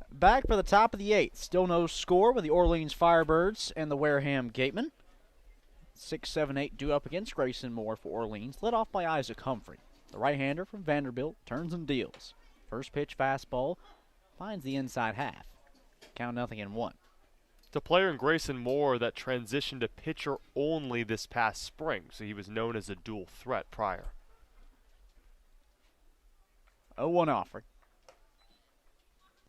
Back for the top of the 8th. Still no score with the Orleans Firebirds and the Wareham Gatemen. 6, 7, 8 due up against Grayson Moore for Orleans, led off by Isaac Humphrey. The right-hander from Vanderbilt turns and deals. First pitch fastball finds the inside half. Count 0-1. The player in Grayson Moore that transitioned to pitcher only this past spring, so he was known as a dual threat prior. 0-1 offering.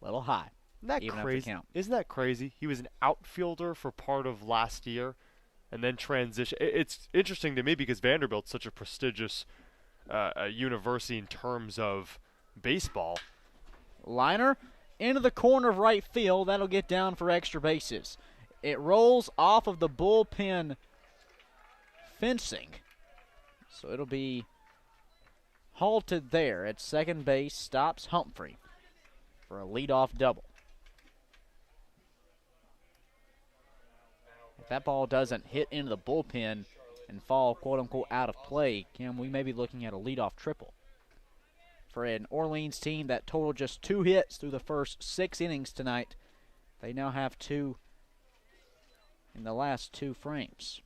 Little high. Isn't that crazy? Isn't that crazy? He was an outfielder for part of last year and then transition. It's interesting to me because Vanderbilt's such a prestigious university in terms of baseball. Liner into the corner of right field. That'll get down for extra bases. It rolls off of the bullpen fencing. So it'll be halted there at second base. Stops Humphrey for a leadoff double. If that ball doesn't hit into the bullpen and fall, quote-unquote, out of play, Kim, we may be looking at a leadoff triple. For an Orleans team that totaled just 2 hits through the first 6 innings tonight, they now have 2 in the last 2 frames.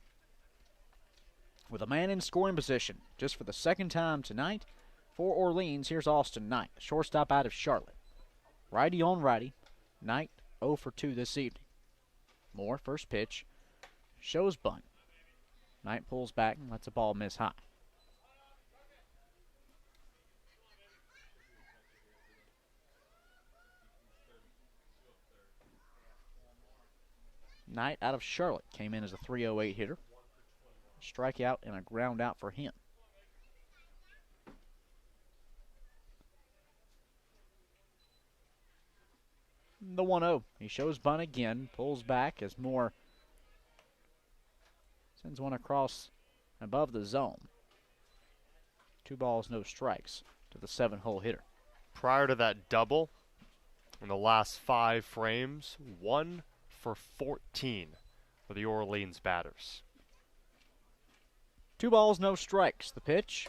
With a man in scoring position, just for the second time tonight, for Orleans, here's Austin Knight, shortstop out of Charlotte. Righty on righty. Knight 0 for 2 this evening. Moore, first pitch, shows bunt. Knight pulls back and lets the ball miss high. Knight out of Charlotte came in as a 308 hitter. Strikeout and a ground out for him. The 1-0. He shows bunt again, pulls back as Moore sends one across above the zone. 2 balls, no strikes to the 7-hole hitter. Prior to that double, in the last 5 frames, 1 for 14 for the Orleans batters. 2 balls, no strikes. The pitch.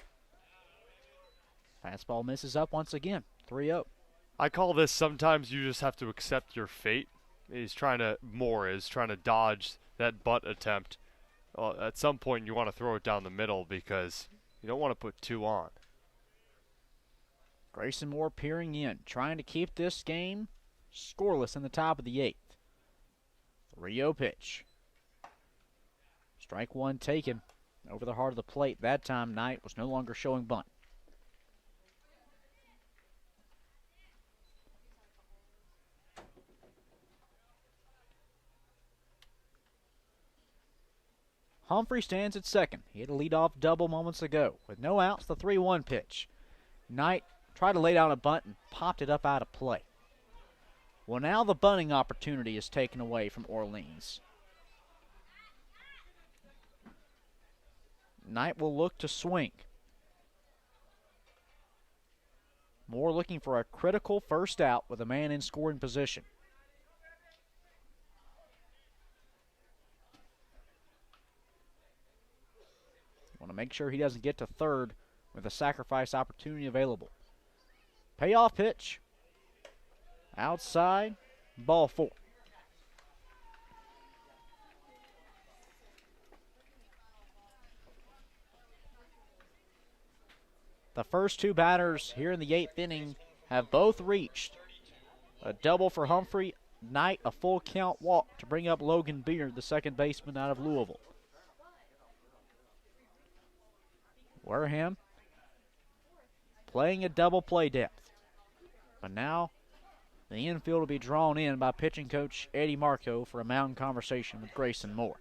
Fastball misses up once again. 3-0. I call this sometimes you just have to accept your fate. Moore is trying to dodge that bunt attempt. At some point you want to throw it down the middle because you don't want to put 2 on. Grayson Moore peering in, trying to keep this game scoreless in the top of the 8th. 3-0 pitch. Strike 1 taken over the heart of the plate. That time Knight was no longer showing bunt. Humphrey stands at second. He had a leadoff double moments ago. With no outs, the 3-1 pitch. Knight tried to lay down a bunt and popped it up out of play. Well, now the bunting opportunity is taken away from Orleans. Knight will look to swing. Moore looking for a critical first out with a man in scoring position. Want to make sure he doesn't get to third with a sacrifice opportunity available. Payoff pitch. Outside. Ball 4. The first two batters here in the 8th inning have both reached. A double for Humphrey. Knight, a full count walk to bring up Logan Beard, the second baseman out of Louisville. Wareham playing a double play depth. But now the infield will be drawn in by pitching coach Eddie Marco for a mound conversation with Grayson Moore.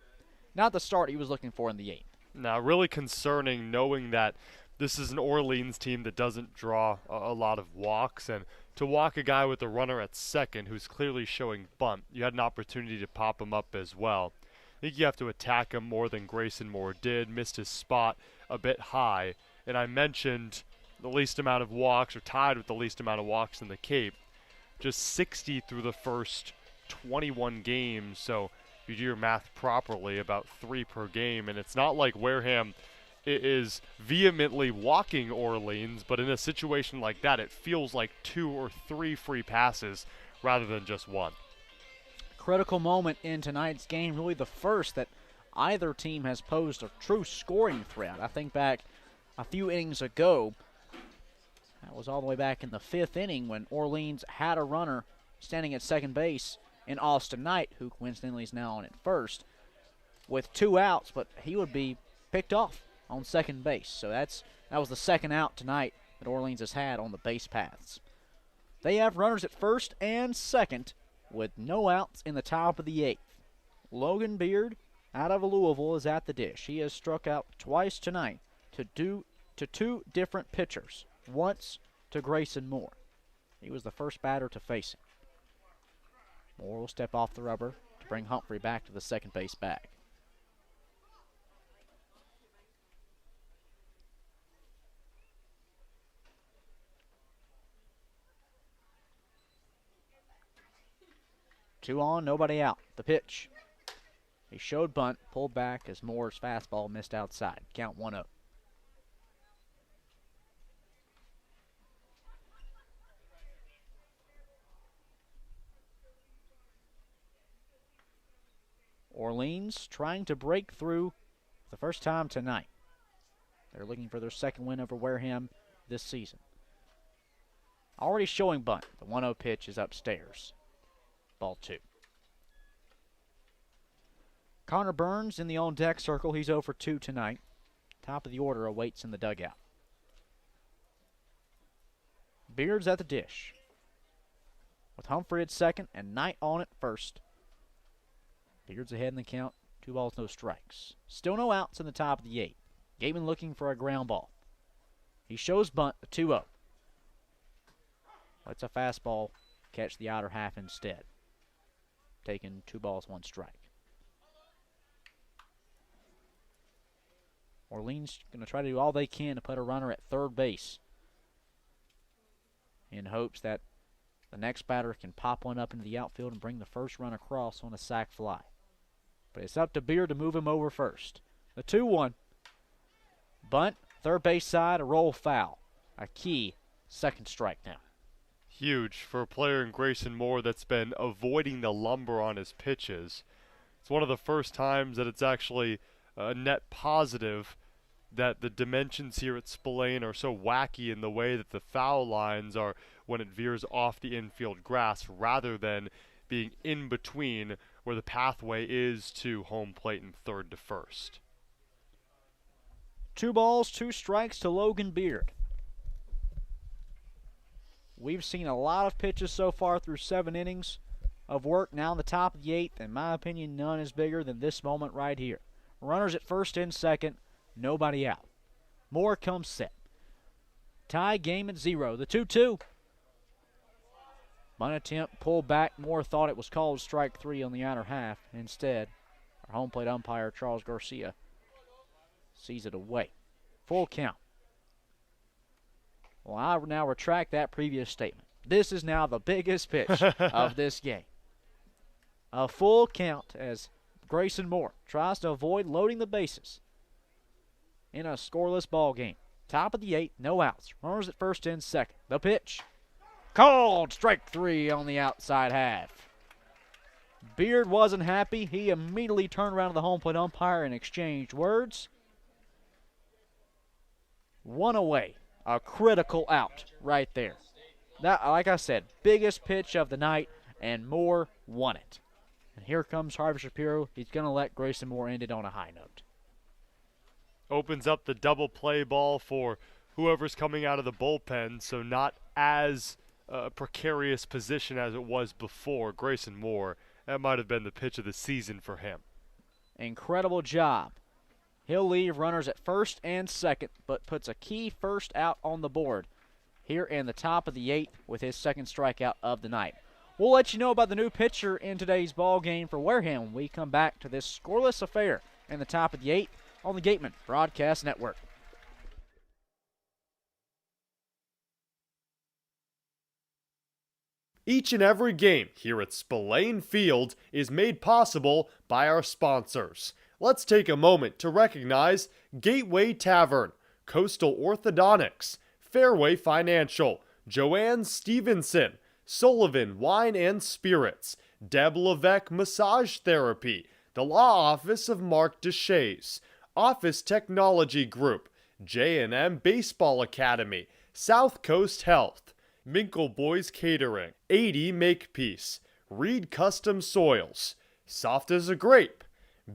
Not the start he was looking for in the 8th. Now, really concerning knowing that this is an Orleans team that doesn't draw a lot of walks, and to walk a guy with a runner at second who's clearly showing bunt, you had an opportunity to pop him up as well. I think you have to attack him more than Grayson Moore did, missed his spot a bit high, and I mentioned the least amount of walks, or tied with the least amount of walks in the Cape, just 60 through the first 21 games, so if you do your math properly, about 3 per game, and it's not like Wareham is vehemently walking Orleans, but in a situation like that, it feels like 2 or 3 free passes rather than just 1. Critical moment in tonight's game, really the first that either team has posed a true scoring threat. I think back a few innings ago, that was all the way back in the 5th inning when Orleans had a runner standing at second base in Austin Knight, who coincidentally is now on at first, with 2 outs, but he would be picked off on second base. So that was the second out tonight that Orleans has had on the base paths. They have runners at first and second with no outs in the top of the 8th. Logan Beard out of Louisville is at the dish. He has struck out twice tonight to 2 different pitchers, once to Grayson Moore. He was the first batter to face him. Moore will step off the rubber to bring Humphrey back to the second base bag. Two on, nobody out. The pitch. He showed bunt, pulled back as Moore's fastball missed outside. Count 1-0. Orleans trying to break through for the first time tonight. They're looking for their second win over Wareham this season. Already showing bunt. The 1-0 pitch is upstairs. Ball 2. Connor Burns in the on-deck circle. He's 0 for 2 tonight. Top of the order awaits in the dugout. Beard's at the dish, with Humphrey at second and Knight on at first. Beard's ahead in the count. 2 balls, no strikes. Still no outs in the top of the 8th. Gateman looking for a ground ball. He shows bunt, the 2-0. Lets a fastball catch the outer half instead. Taking 2 balls, 1 strike. Orleans going to try to do all they can to put a runner at third base in hopes that the next batter can pop one up into the outfield and bring the first run across on a sac fly. But it's up to Beard to move him over first. The 2-1. Bunt, third base side, a roll foul. A key second strike now. Huge for a player in Grayson Moore that's been avoiding the lumber on his pitches. It's one of the first times that it's actually a net positive that the dimensions here at Spillane are so wacky in the way that the foul lines are when it veers off the infield grass rather than being in between where the pathway is to home plate and third to first. 2 balls, 2 strikes to Logan Beard. We've seen a lot of pitches so far through 7 innings of work. Now in the top of the 8th, in my opinion, none is bigger than this moment right here. Runners at first and second, nobody out. Moore comes set. Tie game at 0. The 2-2. Bunt attempt, pulled back. Moore thought it was called strike 3 on the outer half. Instead, our home plate umpire, Charles Garcia, sees it away. Full count. Well, I now retract that previous statement. This is now the biggest pitch of this game. A full count as Grayson Moore tries to avoid loading the bases in a scoreless ball game. Top of the 8th, no outs. Runners at first and second. The pitch. Called strike 3 on the outside half. Beard wasn't happy. He immediately turned around to the home plate umpire and exchanged words. One away. A critical out right there. That, like I said, biggest pitch of the night, and Moore won it. And here comes Harvey Shapiro. He's going to let Grayson Moore end it on a high note. Opens up the double play ball for whoever's coming out of the bullpen, so not as precarious position as it was before. Grayson Moore, that might have been the pitch of the season for him. Incredible job. He'll leave runners at first and second, but puts a key first out on the board here in the top of the 8th with his second strikeout of the night. We'll let you know about the new pitcher in today's ball game for Wareham when we come back to this scoreless affair in the top of the 8th on the Gateman Broadcast Network. Each and every game here at Spillane Field is made possible by our sponsors. Let's take a moment to recognize Gateway Tavern, Coastal Orthodontics, Fairway Financial, Joanne Stevenson, Sullivan Wine and Spirits, Deb Levesque Massage Therapy, the Law Office of Mark Deshays, Office Technology Group, J&M Baseball Academy, South Coast Health, Minkle Boys Catering, 80 Makepeace, Reed Custom Soils, Soft as a Grape,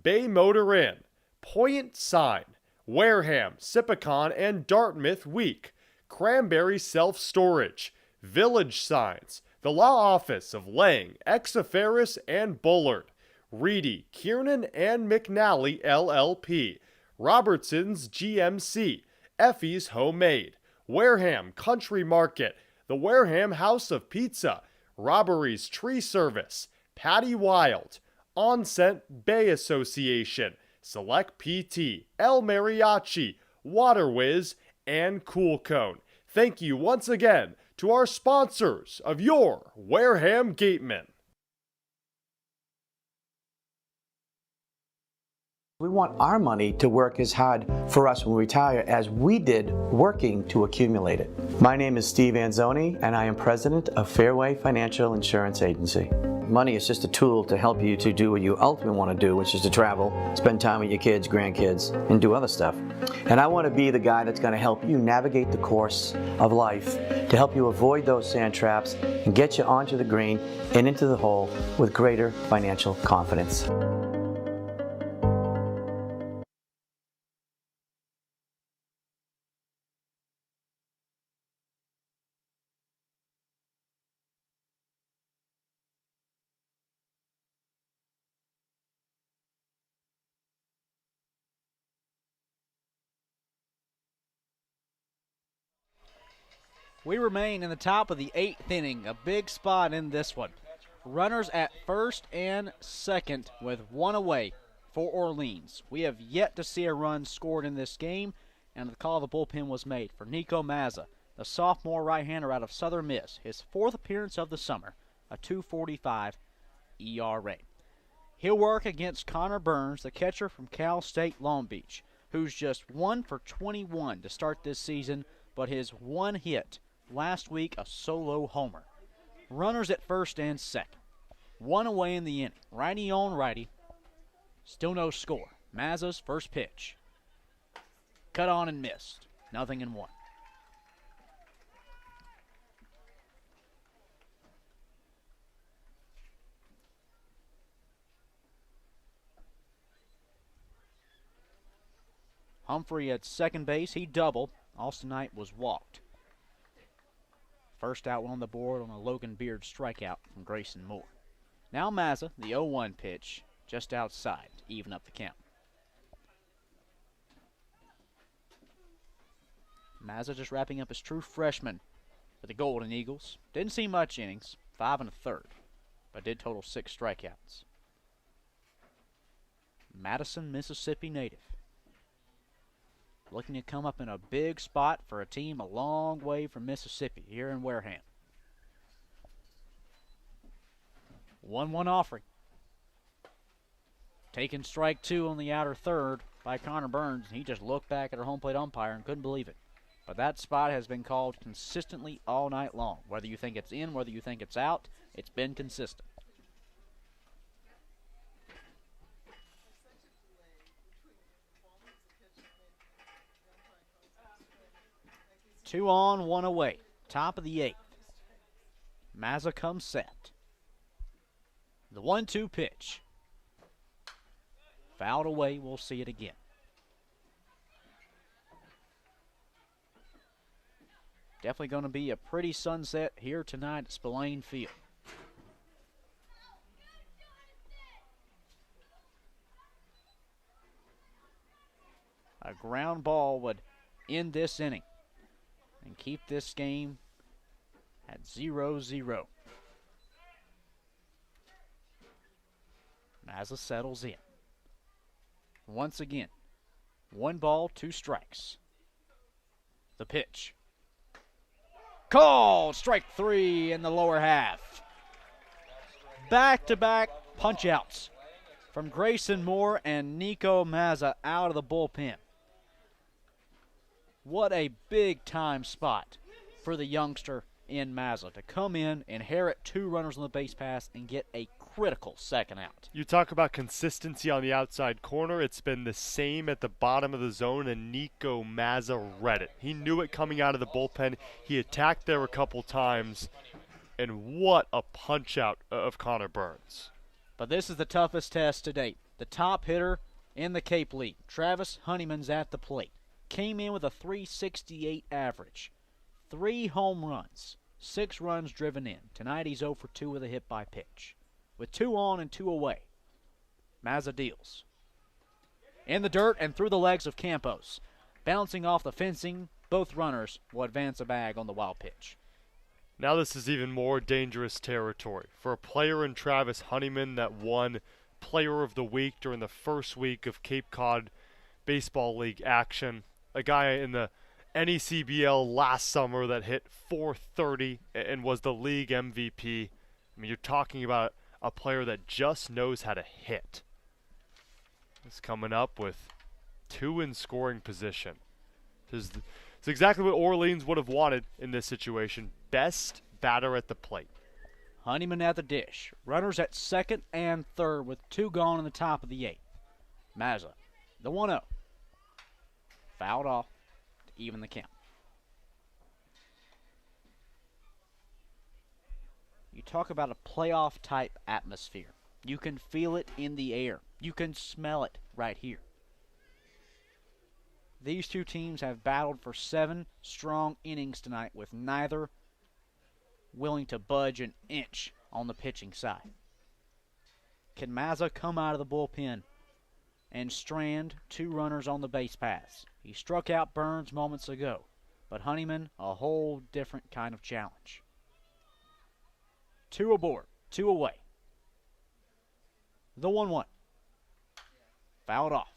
Bay Motor Inn, Point Sign, Wareham, Sipicon and Dartmouth Week, Cranberry Self-Storage, Village Signs, the Law Office of Lang, Exiferis and Bullard, Reedy, Kiernan and McNally LLP, Robertson's GMC, Effie's Homemade, Wareham Country Market, the Wareham House of Pizza, Robbery's Tree Service, Patty Wild, Onset Bay Association, Select PT, El Mariachi, Water Whiz, and Cool Cone. Thank you once again to our sponsors of your Wareham Gateman. We want our money to work as hard for us when we retire as we did working to accumulate it. My name is Steve Anzoni, and I am president of Fairway Financial Insurance Agency. Money is just a tool to help you to do what you ultimately want to do, which is to travel, spend time with your kids, grandkids, and do other stuff. And I want to be the guy that's going to help you navigate the course of life, to help you avoid those sand traps and get you onto the green and into the hole with greater financial confidence. We remain in the top of the 8th inning, a big spot in this one. Runners at first and second with one away for Orleans. We have yet to see a run scored in this game, and the call of the bullpen was made for Nico Mazza, the sophomore right-hander out of Southern Miss, his 4th appearance of the summer, a 2.45 ERA. He'll work against Connor Burns, the catcher from Cal State Long Beach, who's just 1 for 21 to start this season, but his one hit last week, a solo homer. Runners at first and second. One away in the inning. Righty on righty. Still no score. Mazza's first pitch. Cut on and missed. 0-1. Humphrey at second base. He doubled. Austin Knight was walked. First out on the board on a Logan Beard strikeout from Grayson Moore. Now Mazza, the 0-1 pitch, just outside to even up the count. Mazza just wrapping up his true freshman for the Golden Eagles. Didn't see much innings, 5 1/3, but did total 6 strikeouts. Madison, Mississippi native. Looking to come up in a big spot for a team a long way from Mississippi here in Wareham. 1-1 offering. Taking strike 2 on the outer third by Connor Burns. He just looked back at our home plate umpire and couldn't believe it. But that spot has been called consistently all night long. Whether you think it's in, whether you think it's out, it's been consistent. Two on, one away. Top of the 8th. Mazza comes set. The 1-2 pitch. Fouled away. We'll see it again. Definitely going to be a pretty sunset here tonight at Spillane Field. A ground ball would end this inning and keep this game at 0-0. Mazza settles in. Once again, 1 ball, 2 strikes. The pitch. Called! Strike 3 in the lower half. Back-to-back punch-outs from Grayson Moore and Nico Mazza out of the bullpen. What a big-time spot for the youngster in Mazza to come in, inherit 2 runners on the base pass, and get a critical second out. You talk about consistency on the outside corner. It's been the same at the bottom of the zone, and Nico Mazza read it. He knew it coming out of the bullpen. He attacked there a couple times, and what a punch-out of Connor Burns. But this is the toughest test to date. The top hitter in the Cape League, Travis Honeyman's at the plate. Came in with a .368 average. 3 home runs, 6 runs driven in. Tonight he's 0 for 2 with a hit by pitch. With 2 on and 2 away, Mazza deals. In the dirt and through the legs of Campos. Bouncing off the fencing, both runners will advance a bag on the wild pitch. Now this is even more dangerous territory. For a player in Travis Honeyman that won Player of the Week during the first week of Cape Cod Baseball League action, a guy in the NECBL last summer that hit .430 and was the league MVP. I mean, you're talking about a player that just knows how to hit. He's coming up with 2 in scoring position. It's exactly what Orleans would have wanted in this situation. Best batter at the plate. Honeyman at the dish. Runners at second and third with 2 gone in the top of the 8th. Mazza, the 1-0. Fouled off to even the count. You talk about a playoff-type atmosphere. You can feel it in the air. You can smell it right here. These 2 teams have battled for 7 strong innings tonight with neither willing to budge an inch on the pitching side. Can Mazza come out of the bullpen and strand 2 runners on the base paths? He struck out Burns moments ago, but Honeyman, a whole different kind of challenge. 2 aboard, 2 away. The 1-1. Fouled off.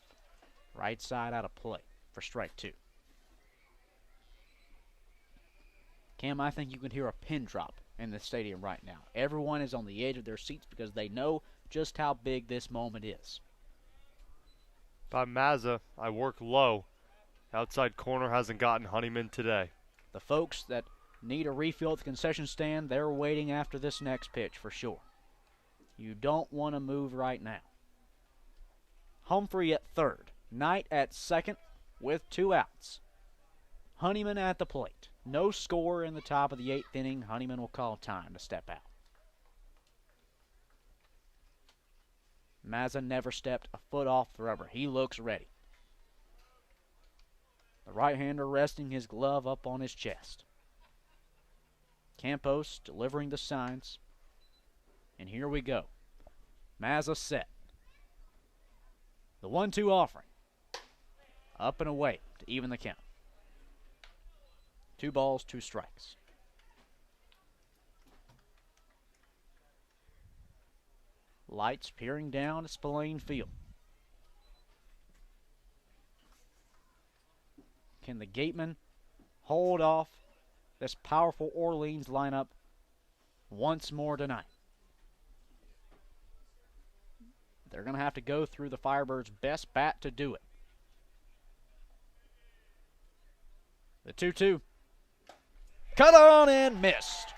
Right side out of play for strike 2. Cam, I think you can hear a pin drop in the stadium right now. Everyone is on the edge of their seats because they know just how big this moment is. If I'm Mazza, I work low. Outside corner hasn't gotten Honeyman today. The folks that need a refill at the concession stand, they're waiting after this next pitch for sure. You don't want to move right now. Humphrey at third. Knight at second with 2 outs. Honeyman at the plate. No score in the top of the 8th inning. Honeyman will call time to step out. Mazza never stepped a foot off the rubber. He looks ready. The right-hander resting his glove up on his chest. Campos delivering the signs. And here we go. Mazza set. The 1-2 offering. Up and away to even the count. 2 balls, 2 strikes. Lights peering down at Spillane Field. Can the Gatemen hold off this powerful Orleans lineup once more tonight? They're going to have to go through the Firebirds' best bat to do it. The 2-2. Cut on and missed.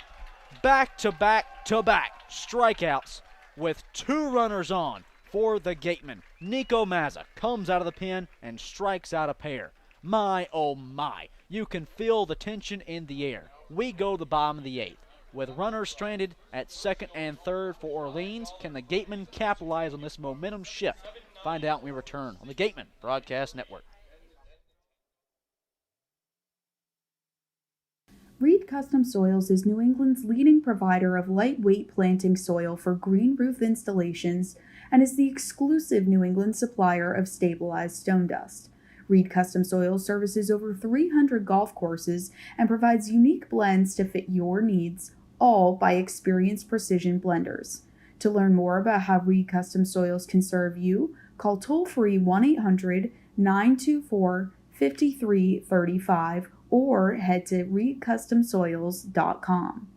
Back-to-back-to-back strikeouts with 2 runners on for the Gatemen. Nico Mazza comes out of the pen and strikes out a pair. My, oh my, you can feel the tension in the air. We go to the bottom of the 8th. With runners stranded at 2nd and 3rd for Orleans, can the Gatemen capitalize on this momentum shift? Find out when we return on the Gatemen Broadcast Network. Reed Custom Soils is New England's leading provider of lightweight planting soil for green roof installations and is the exclusive New England supplier of stabilized stone dust. Reed Custom Soils services over 300 golf courses and provides unique blends to fit your needs, all by experienced precision blenders. To learn more about how Reed Custom Soils can serve you, call toll-free 1-800-924-5335 or head to reedcustomsoils.com.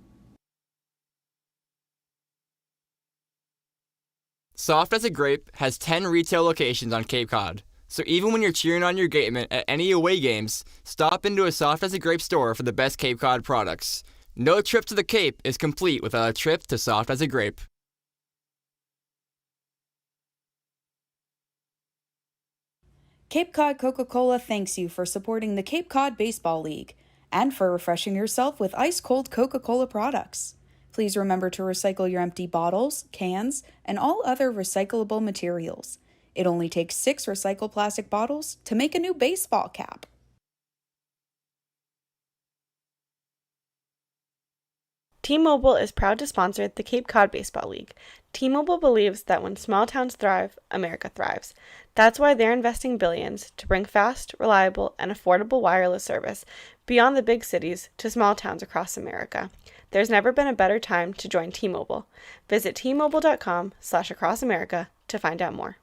Soft as a Grape has 10 retail locations on Cape Cod. So even when you're cheering on your Gatemen at any away games, stop into a Soft as a Grape store for the best Cape Cod products. No trip to the Cape is complete without a trip to Soft as a Grape. Cape Cod Coca-Cola thanks you for supporting the Cape Cod Baseball League and for refreshing yourself with ice-cold Coca-Cola products. Please remember to recycle your empty bottles, cans, and all other recyclable materials. It only takes 6 recycled plastic bottles to make a new baseball cap. T-Mobile is proud to sponsor the Cape Cod Baseball League. T-Mobile believes that when small towns thrive, America thrives. That's why they're investing billions to bring fast, reliable, and affordable wireless service beyond the big cities to small towns across America. There's never been a better time to join T-Mobile. Visit T-Mobile.com/acrossamerica to find out more.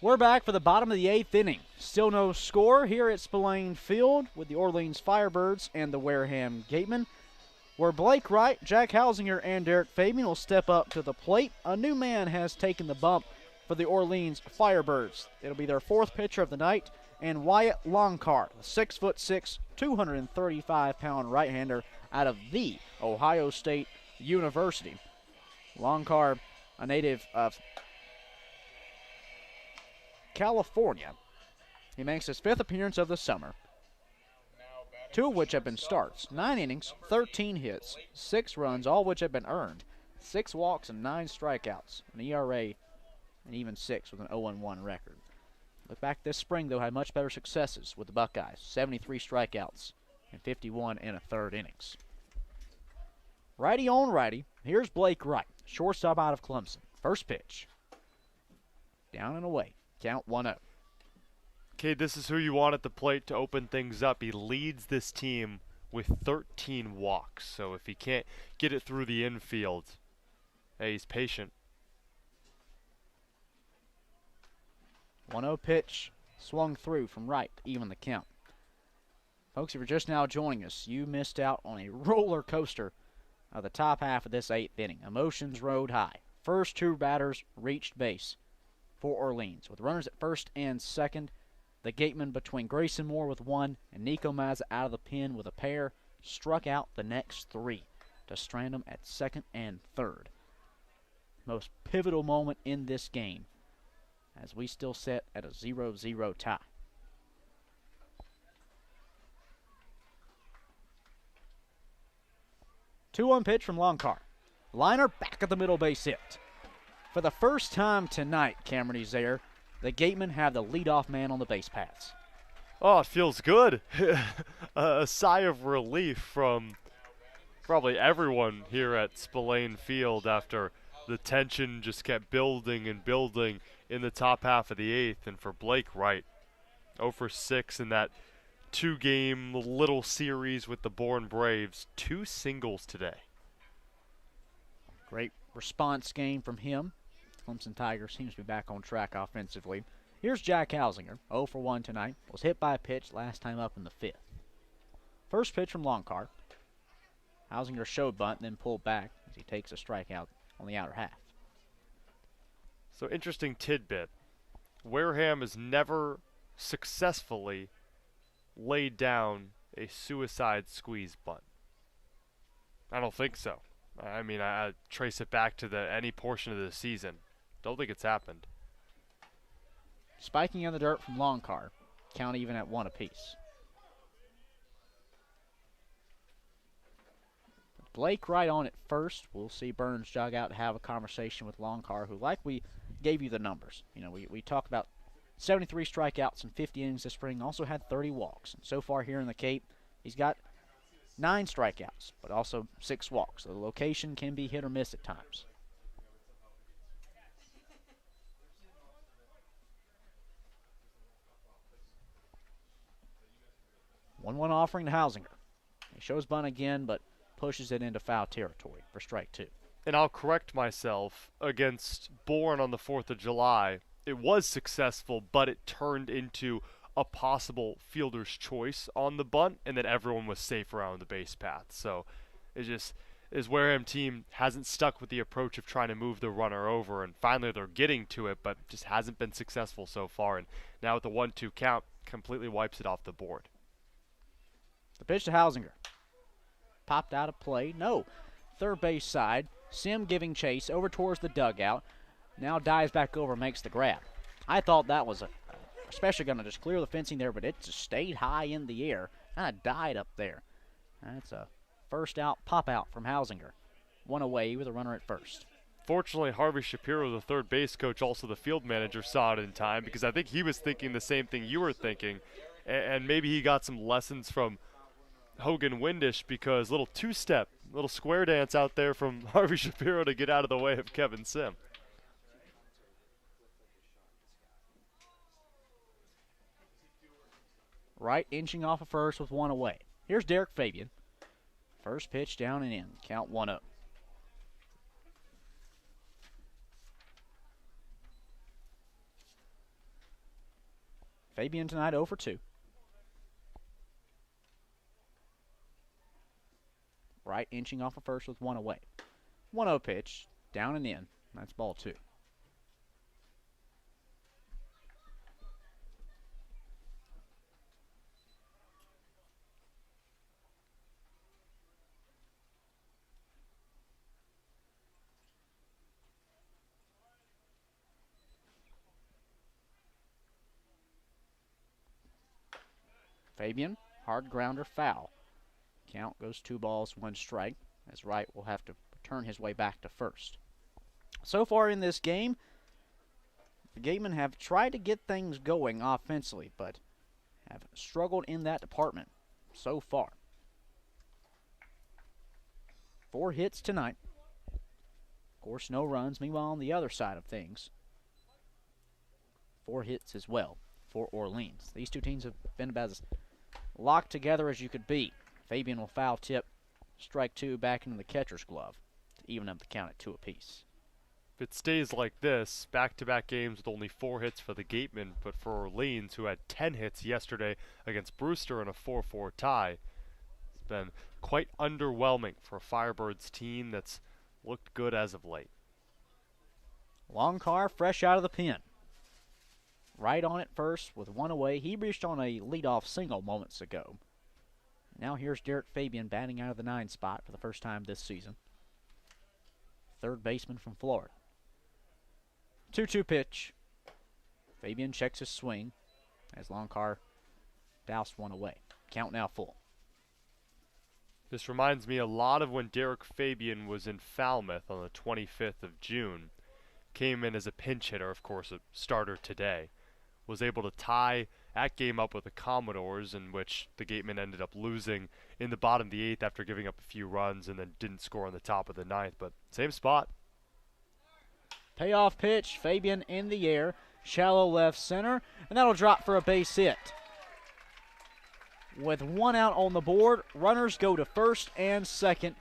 We're back for the bottom of the 8th inning. Still no score here at Spillane Field with the Orleans Firebirds and the Wareham Gatemen, where Blake Wright, Jack Hausinger, and Derek Fabian will step up to the plate. A new man has taken the bump for the Orleans Firebirds. It'll be their 4th pitcher of the night, and Wyatt Longcar, the 6'6", 235-pound right-hander out of the Ohio State University. Longcar, a native of California. He makes his 5th appearance of the summer, 2 of which have been starts. 9 innings, 13 hits, 6 runs, all which have been earned, 6 walks and 9 strikeouts, an ERA and even 6 with an 0-1 record. Look back this spring, though, had much better successes with the Buckeyes, 73 strikeouts and 51 in a 3rd innings. Righty on righty, here's Blake Wright, shortstop out of Clemson. First pitch, down and away. Count 1-0. Cade, this is who you want at the plate to open things up. He leads this team with 13 walks, so if he can't get it through the infield, hey, he's patient. 1-0 pitch, swung through from right, even the count. Folks, if you're just now joining us, you missed out on a roller coaster of the top half of this 8th inning. Emotions rode high. First 2 batters reached base for Orleans. With runners at 1st and 2nd, the Gatemen between Grayson Moore with 1 and Nico Mazza out of the pen with a pair struck out the next 3 to strand them at 2nd and 3rd. Most pivotal moment in this game as we still sit at a 0-0 tie. 2-1 pitch from Longcar. Liner back at the middle base hit. For the first time tonight, Cameron Ezeir, the Gatemen have the leadoff man on the base paths. Oh, it feels good. A sigh of relief from probably everyone here at Spillane Field after the tension just kept building and building in the top half of the eighth. And for Blake Wright, 0 for 6 in that 2-game little series with the Bourne Braves. 2 singles today. Great response game from him. Clemson Tigers seems to be back on track offensively. Here's Jack Hausinger, 0 for 1 tonight. Was hit by a pitch last time up in the 5th. First pitch from Longcar. Hausinger showed bunt, then pulled back as he takes a strikeout on the outer half. So interesting tidbit. Wareham has never successfully laid down a suicide squeeze bunt. I don't think so. I mean, I trace it back to any portion of the season. Don't think it's happened. Spiking in the dirt from Longcar. Count even at 1 apiece. Blake Wright on at first. We'll see Burns jog out to have a conversation with Longcar, who, like we gave you the numbers. You know, we talk about 73 strikeouts in 50 innings this spring. Also had 30 walks. And so far here in the Cape, he's got 9 strikeouts, but also 6 walks. So the location can be hit or miss at times. One offering to Hausinger. He shows bunt again, but pushes it into foul territory for strike 2. And I'll correct myself. Against Bourne on the 4th of July, it was successful, but it turned into a possible fielder's choice on the bunt, and then everyone was safe around the base path. So it just is Wareham team hasn't stuck with the approach of trying to move the runner over, and finally they're getting to it, but just hasn't been successful so far. And now with the 1-2 count, completely wipes it off the board. The pitch to Hausinger. Popped out of play. No. Third base side. Sim giving chase over towards the dugout. Now dives back over, makes the grab. I thought that was especially going to just clear the fencing there, but it just stayed high in the air. Kind of died up there. That's a first out, pop out from Hausinger. 1 away with a runner at first. Fortunately, Harvey Shapiro, the third base coach, also the field manager, saw it in time, because I think he was thinking the same thing you were thinking. And maybe he got some lessons from Hogan Windish, because little two-step, little square dance out there from Harvey Shapiro to get out of the way of Kevin Sim. Wright inching off of first with 1 away. Here's Derek Fabian. First pitch down and in. Count 1-0. Fabian tonight 0 for 2. Wright inching off of first with 1 away. 1-0 pitch, down and in. That's ball 2. Fabian, hard grounder, foul. Count goes 2 balls, 1 strike, as Wright will have to turn his way back to first. So far in this game, the Gatemen have tried to get things going offensively, but have struggled in that department so far. 4 hits tonight. Of course, no runs. Meanwhile, on the other side of things, 4 hits as well for Orleans. These two teams have been about as locked together as you could be. Fabian will foul tip, strike 2 back into the catcher's glove to even up the count at 2 apiece. If it stays like this, back-to-back games with only 4 hits for the Gatemen, but for Orleans, who had 10 hits yesterday against Brewster in a 4-4 tie, it's been quite underwhelming for a Firebirds team that's looked good as of late. Longcar fresh out of the pen. Right on it first with 1 away. He reached on a leadoff single moments ago. Now here's Derek Fabian batting out of the 9 spot for the first time this season. Third baseman from Florida. 2-2 pitch. Fabian checks his swing as Longcar doused 1 away. Count now full. This reminds me a lot of when Derek Fabian was in Falmouth on the 25th of June. Came in as a pinch hitter, of course, a starter today. Was able to tie that game up with the Commodores, in which the Gatemen ended up losing in the bottom of the 8th after giving up a few runs and then didn't score on the top of the 9th, but same spot. Payoff pitch, Fabian in the air, shallow left center, and that'll drop for a base hit. With one out on the board, runners go to first and second.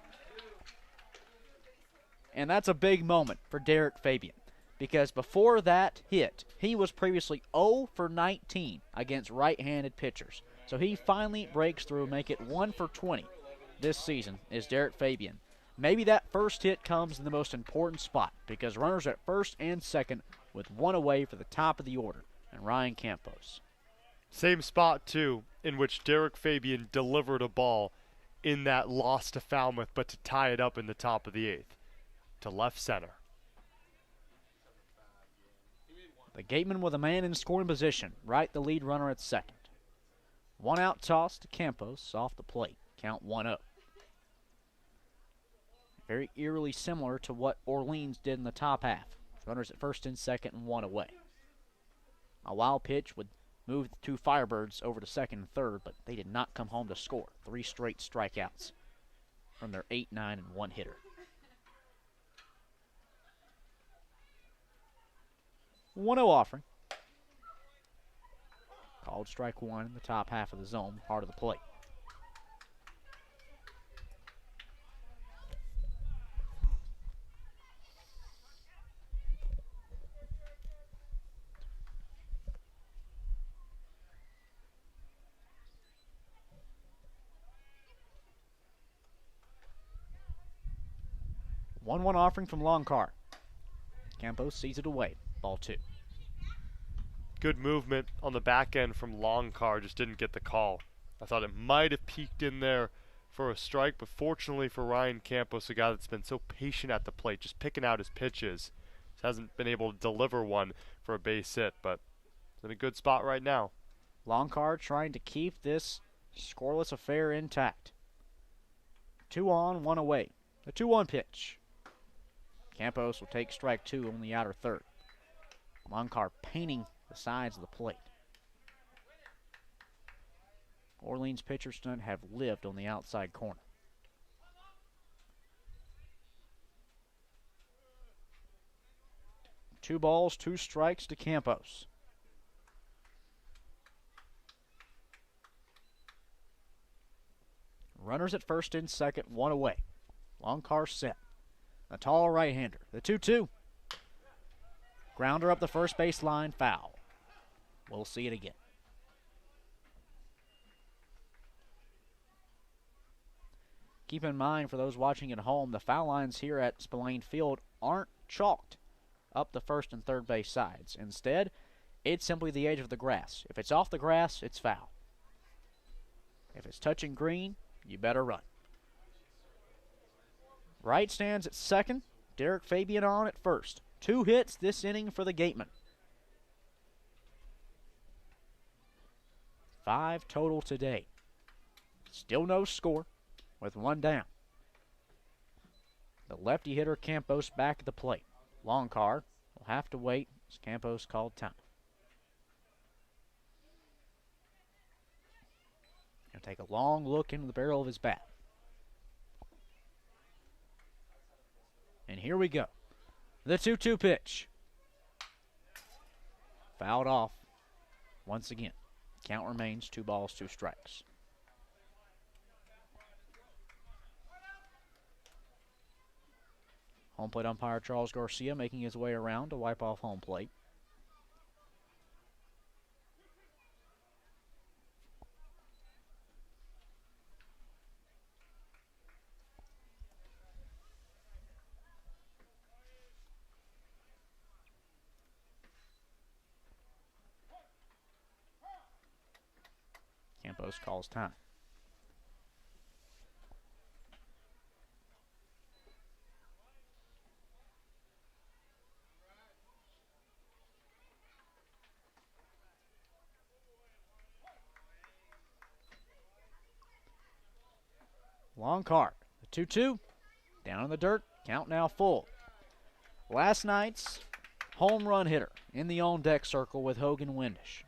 And that's a big moment for Derek Fabian, because before that hit, he was previously 0 for 19 against right-handed pitchers. So he finally breaks through, make it 1 for 20 this season is Derek Fabian. Maybe that first hit comes in the most important spot, because runners at first and second with one away for the top of the order, and Ryan Campos. Same spot, too, in which Derek Fabian delivered a ball in that loss to Falmouth, but to tie it up in the top of the 8th, to left center. The Gatemen with a man in scoring position, right the lead runner at second. One out toss to Campos off the plate, count 1-0. Very eerily similar to what Orleans did in the top half. Runners at first and second and one away. A wild pitch would move the two Firebirds over to second and third, but they did not come home to score. 3 straight strikeouts from their 8, 9, and 1 hitter. 1-0 offering. Called strike one in the top half of the zone, part of the plate. One offering from Longcar. Campos sees it away. Ball 2. Good movement on the back end from Longcar, just didn't get the call. I thought it might have peeked in there for a strike, but fortunately for Ryan Campos, a guy that's been so patient at the plate, just picking out his pitches, hasn't been able to deliver one for a base hit, but it's in a good spot right now. Longcar trying to keep this scoreless affair intact. 2 on, 1 away. The 2-1 pitch. Campos will take strike 2 on the outer third. Longcar painting the sides of the plate. Orleans pitchers tonight have lived on the outside corner. Two balls, 2 strikes to Campos. Runners at first and second, 1 away. Longcar set. A tall right-hander. The 2-2. Grounder up the first base line, foul. We'll see it again. Keep in mind, for those watching at home, the foul lines here at Spillane Field aren't chalked up the first and third base sides. Instead, it's simply the edge of the grass. If it's off the grass, it's foul. If it's touching green, you better run. Wright stands at second. Derek Fabian on at first. 2 hits this inning for the Gatemen. 5 total today. Still no score with 1 down. The lefty hitter Campos back at the plate. Longcar will have to wait as Campos called time. Going to take a long look into the barrel of his bat. And here we go. The 2-2 pitch. Fouled off once again. Count remains 2 balls, 2 strikes. Home plate umpire Charles Garcia making his way around to wipe off home plate. Campos calls time. Longcart, the 2-2, down in the dirt, count now full. Last night's home run hitter in the on-deck circle with Hogan Windish.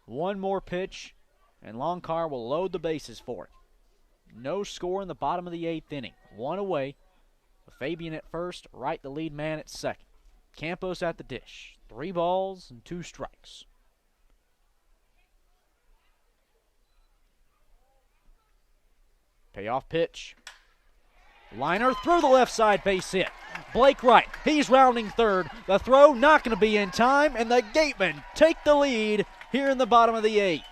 One more pitch, and Longcart will load the bases for it. No score in the bottom of the 8th inning. One away, with Fabian at first, Wright the lead man at second. Campos at the dish. 3 balls and 2 strikes. Payoff pitch. Liner through the left side, base hit. Blake Wright, he's rounding third. The throw not going to be in time, and the Gatemen take the lead here in the bottom of the 8th.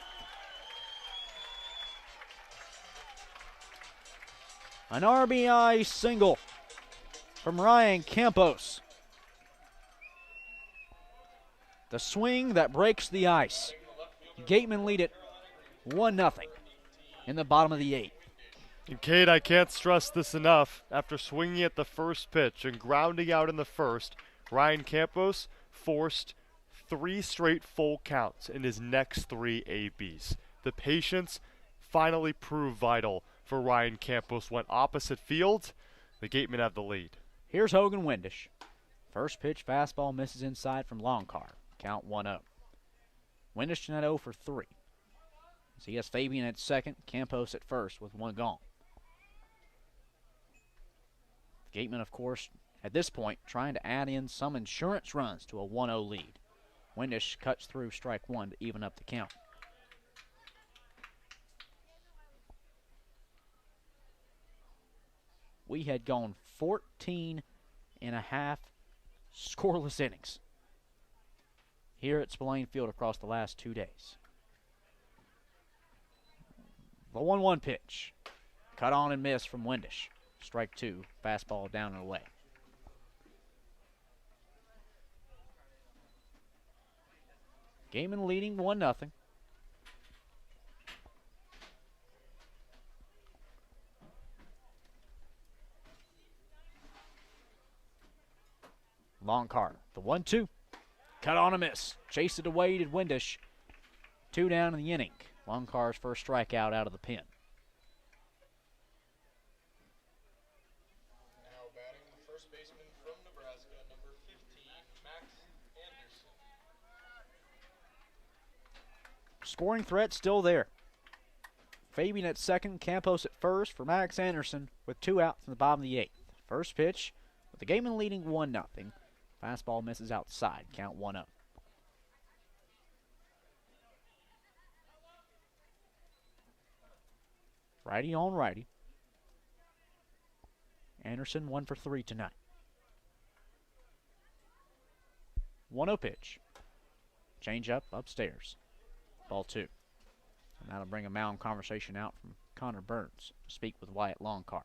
An RBI single from Ryan Campos. The swing that breaks the ice. Gatemen lead it 1-0 in the bottom of the 8th. And Cade, I can't stress this enough. After swinging at the first pitch and grounding out in the first, Ryan Campos forced 3 straight full counts in his next 3 ABs. The patience finally proved vital for Ryan Campos. Went opposite field. The Gatemen have the lead. Here's Hogan Windish. First pitch fastball misses inside from Longcart. Count 1-0. Windish tonight 0 for 3. So he has Fabian at second, Campos at first with 1 gone. Gatemen, of course, at this point, trying to add in some insurance runs to a 1-0 lead. Windish cuts through strike 1 to even up the count. We had gone 14 and a half scoreless innings here at Spillane Field across the last 2 days. The 1-1 pitch. Cut on and miss from Windish. Strike 2, fastball down and away. Gatemen leading 1-0. Longcart, the 1-2. Cut on a miss. Chased it away to Windish. 2 down in the inning. Longcar's first strikeout out of the pen. Now batting the first baseman from Nebraska, number 15, Max Anderson. Scoring threat still there. Fabian at second, Campos at first for Max Anderson with 2 outs in the bottom of the 8th. First pitch, with the Gatemen leading 1-0. Fastball misses outside, count 1-0. Righty on righty. Anderson 1 for 3 tonight. 1-0 pitch. Change up upstairs. Ball 2. And that'll bring a mound conversation out from Connor Burns to speak with Wyatt Longcart.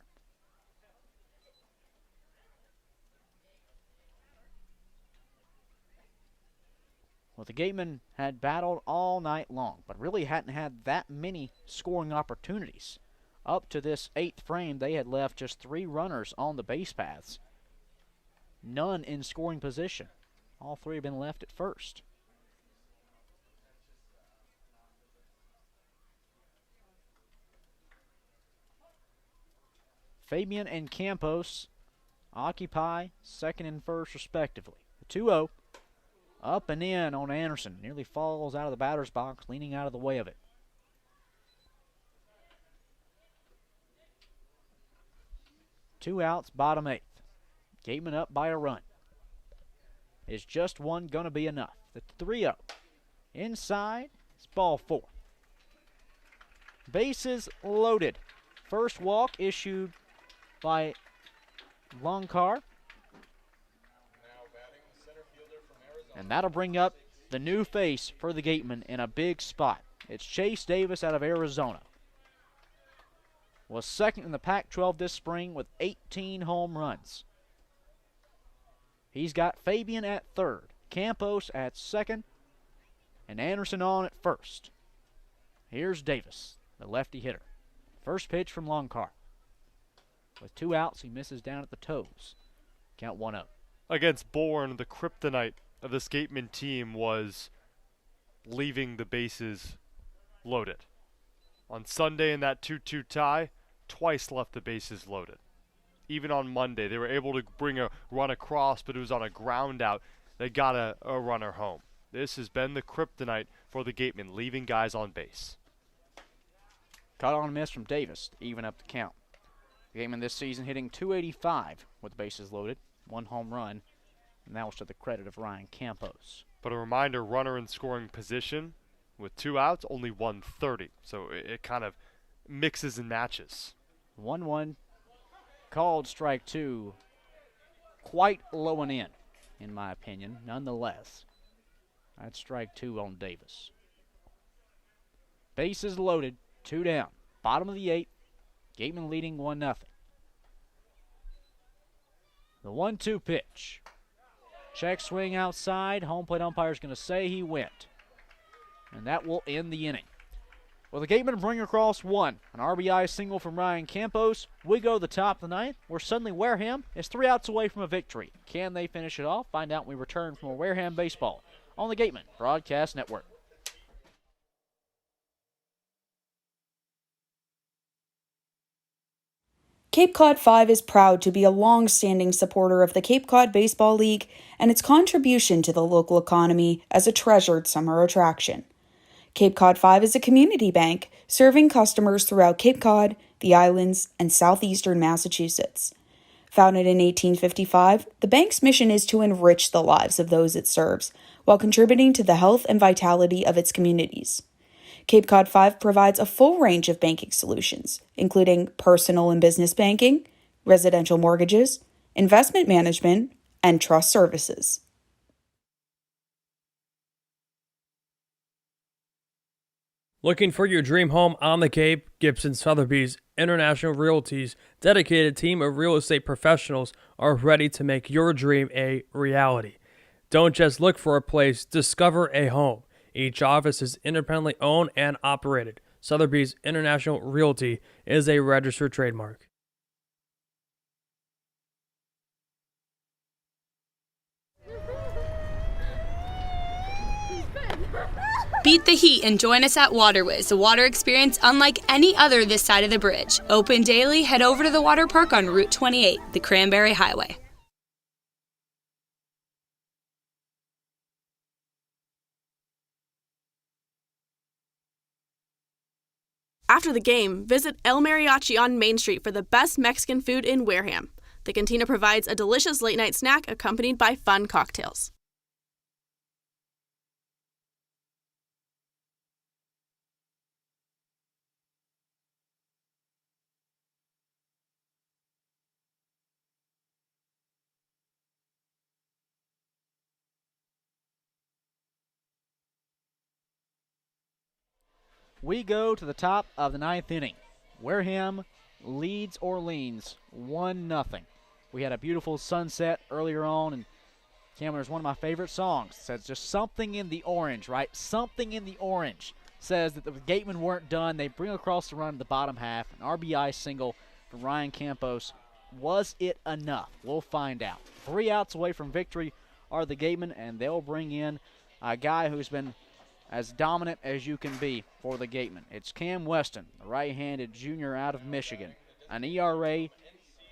Well, the Gatemen had battled all night long, but really hadn't had that many scoring opportunities. Up to this 8th frame, they had left just 3 runners on the base paths. None in scoring position. All 3 have been left at first. Fabian and Campos occupy second and first respectively. The 2-0. Up and in on Anderson. Nearly falls out of the batter's box, leaning out of the way of it. Two outs, bottom 8th. Gatemen up by a run. Is just one going to be enough? The 3-0. Inside, it's ball 4. Bases loaded. First walk issued by Longcart. And that'll bring up the new face for the Gatemen in a big spot. It's Chase Davis out of Arizona. Was second in the Pac-12 this spring with 18 home runs. He's got Fabian at third, Campos at second, and Anderson on at first. Here's Davis, the lefty hitter. First pitch from Longcart. With 2 outs, he misses down at the toes. Count 1-0. Against Bourne, the kryptonite of this Gateman team was leaving the bases loaded. On Sunday in that 2-2 tie, twice left the bases loaded. Even on Monday, they were able to bring a run across, but it was on a ground out. They got a runner home. This has been the kryptonite for the Gatemen, leaving guys on base. Caught on a miss from Davis to even up the count. The Gatemen this season hitting .285 with the bases loaded, 1 home run, and that was to the credit of Ryan Campos. But a reminder, runner in scoring position with 2 outs, only 130. So it kind of mixes and matches. 1-1, called strike 2, quite low and in my opinion, nonetheless. That's strike 2 on Davis. Bases loaded, 2 down, bottom of the 8th, Gatemen leading 1-0. The 1-2 pitch. Check swing outside. Home plate umpire's going to say he went. And that will end the inning. Well, the Gatemen bring across 1. An RBI single from Ryan Campos. We go to the top of the 9th, where suddenly Wareham is 3 outs away from a victory. Can they finish it off? Find out when we return from a Wareham baseball on the Gatemen Broadcast Network. Cape Cod 5 is proud to be a long-standing supporter of the Cape Cod Baseball League and its contribution to the local economy as a treasured summer attraction. Cape Cod 5 is a community bank serving customers throughout Cape Cod, the islands, and southeastern Massachusetts. Founded in 1855, the bank's mission is to enrich the lives of those it serves while contributing to the health and vitality of its communities. Cape Cod 5 provides a full range of banking solutions, including personal and business banking, residential mortgages, investment management, and trust services. Looking for your dream home on the Cape? Gibson Sotheby's International Realty's dedicated team of real estate professionals are ready to make your dream a reality. Don't just look for a place, discover a home. Each office is independently owned and operated. Sotheby's International Realty is a registered trademark. Beat the heat and join us at Waterways, a water experience unlike any other this side of the bridge. Open daily, head over to the water park on Route 28, the Cranberry Highway. After the game, visit El Mariachi on Main Street for the best Mexican food in Wareham. The cantina provides a delicious late-night snack accompanied by fun cocktails. We go to the top of the 9th inning. Wareham leads Orleans 1-0. We had a beautiful sunset earlier on, and Cameron, there's one of my favorite songs. It says just something in the orange, right? Something in the orange says that the Gatemen weren't done. They bring across the run in the bottom half. An RBI single from Ryan Campos. Was it enough? We'll find out. 3 outs away from victory are the Gatemen, and they'll bring in a guy who's been as dominant as you can be for the Gatemen. It's Cam Weston, the right-handed junior out of Michigan. An ERA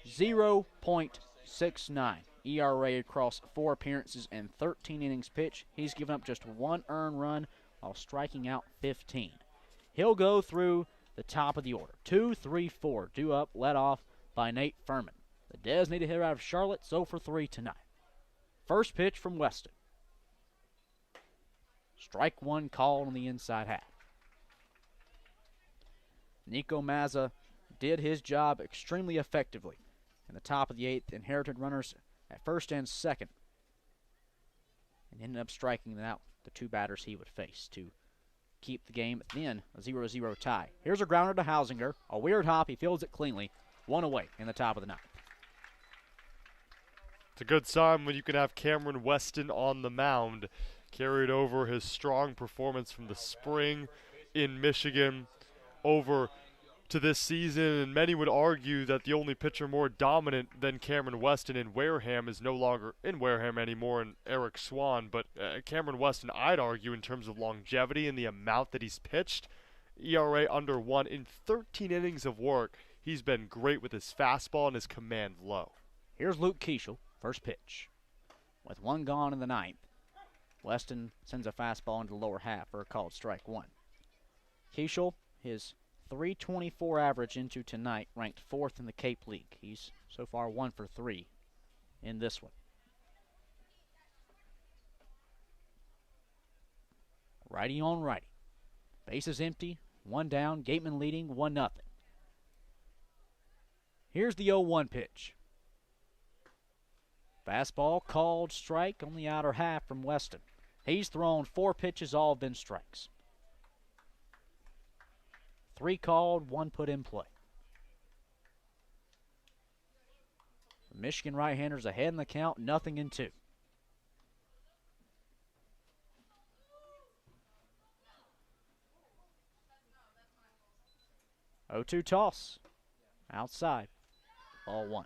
0.69. ERA across 4 appearances and 13 innings pitched. He's given up just 1 earned run while striking out 15. He'll go through the top of the order. 2, 3, 4. Due up, led off by Nate Furman. The designated hitter out of Charlotte, 0 for 3 tonight. First pitch from Weston. Strike 1 called on the inside half. Nico Mazza did his job extremely effectively. In the top of the 8th, inherited runners at first and second, and ended up striking out the 2 batters he would face to keep the game then a 0-0 tie. Here's a grounder to Hausinger. A weird hop. He fields it cleanly. 1 away in the top of the 9th. It's a good sign when you can have Cameron Weston on the mound. Carried over his strong performance from the spring in Michigan over to this season, and many would argue that the only pitcher more dominant than Cameron Weston in Wareham is no longer in Wareham anymore, and Eric Swan. But Cameron Weston, I'd argue, in terms of longevity and the amount that he's pitched, ERA under 1 in 13 innings of work. he's been great with his fastball and his command low. Here's Luke Keishel, first pitch. With one gone in the ninth, Weston sends a fastball into the lower half for a called strike one. Keishel, his .324 average into tonight, ranked 4th in the Cape League. He's so far 1 for 3 in this one. Righty on righty. Bases empty, one down, Gateman leading 1-0. Here's the 0-1 pitch. Fastball called strike on the outer half from Weston. He's thrown 4 pitches, all have been strikes. 3 called, 1 put in play. The Michigan right-handers ahead in the count, 0-2. 0-2 toss. Outside. Ball 1.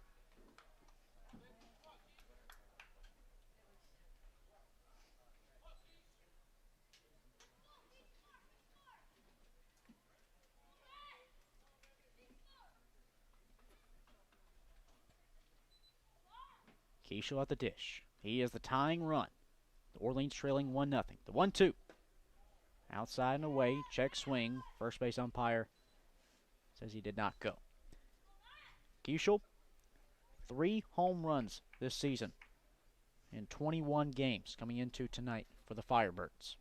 Keishel at the dish. He is the tying run. The Orleans trailing 1-0. The 1-2. Outside and away. Check swing. First base umpire says he did not go. Keishel, 3 home runs this season in 21 games coming into tonight for the Firebirds.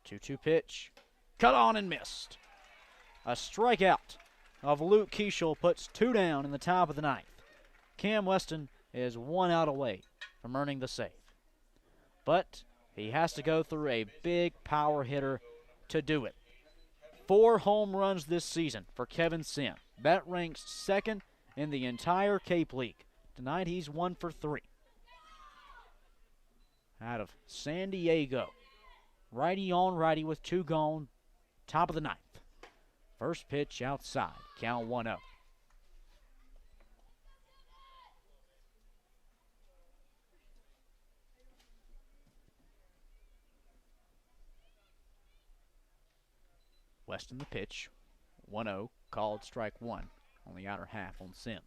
Two-two pitch. Cut on and missed. A strikeout of Luke Keishel puts 2 down in the top of the ninth. Cam Weston is 1 out away from earning the save. But he has to go through a big power hitter to do it. 4 home runs this season for Kevin Sim. That ranks 2nd in the entire Cape League. Tonight he's 1 for 3. Out of San Diego. Righty on righty with 2 gone. Top of the ninth. First pitch outside. Count 1-0. Weston the pitch. 1-0. Called strike 1 on the outer half on Sim.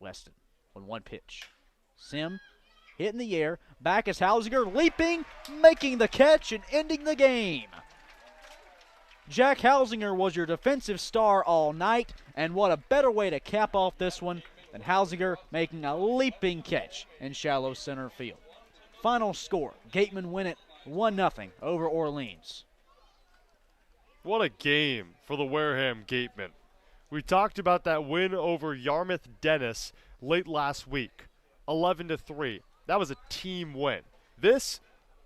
Weston on 1 pitch. Sim hit in the air. Back is Hausinger leaping, making the catch, and ending the game. Jack Hausinger was your defensive star all night, and what a better way to cap off this one than Hausinger making a leaping catch in shallow center field. Final score, Gateman win it 1-0 over Orleans. What a game for the Wareham Gatemen. We talked about that win over Yarmouth Dennis late last week, 11-3. That was a team win. This,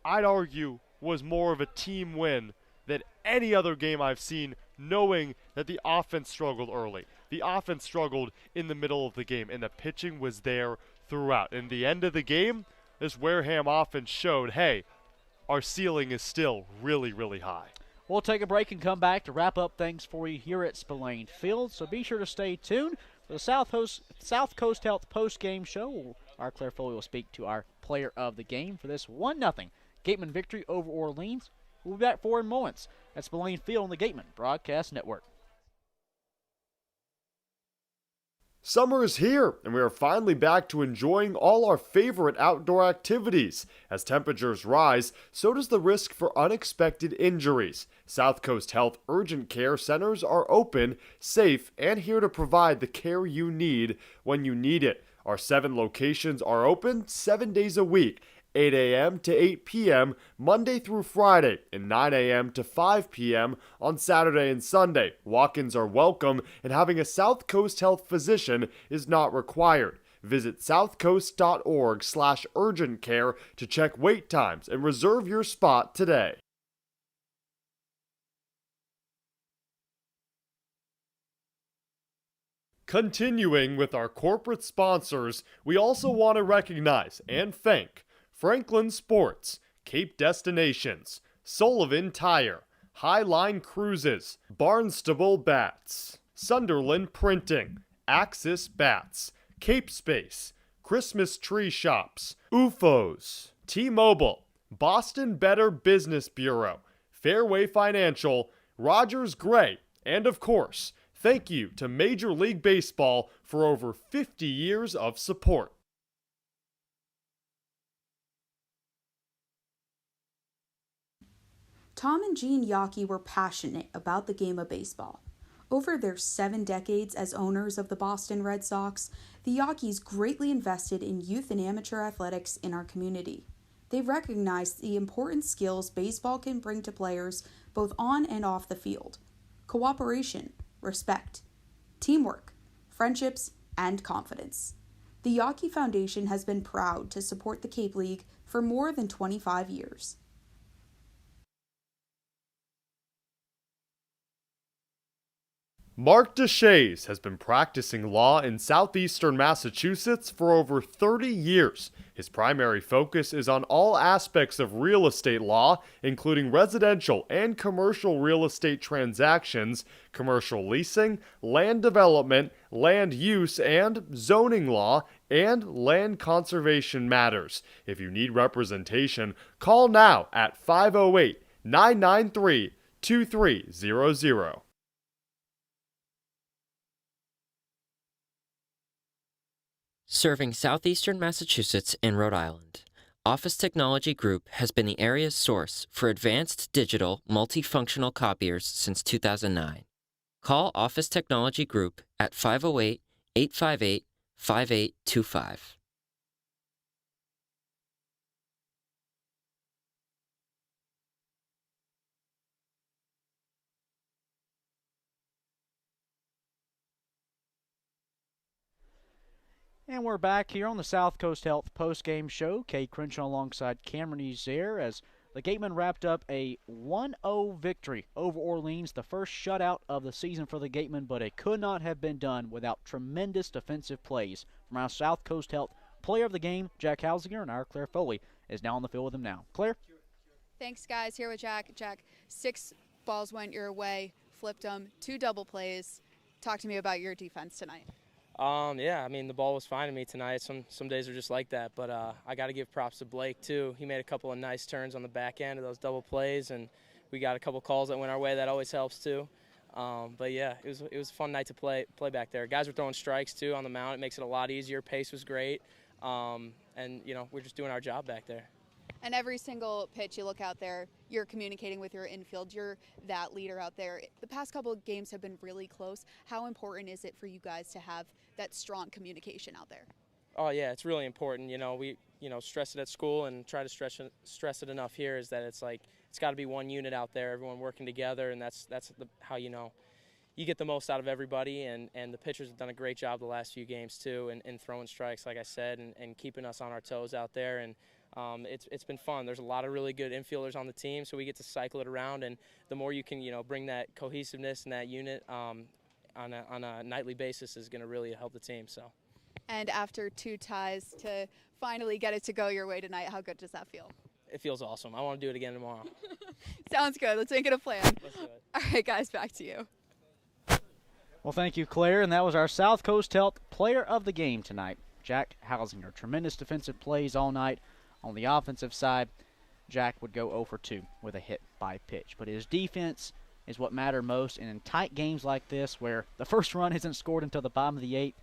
I'd argue, was more of a team win than any other game I've seen, knowing that the offense struggled early. The offense struggled in the middle of the game, and the pitching was there throughout. In the end of the game, this Wareham offense showed, hey, our ceiling is still really, really high. We'll take a break and come back to wrap up things for you here at Spillane Field, so be sure to stay tuned for the South Coast Health post-game show. Our Claire Foley will speak to our player of the game for this 1-0 Gateman victory over Orleans. We'll be back for in moments at Spillane Field on the Gateman Broadcast Network. Summer is here, and we are finally back to enjoying all our favorite outdoor activities. As temperatures rise, so does the risk for unexpected injuries. South Coast Health Urgent Care Centers are open, safe, and here to provide the care you need when you need it. Our 7 locations are open 7 days a week, 8 a.m. to 8 p.m. Monday through Friday, and 9 a.m. to 5 p.m. on Saturday and Sunday. Walk-ins are welcome, and having a South Coast Health physician is not required. Visit southcoast.org/urgent care to check wait times and reserve your spot today. Continuing with our corporate sponsors, we also want to recognize and thank Franklin Sports, Cape Destinations, Sullivan Tire, Highline Cruises, Barnstable Bats, Sunderland Printing, Axis Bats, Cape Space, Christmas Tree Shops, UFOs, T-Mobile, Boston Better Business Bureau, Fairway Financial, Rogers Gray, and of course, thank you to Major League Baseball for over 50 years of support. Tom and Jean Yockey were passionate about the game of baseball. Over their 7 decades as owners of the Boston Red Sox, the Yockeys greatly invested in youth and amateur athletics in our community. They recognized the important skills baseball can bring to players both on and off the field: cooperation, respect, teamwork, friendships, and confidence. The Yockey Foundation has been proud to support the Cape League for more than 25 years. Mark Deshays has been practicing law in southeastern Massachusetts for over 30 years. His primary focus is on all aspects of real estate law, including residential and commercial real estate transactions, commercial leasing, land development, land use and zoning law, and land conservation matters. If you need representation, call now at 508-993-2300. Serving southeastern Massachusetts and Rhode Island, Office Technology Group has been the area's source for advanced digital multifunctional copiers since 2009. Call Office Technology Group at 508-858-5825. And we're back here on the South Coast Health post-game show. Cade Crenshaw alongside Cameron Ezeir as the Gatemen wrapped up a 1-0 victory over Orleans, the first shutout of the season for the Gatemen, but it could not have been done without tremendous defensive plays from our South Coast Health player of the game, Jack Hausinger, and our Claire Foley is now on the field with him now. Claire? Thanks, guys. Here with Jack. Jack, 6 balls went your way, flipped them, 2 double plays. Talk to me about your defense tonight. Yeah, I mean, the ball was fine to me tonight. Some days are just like that, but I got to give props to Blake, too. He made a couple of nice turns on the back end of those double plays, and we got a couple calls that went our way. That always helps, too. But, yeah, it was a fun night to play back there. Guys were throwing strikes, too, on the mound. It makes it a lot easier. Pace was great, and, you know, we're just doing our job back there. And every single pitch you look out there, you're communicating with your infield. You're that leader out there. The past couple of games have been really close. How important is it for you guys to have that strong communication out there? Oh, yeah, it's really important. You know, we stress it at school and try to stress it enough here, is that it's like it's got to be one unit out there, everyone working together, and that's how you get the most out of everybody. And the pitchers have done a great job the last few games, too, in throwing strikes, like I said, and keeping us on our toes out there. And it's been fun. There's a lot of really good infielders on the team, so we get to cycle it around, and the more you can bring that cohesiveness and that unit on a nightly basis is going to really help the team. So. And after 2 ties to finally get it to go your way tonight, how good does that feel? It feels awesome. I want to do it again tomorrow. Sounds good. Let's make it a plan. Let's do it. All right, guys, back to you. Well, thank you, Claire, and that was our South Coast Health player of the game tonight, Jack Hausinger. Tremendous defensive plays all night. On the offensive side, Jack would go 0 for 2 with a hit by pitch. But his defense is what mattered most, and in tight games like this where the first run isn't scored until the bottom of the 8th,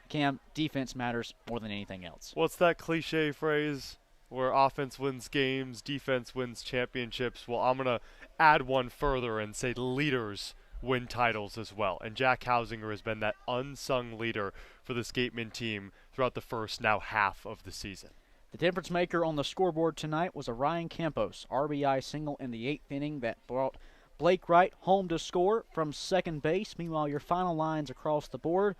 Cam, defense matters more than anything else. What's that cliche phrase where offense wins games, defense wins championships? Well, I'm going to add one further and say leaders win titles as well. And Jack Hausinger has been that unsung leader for this Gateman team throughout the first now half of the season. The difference maker on the scoreboard tonight was a Ryan Campos RBI single in the 8th inning that brought Blake Wright home to score from second base. Meanwhile, your final lines across the board: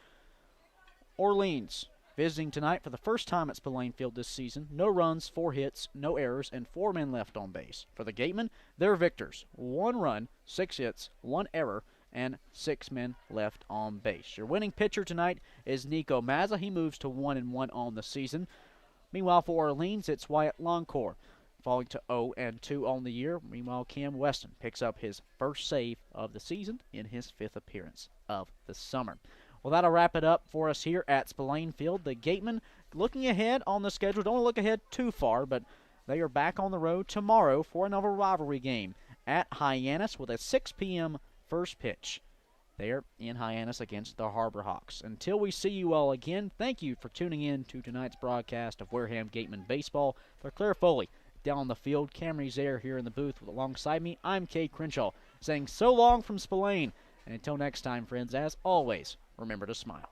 Orleans visiting tonight for the first time at Spillane Field this season. No runs, 4 hits, no errors, and 4 men left on base. For the Gatemen, they're victors. 1 run, 6 hits, 1 error, and 6 men left on base. Your winning pitcher tonight is Nico Mazza. He moves to 1-1 on the season. Meanwhile, for Orleans, it's Wyatt Longcore. falling to 0-2 on the year. Meanwhile, Cam Weston picks up his first save of the season in his 5th appearance of the summer. Well, that'll wrap it up for us here at Spillane Field. The Gatemen looking ahead on the schedule. Don't look ahead too far, but they are back on the road tomorrow for another rivalry game at Hyannis with a 6 p.m. first pitch there in Hyannis against the Harbor Hawks. Until we see you all again, thank you for tuning in to tonight's broadcast of Wareham Gateman Baseball. For Claire Foley down on the field, Cameron Ezeir here in the booth alongside me, I'm Cade Crenshaw, saying so long from Spillane. And until next time, friends, as always, remember to smile.